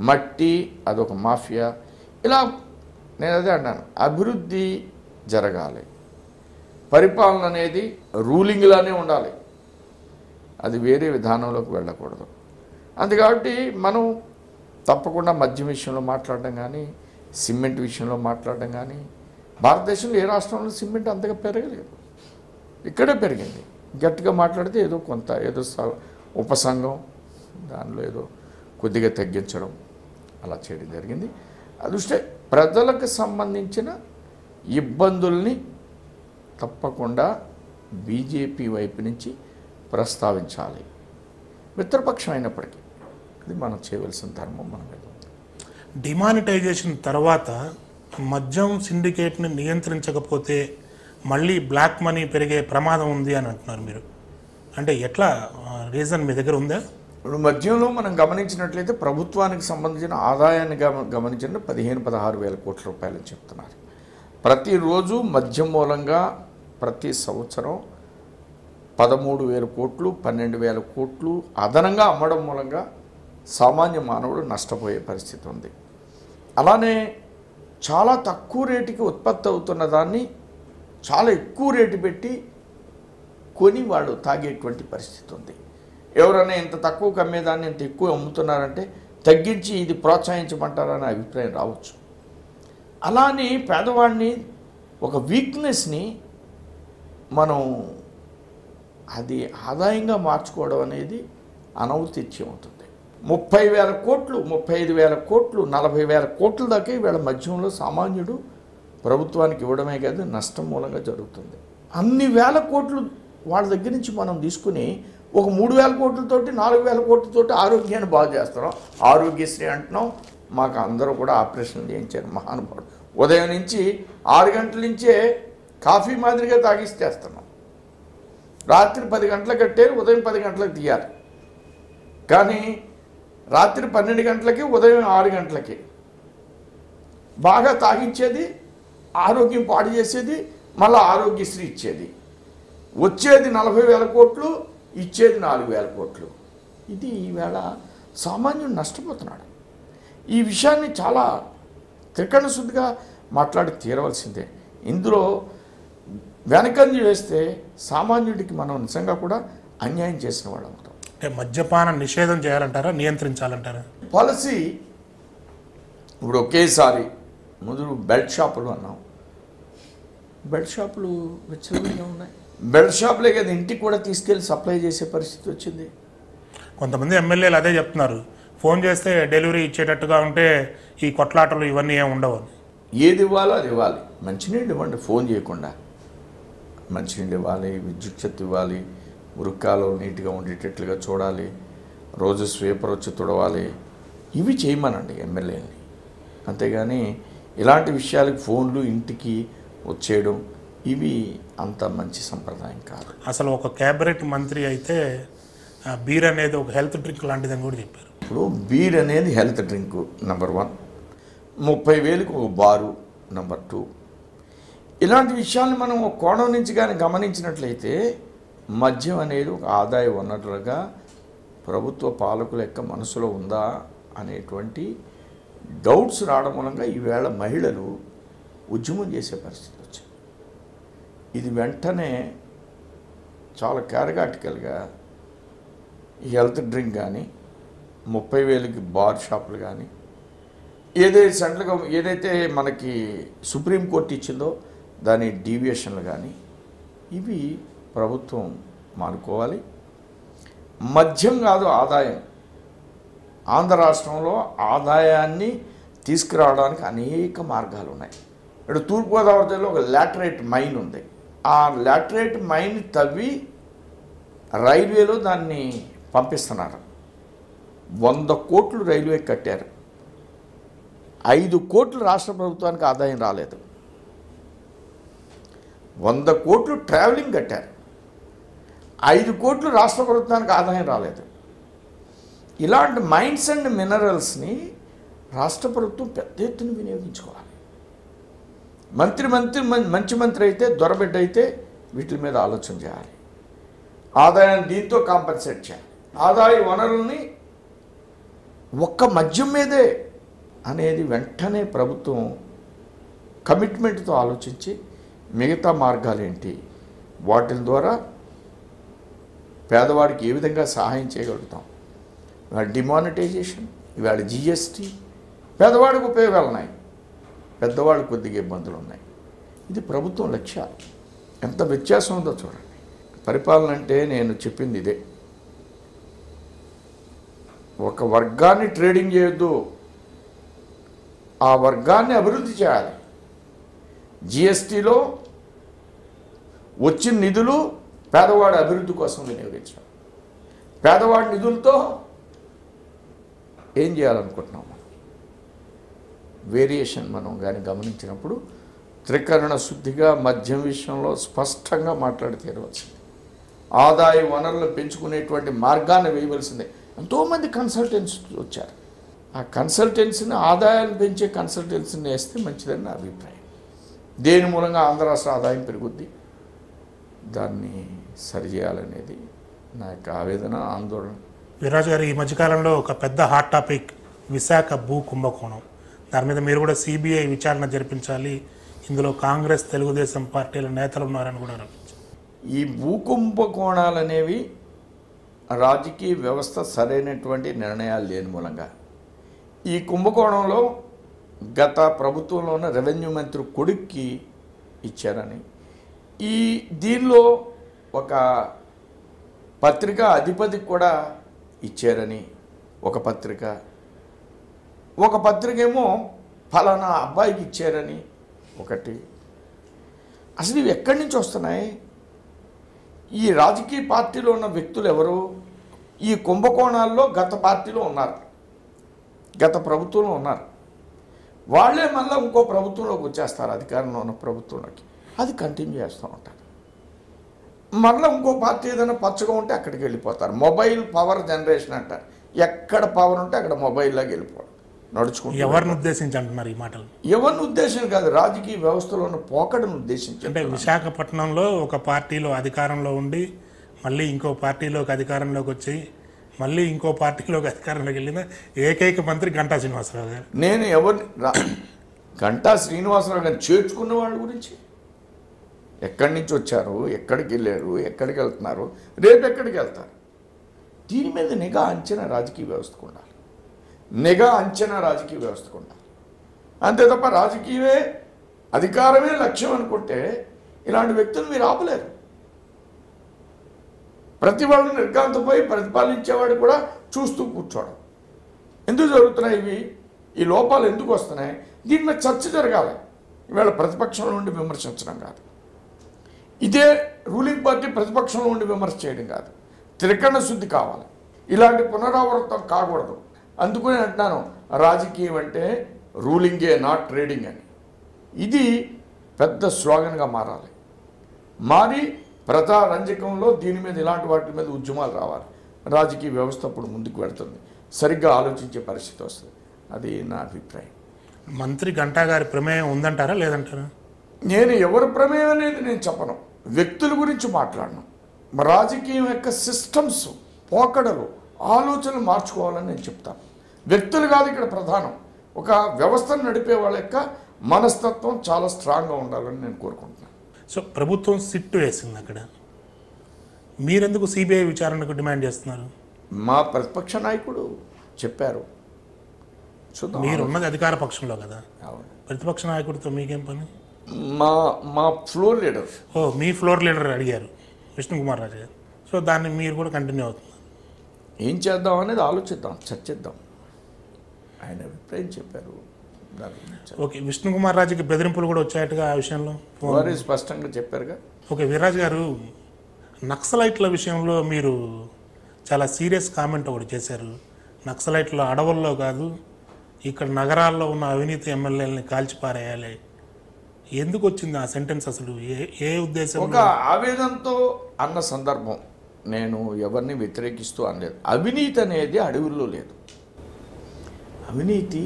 మట్టి అదొక మాఫియా. ఇలా నేను అదే అన్నాను, అభివృద్ధి జరగాలి, పరిపాలన అనేది రూలింగ్లానే ఉండాలి, అది వేరే విధానంలోకి వెళ్ళకూడదు. అంతే కాబట్టి మనం తప్పకుండా మద్యం విషయంలో మాట్లాడడం కానీ, సిమెంట్ విషయంలో మాట్లాడడం కానీ, భారతదేశంలో ఏ రాష్ట్రంలో సిమెంట్ అంతగా పెరగలేదు, ఇక్కడే పెరిగింది. గట్టిగా మాట్లాడితే ఏదో కొంత ఏదో ఉపసంఘం దానిలో ఏదో కొద్దిగా తగ్గించడం అలా చేయడం జరిగింది. అదృష్టే ప్రజలకు సంబంధించిన ఇబ్బందుల్ని తప్పకుండా బీజేపీ వైపు నుంచి ప్రస్తావించాలి. మిత్రపక్షం అయినప్పటికీ అది మనం చేయవలసిన ధర్మం మన మీద ఉంది. డిమానిటైజేషన్ తర్వాత మద్యం సిండికేట్ని నియంత్రించకపోతే మళ్ళీ బ్లాక్ మనీ పెరిగే ప్రమాదం ఉంది అని అంటున్నారు మీరు. అంటే ఎట్లా, రీజన్ మీ దగ్గర ఉందా? ఇప్పుడు మద్యంలో మనం గమనించినట్లయితే ప్రభుత్వానికి సంబంధించిన ఆదాయాన్ని గమనించిన 15-16 వేల కోట్ల రూపాయలు అని చెప్తున్నారు. ప్రతిరోజు మద్యం మూలంగా ప్రతి సంవత్సరం 13,000 కోట్లు 12,000 కోట్లు అదనంగా అమ్మడం మూలంగా సామాన్య మానవుడు నష్టపోయే పరిస్థితి ఉంది. అలానే చాలా తక్కువ రేటుకి ఉత్పత్తి అవుతున్న దాన్ని చాలా ఎక్కువ రేటు పెట్టి కొని వాళ్ళు తాగేటువంటి పరిస్థితి ఉంది. ఎవరైనా ఇంత తక్కువకు అమ్మేదాన్ని ఇంత ఎక్కువ అమ్ముతున్నారంటే తగ్గించి ఇది ప్రోత్సహించమంటారనే అభిప్రాయం రావచ్చు. అలానే పేదవాడిని ఒక వీక్నెస్ని మనం అది ఆదాయంగా మార్చుకోవడం అనేది అనౌచిత్యం అవుతుంది. 30,000 కోట్లు 35,000 కోట్లు 40,000 కోట్ల దాకా వీళ్ళ మధ్యంలో సామాన్యుడు ప్రభుత్వానికి ఇవ్వడమే కాదు నష్టం మూలంగా జరుగుతుంది. అన్ని వేల కోట్లు వాళ్ళ దగ్గర నుంచి మనం తీసుకుని ఒక 3,000 కోట్లతోటి 4,000 కోట్లతోటి ఆరోగ్యాన్ని బాగు చేస్తున్నాం. ఆరోగ్యశ్రీ అంటున్నాం. మాకు అందరూ కూడా ఆపరేషన్లు చేయించారు మహానుభావుడు. ఉదయం నుంచి 6 గంటల నుంచే కాఫీ మాదిరిగా తాగిస్తేస్తున్నాం. రాత్రి 10 గంటలకు కట్టారు, ఉదయం 10 గంటలకు తీయాలి. కానీ రాత్రి 12 గంటలకి ఉదయం 6 గంటలకి బాగా తాగించేది, ఆరోగ్యం పాడు చేసేది, మళ్ళీ ఆరోగ్యశ్రీ ఇచ్చేది. వచ్చేది 40,000 కోట్లు, ఇచ్చేది 4,000 కోట్లు. ఇది ఈవేళ సామాన్యుడు నష్టపోతున్నాడు. ఈ విషయాన్ని చాలా త్రికరణ శుద్ధిగా మాట్లాడి తీరవలసిందే. ఇందులో వెనకంజి వేస్తే సామాన్యుడికి మనం నిజంగా కూడా అన్యాయం చేసిన వాళ్ళు అవుతాం. అంటే మద్యపాన నిషేధం చేయాలంటారా, నియంత్రించాలంటారా? పాలసీ ఇప్పుడు ఒకేసారి ముందు బెల్ట్ షాపులు అన్నాం. బెల్ట్ షాపులు విచ్చలవిడిగా ఉన్నాయి. బెల్ట్ షాపులే కదా ఇంటికి కూడా తీసుకెళ్ళి సప్లై చేసే పరిస్థితి వచ్చింది. కొంతమంది ఎమ్మెల్యేలు అదే చెప్తున్నారు, ఫోన్ చేస్తే డెలివరీ ఇచ్చేటట్టుగా ఉంటే ఈ కొట్లాటలు ఇవన్నీ ఏమి ఉండవు. ఏది ఇవ్వాలో అది ఇవ్వాలి. మంచినీళ్ళు ఇవ్వండి, ఫోన్ చేయకుండా మంచినీళ్ళు ఇవ్వాలి, విద్యుత్ శక్తి ఇవ్వాలి, ఉరుక్కాలు నీట్గా ఉండేటట్లుగా చూడాలి, రోజు స్వీపర్ వచ్చి తుడవాలి. ఇవి చేయమనండి ఎమ్మెల్యేని. అంతేగాని ఇలాంటి విషయాలకు ఫోన్లు ఇంటికి వచ్చేయడం ఇవి అంత మంచి సంప్రదాయం కాదు. అసలు ఒక క్యాబినెట్ మంత్రి అయితే బీర్ అనేది ఒక హెల్త్ డ్రింక్ లాంటిదని కూడా చెప్పారు. ఇప్పుడు బీర్ అనేది హెల్త్ డ్రింక్ నెంబర్ 1, 30,000కి ఒక బారు నెంబర్ 2. ఇలాంటి విషయాన్ని మనం ఒక కోణం నుంచి కానీ గమనించినట్లయితే మద్యం అనేది ఒక ఆదాయ వనరులుగా ప్రభుత్వ పాలకుల యొక్క మనసులో ఉందా అనేటువంటి డౌట్స్ రావడం మూలంగా ఈవేళ మహిళలు ఉద్యమం చేసే పరిస్థితి వచ్చింది. ఇది వెంటనే చాలా క్యారగాటికల్గా ఈ హెల్త్ డ్రింక్ కానీ 30,000కి బార్ షాపులు కానీ ఏదైతే మనకి సుప్రీంకోర్టు ఇచ్చిందో దాని డీవియేషన్లు కానీ ఇవి ప్రభుత్వం మానుకోవాలి. మద్యం కాదు ఆదాయం. ఆంధ్ర రాష్ట్రంలో ఆదాయాన్ని తీసుకురావడానికి అనేక మార్గాలు ఉన్నాయి. ఇప్పుడు తూర్పుగోదావరి జిల్లాలో ఒక లాటరైట్ మైన్ ఉంది. ఆ లాటరైట్ మైన్ తవ్వి రైల్వేలో దాన్ని పంపిస్తున్నారు. 100 కోట్లు రైల్వే కట్టారు. 5 కోట్లు రాష్ట్ర ప్రభుత్వానికి ఆదాయం రాలేదు. 100 కోట్లు ట్రావెలింగ్ కట్టారు. 5 కోట్లు రాష్ట్ర ప్రభుత్వానికి ఆదాయం రాలేదు. ఇలాంటి మైన్స్ అండ్ మినరల్స్ని రాష్ట్ర ప్రభుత్వం పెద్ద ఎత్తున వినియోగించుకోవాలి. మంచి మంత్రి అయితే, దొరబిడ్డ అయితే వీటి మీద ఆలోచన చేయాలి. ఆదాయాన్ని దీంతో కాంపన్సేట్ చేయాలి. ఆదాయ వనరుల్ని ఒక్క మద్యం మీదే అనేది వెంటనే ప్రభుత్వం కమిట్మెంట్తో ఆలోచించి మిగతా మార్గాలు ఏంటి, వాటి ద్వారా పేదవాడికి ఏ విధంగా సహాయం చేయగలుగుతాం. ఇవాళ డిమానిటైజేషన్, ఇవాళ జిఎస్టీ పేదవాడికి ఉపయోగాలు ఉన్నాయి, పెద్దవాడికి కొద్దిగా ఇబ్బందులు ఉన్నాయి. ఇది ప్రభుత్వం లక్ష్యాలు. ఎంత వ్యత్యాసం ఉందో చూడండి. పరిపాలన అంటే నేను చెప్పింది ఇదే. ఒక వర్గాన్ని ట్రేడింగ్ చేయొద్దు, ఆ వర్గాన్ని అభివృద్ధి చేయాలి. జిఎస్టీలో వచ్చిన నిధులు పేదవాడి అభివృద్ధి కోసం వినియోగించాలి. పేదవాడి నిధులతో ఏం చేయాలనుకుంటున్నాం? వేరియేషన్ మనం కానీ గమనించినప్పుడు త్రికరణ శుద్ధిగా మద్యం విషయంలో స్పష్టంగా మాట్లాడి తీరవలసింది. ఆదాయ వనరులు పెంచుకునేటువంటి మార్గాన్ని వేయవలసిందే. ఎంతోమంది కన్సల్టెన్సీ వచ్చారు. ఆ కన్సల్టెన్సీని ఆదాయాన్ని పెంచే కన్సల్టెన్సీని వేస్తే మంచిదని నా అభిప్రాయం. దేని మూలంగా ఆంధ్ర రాష్ట్ర ఆదాయం పెరుగుద్ది, దాన్ని సరిచేయాలనేది నా యొక్క ఆవేదన, ఆందోళన. వీర్రాజు గారు, ఈ మధ్యకాలంలో ఒక పెద్ద హాట్ టాపిక్ విశాఖ భూ కుంభకోణం. దాని మీద మీరు కూడా సిబిఐ విచారణ జరిపించాలి, ఇందులో కాంగ్రెస్ తెలుగుదేశం పార్టీల నేతలు ఉన్నారని కూడా అనిపించారు. ఈ భూ కుంభకోణాలు అనేవి రాజకీయ వ్యవస్థ సరైనటువంటి నిర్ణయాలు లేని మూలంగా ఈ కుంభకోణంలో గత ప్రభుత్వంలో ఉన్న రెవెన్యూ మంత్రి కొడుక్కి ఇచ్చారని, దీనిలో ఒక పత్రికా అధిపతికి కూడా ఇచ్చారని ఒక పత్రిక ఏమో ఫలానా అబ్బాయికి ఇచ్చారని ఒకటి. అసలు ఇవి ఎక్కడి నుంచి వస్తున్నాయి? ఈ రాజకీయ పార్టీలో ఉన్న వ్యక్తులు ఎవరు? ఈ కుంభకోణాల్లో గత పార్టీలో ఉన్నారు, గత ప్రభుత్వంలో ఉన్నారు. వాళ్ళే మళ్ళీ ఇంకో ప్రభుత్వంలోకి వచ్చేస్తారు, అధికారంలో ఉన్న ప్రభుత్వంలోకి. అది కంటిన్యూ చేస్తూ ఉంటారు. మళ్ళీ ఇంకో పార్టీ ఏదైనా పచ్చగా ఉంటే అక్కడికి వెళ్ళిపోతారు. మొబైల్ పవర్ జనరేషన్ అంటారు. ఎక్కడ పవర్ ఉంటే అక్కడ మొబైల్లోకి వెళ్ళిపోవడం నడుచుకుంటారు. ఎవరిని ఉద్దేశించి అంటున్నారు ఈ మాటలు? ఎవరిని ఉద్దేశం కాదు, రాజకీయ వ్యవస్థలో ఉన్న పోకడను ఉద్దేశించి. అంటే విశాఖపట్నంలో ఒక పార్టీలో అధికారంలో ఉండి మళ్ళీ ఇంకో పార్టీలోకి అధికారంలోకి వచ్చి మళ్ళీ ఇంకో పార్టీలోకి అధికారంలోకి వెళ్ళిన ఏకైక మంత్రి గంటా శ్రీనివాసరావు గారు. నేను ఎవరిని గంటా శ్రీనివాసరావు గారిని చేర్చుకున్న వాళ్ళ గురించి ఎక్కడి నుంచి వచ్చారు, ఎక్కడికి వెళ్ళారు, ఎక్కడికి వెళ్తున్నారు, రేపు ఎక్కడికి వెళ్తారు, దీని మీద నిఘా అంచనా రాజకీయ వ్యవస్థకు ఉండాలి. నిఘా అంచనా రాజకీయ వ్యవస్థకు ఉండాలి. అంతే తప్ప రాజకీయమే అధికారమే లక్ష్యం అనుకుంటే ఇలాంటి వ్యక్తులు మీరు ఆపలేరు. ప్రతి వాళ్ళు నిర్గాంతపోయి ప్రతిపాదించేవాడు కూడా చూస్తూ కూర్చోవడం. ఎందుకు జరుగుతున్నాయి ఇవి, ఈ లోపాలు ఎందుకు వస్తున్నాయి, దీని మీద చర్చ జరగాలి. ఇవాళ ప్రతిపక్షంలో ఉండి విమర్శించడం కాదు, ఇదే రూలింగ్ పార్టీ ప్రతిపక్షంలో ఉండి విమర్శ చేయడం కాదు, త్రికరణ శుద్ధి కావాలి. ఇలాంటి పునరావృతం కాకూడదు. అందుకని అంటున్నాను, రాజకీయం అంటే రూలింగే నాట్ ట్రేడింగ్ అని. ఇది పెద్ద స్లోగన్గా మారాలి. మారి ప్రజారంజకంలో దీని మీద ఇలాంటి వాటి మీద ఉద్యమాలు రావాలి. రాజకీయ వ్యవస్థ అప్పుడు ముందుకు వెళ్తుంది, సరిగ్గా ఆలోచించే పరిస్థితి వస్తుంది. అది నా అభిప్రాయం. మంత్రి గంటా గారి ప్రమేయం ఉందంటారా లేదంటారా? నేను ఎవరి ప్రమేయం అనేది నేను చెప్పను, వ్యక్తుల గురించి మాట్లాడను. రాజకీయం యొక్క సిస్టమ్స్, పోకడలు, ఆలోచనలు మార్చుకోవాలని నేను చెప్తాను. వ్యక్తులు కాదు ఇక్కడ ప్రధానం. ఒక వ్యవస్థను నడిపే వాళ్ళ యొక్క మనస్తత్వం చాలా స్ట్రాంగ్గా ఉండాలని నేను కోరుకుంటున్నాను. సో ప్రభుత్వం సిట్టు వేసింది, అక్కడ మీరెందుకు సిబిఐ విచారణకు డిమాండ్ చేస్తున్నారు? మా ప్రతిపక్ష నాయకుడు చెప్పారు. చూద్దాం. మీరు ఉన్నది అధికార పక్షంలో కదా, అవును. ప్రతిపక్ష నాయకుడితో మీకేం పని? మా ఫ్లోర్ లీడర్. మీ ఫ్లోర్ లీడర్ అడిగారు విష్ణుకుమార్ రాజు గారు. సో దాన్ని మీరు కూడా కంటిన్యూ అవుతుంది. ఏం చేద్దాం అనేది ఆలోచిద్దాం, చర్చిద్దాం. ఆయన అభిప్రాయం చెప్పారు. ఓకే, విష్ణుకుమార్ రాజుకి బెదిరింపులు కూడా వచ్చాయట్టుగా ఆ విషయంలో వారు స్పష్టంగా చెప్పారుగా. ఓకే, వీర్రాజు గారు, నక్సలైట్ల విషయంలో మీరు చాలా సీరియస్ కామెంట్ ఒకటి చేశారు. నక్సలైట్ల అడవుల్లో కాదు, ఇక్కడ నగరాల్లో ఉన్న అవినీతి ఎమ్మెల్యేలని కాల్చిపారేయాలి. ఎందుకు వచ్చింది ఆ సెంటెన్స్? అసలు ఏ ఉద్దేశం? ఒక ఆవేదనతో అన్న సందర్భం. నేను ఎవరిని వ్యతిరేకిస్తూ అనలేదు. అవినీతి అనేది అడవుల్లో లేదు. అవినీతి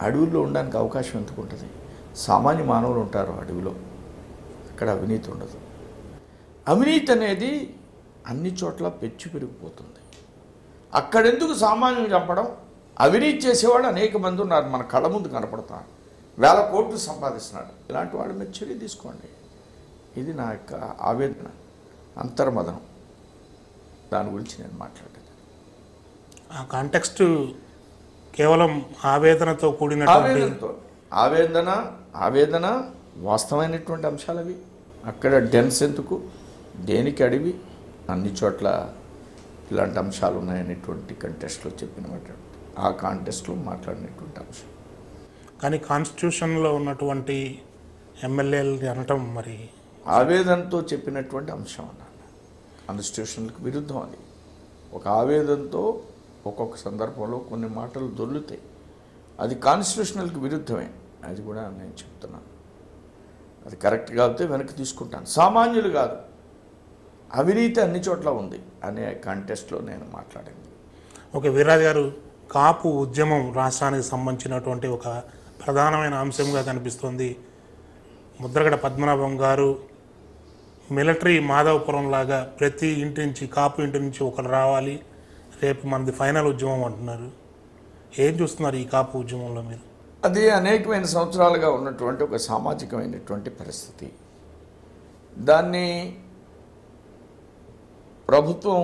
అడవుల్లో ఉండడానికి అవకాశం ఎందుకు ఉంటుంది? సామాన్య మానవులు ఉంటారు అడవిలో, అక్కడ అవినీతి ఉండదు. అవినీతి అనేది అన్ని చోట్ల పెచ్చు పెరిగిపోతుంది. అక్కడెందుకు సామాన్యులు చంపడం? అవినీతి చేసేవాళ్ళు అనేక మంది ఉన్నారు, మన కళ్ళ ముందు కనపడతారు, వేల కోట్లు సంపాదిస్తున్నాడు. ఇలాంటి వాళ్ళ మీద చర్య తీసుకోండి. ఇది నా యొక్క ఆవేదన, అంతర్మదనం. దాని గురించి నేను మాట్లాడేది. ఆ కాంటెక్స్ట్ కేవలం ఆవేదనతో కూడిన ఆవేదన వాస్తవమైనటువంటి అంశాలు అవి. అక్కడ డెన్స్ ఎందుకు, దేనికి అడివి, అన్ని చోట్ల ఇలాంటి అంశాలు ఉన్నాయనేటువంటి కంటెస్ట్లో చెప్పినమాట, ఆ కాంటెస్ట్లో మాట్లాడినటువంటి అంశం. కానీ కాన్స్టిట్యూషన్లో ఉన్నటువంటి ఎమ్మెల్యేలు అనటం మరి ఆవేదనతో చెప్పినటువంటి అంశం అన్నాను. కాన్స్టిట్యూషన్కి విరుద్ధం అది. ఒక ఆవేదనతో ఒక్కొక్క సందర్భంలో కొన్ని మాటలు దొర్లుతాయి, అది కాన్స్టిట్యూషనల్కి విరుద్ధమే. అది కూడా నేను చెప్తున్నాను. అది కరెక్ట్ కాబట్టి వెనక్కి తీసుకుంటాను. సామాన్యులు కాదు, అవినీతి అన్ని చోట్ల ఉంది అనే కాంటెస్ట్లో నేను మాట్లాడింది. ఓకే, వీర్రాజు గారు, కాపు ఉద్యమం రాష్ట్రానికి సంబంధించినటువంటి ఒక ప్రధానమైన అంశంగా కనిపిస్తుంది. ముద్రగడ పద్మనాభం గారు మిలిటరీ మాధవపురం లాగా ప్రతి ఇంటి నుంచి, కాపు ఇంటి నుంచి ఒకరు రావాలి, రేపు మనది ఫైనల్ ఉద్యమం అంటున్నారు. ఏం చూస్తున్నారు ఈ కాపు ఉద్యమంలో మీరు? అది అనేకమైన సంవత్సరాలుగా ఉన్నటువంటి ఒక సామాజికమైనటువంటి పరిస్థితి. దాన్ని ప్రభుత్వం,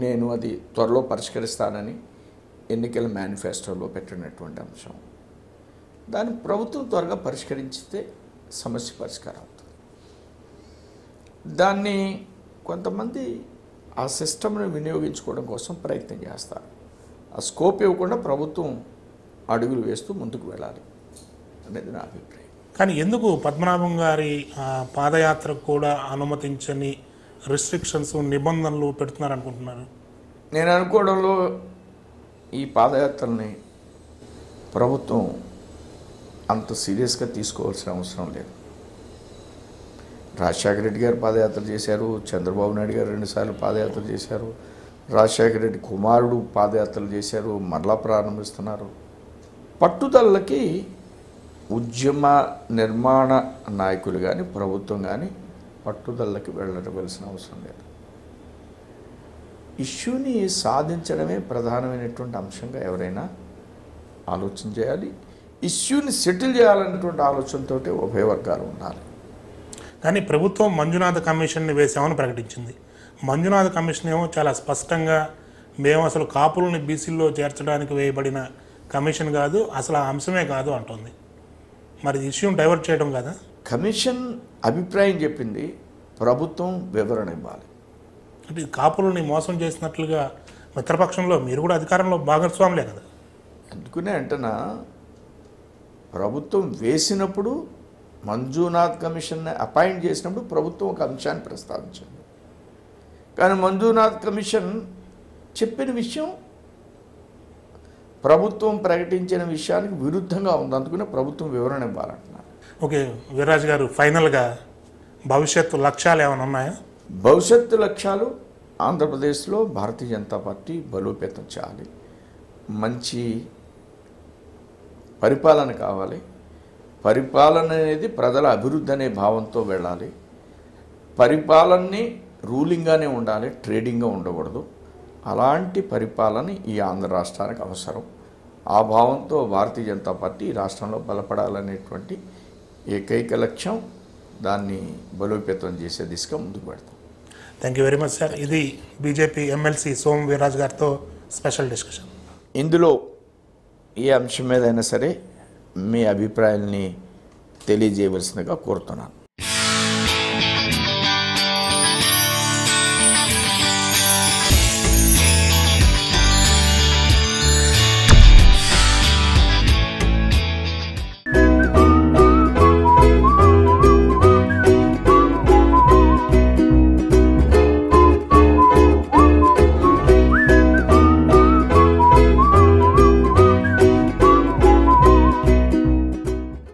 నేను అది త్వరలో పరిష్కరిస్తానని ఎన్నికల మేనిఫెస్టోలో పెట్టినటువంటి అంశం. దాన్ని ప్రభుత్వం త్వరగా పరిష్కరించితే సమస్య పరిష్కారం అవుతుంది. దాన్ని కొంతమంది ఆ సిస్టమ్ని వినియోగించుకోవడం కోసం ప్రయత్నం చేస్తారు. ఆ స్కోప్ ఇవ్వకుండా ప్రభుత్వం అడుగులు వేస్తూ ముందుకు వెళ్ళాలి అనేది నా అభిప్రాయం. కానీ ఎందుకు పద్మనాభం గారి పాదయాత్రకు కూడా అనుమతించని రిస్ట్రిక్షన్స్, నిబంధనలు పెడుతున్నారు అనుకుంటున్నారు? నేను అనుకోవడంలో ఈ పాదయాత్రల్ని ప్రభుత్వం అంత సీరియస్గా తీసుకోవాల్సిన అవసరం లేదు. రాజశేఖర రెడ్డి గారు పాదయాత్ర చేశారు, చంద్రబాబు నాయుడు గారు 2 సార్లు పాదయాత్ర చేశారు, రాజశేఖర రెడ్డి కుమారుడు పాదయాత్రలు చేశారు, మరలా ప్రారంభిస్తున్నారు. పట్టుదలకి ఉద్యమ నిర్మాణ నాయకులు కానీ ప్రభుత్వం కానీ పట్టుదలకి వెళ్ళవలసిన అవసరం లేదు. ఇష్యూని సాధించడమే ప్రధానమైనటువంటి అంశంగా ఎవరైనా ఆలోచన చేయాలి. ఇష్యూని సెటిల్ చేయాలనేటువంటి ఆలోచనతో ఉభయ వర్గాలు ఉండాలి. కానీ ప్రభుత్వం మంజునాథ కమిషన్ని వేసామని ప్రకటించింది. మంజునాథ కమిషన్ ఏమో చాలా స్పష్టంగా మేము అసలు కాపులని బీసీల్లో చేర్చడానికి వేయబడిన కమిషన్ కాదు, అసలు ఆ అంశమే కాదు అంటుంది. మరి ఇష్యూని డైవర్ట్ చేయడం కదా. కమిషన్ అభిప్రాయం చెప్పింది, ప్రభుత్వం వివరణ ఇవ్వాలి. అంటే ఇది కాపులని మోసం చేసినట్లుగా మిత్రపక్షంలో మీరు కూడా అధికారంలో భాగస్వాములే కదా. అందుకునే అంటనా ప్రభుత్వం వేసినప్పుడు మంజునాథ్ కమిషన్ని అపాయింట్ చేసినప్పుడు ప్రభుత్వం ఒక అంశాన్ని ప్రస్తావించింది. కానీ మంజునాథ్ కమిషన్ చెప్పిన విషయం ప్రభుత్వం ప్రకటించిన విషయానికి విరుద్ధంగా ఉంది. అందుకనే ప్రభుత్వం వివరణ ఇవ్వాలంటున్నారు. ఓకే వీర్రాజు గారు, ఫైనల్గా భవిష్యత్తు లక్ష్యాలు ఏమైనా ఉన్నాయా? భవిష్యత్తు లక్ష్యాలు ఆంధ్రప్రదేశ్లో భారతీయ జనతా పార్టీ బలోపేతం చేయాలి. మంచి పరిపాలన కావాలి. పరిపాలన అనేది ప్రజల అభివృద్ధి అనే భావంతో వెళ్ళాలి. పరిపాలనని రూలింగ్గానే ఉండాలి, ట్రేడింగ్గా ఉండకూడదు. అలాంటి పరిపాలన ఈ ఆంధ్ర రాష్ట్రానికి అవసరం. ఆ భావంతో భారతీయ జనతా పార్టీ ఈ రాష్ట్రంలో బలపడాలనేటువంటి ఏకైక లక్ష్యం. దాన్ని బలోపేతం చేసే దిశగా ముందుకు పెడతాం. Thank you very much sir. ఇది బీజేపీ ఎమ్మెల్సీ సోము వీర్రాజు గారితో స్పెషల్ డిస్కషన్. ఇందులో ఏ అంశం మీదైనా సరే మీ అభిప్రాయాల్ని తెలియజేయవలసిందిగా కోరుతున్నాను.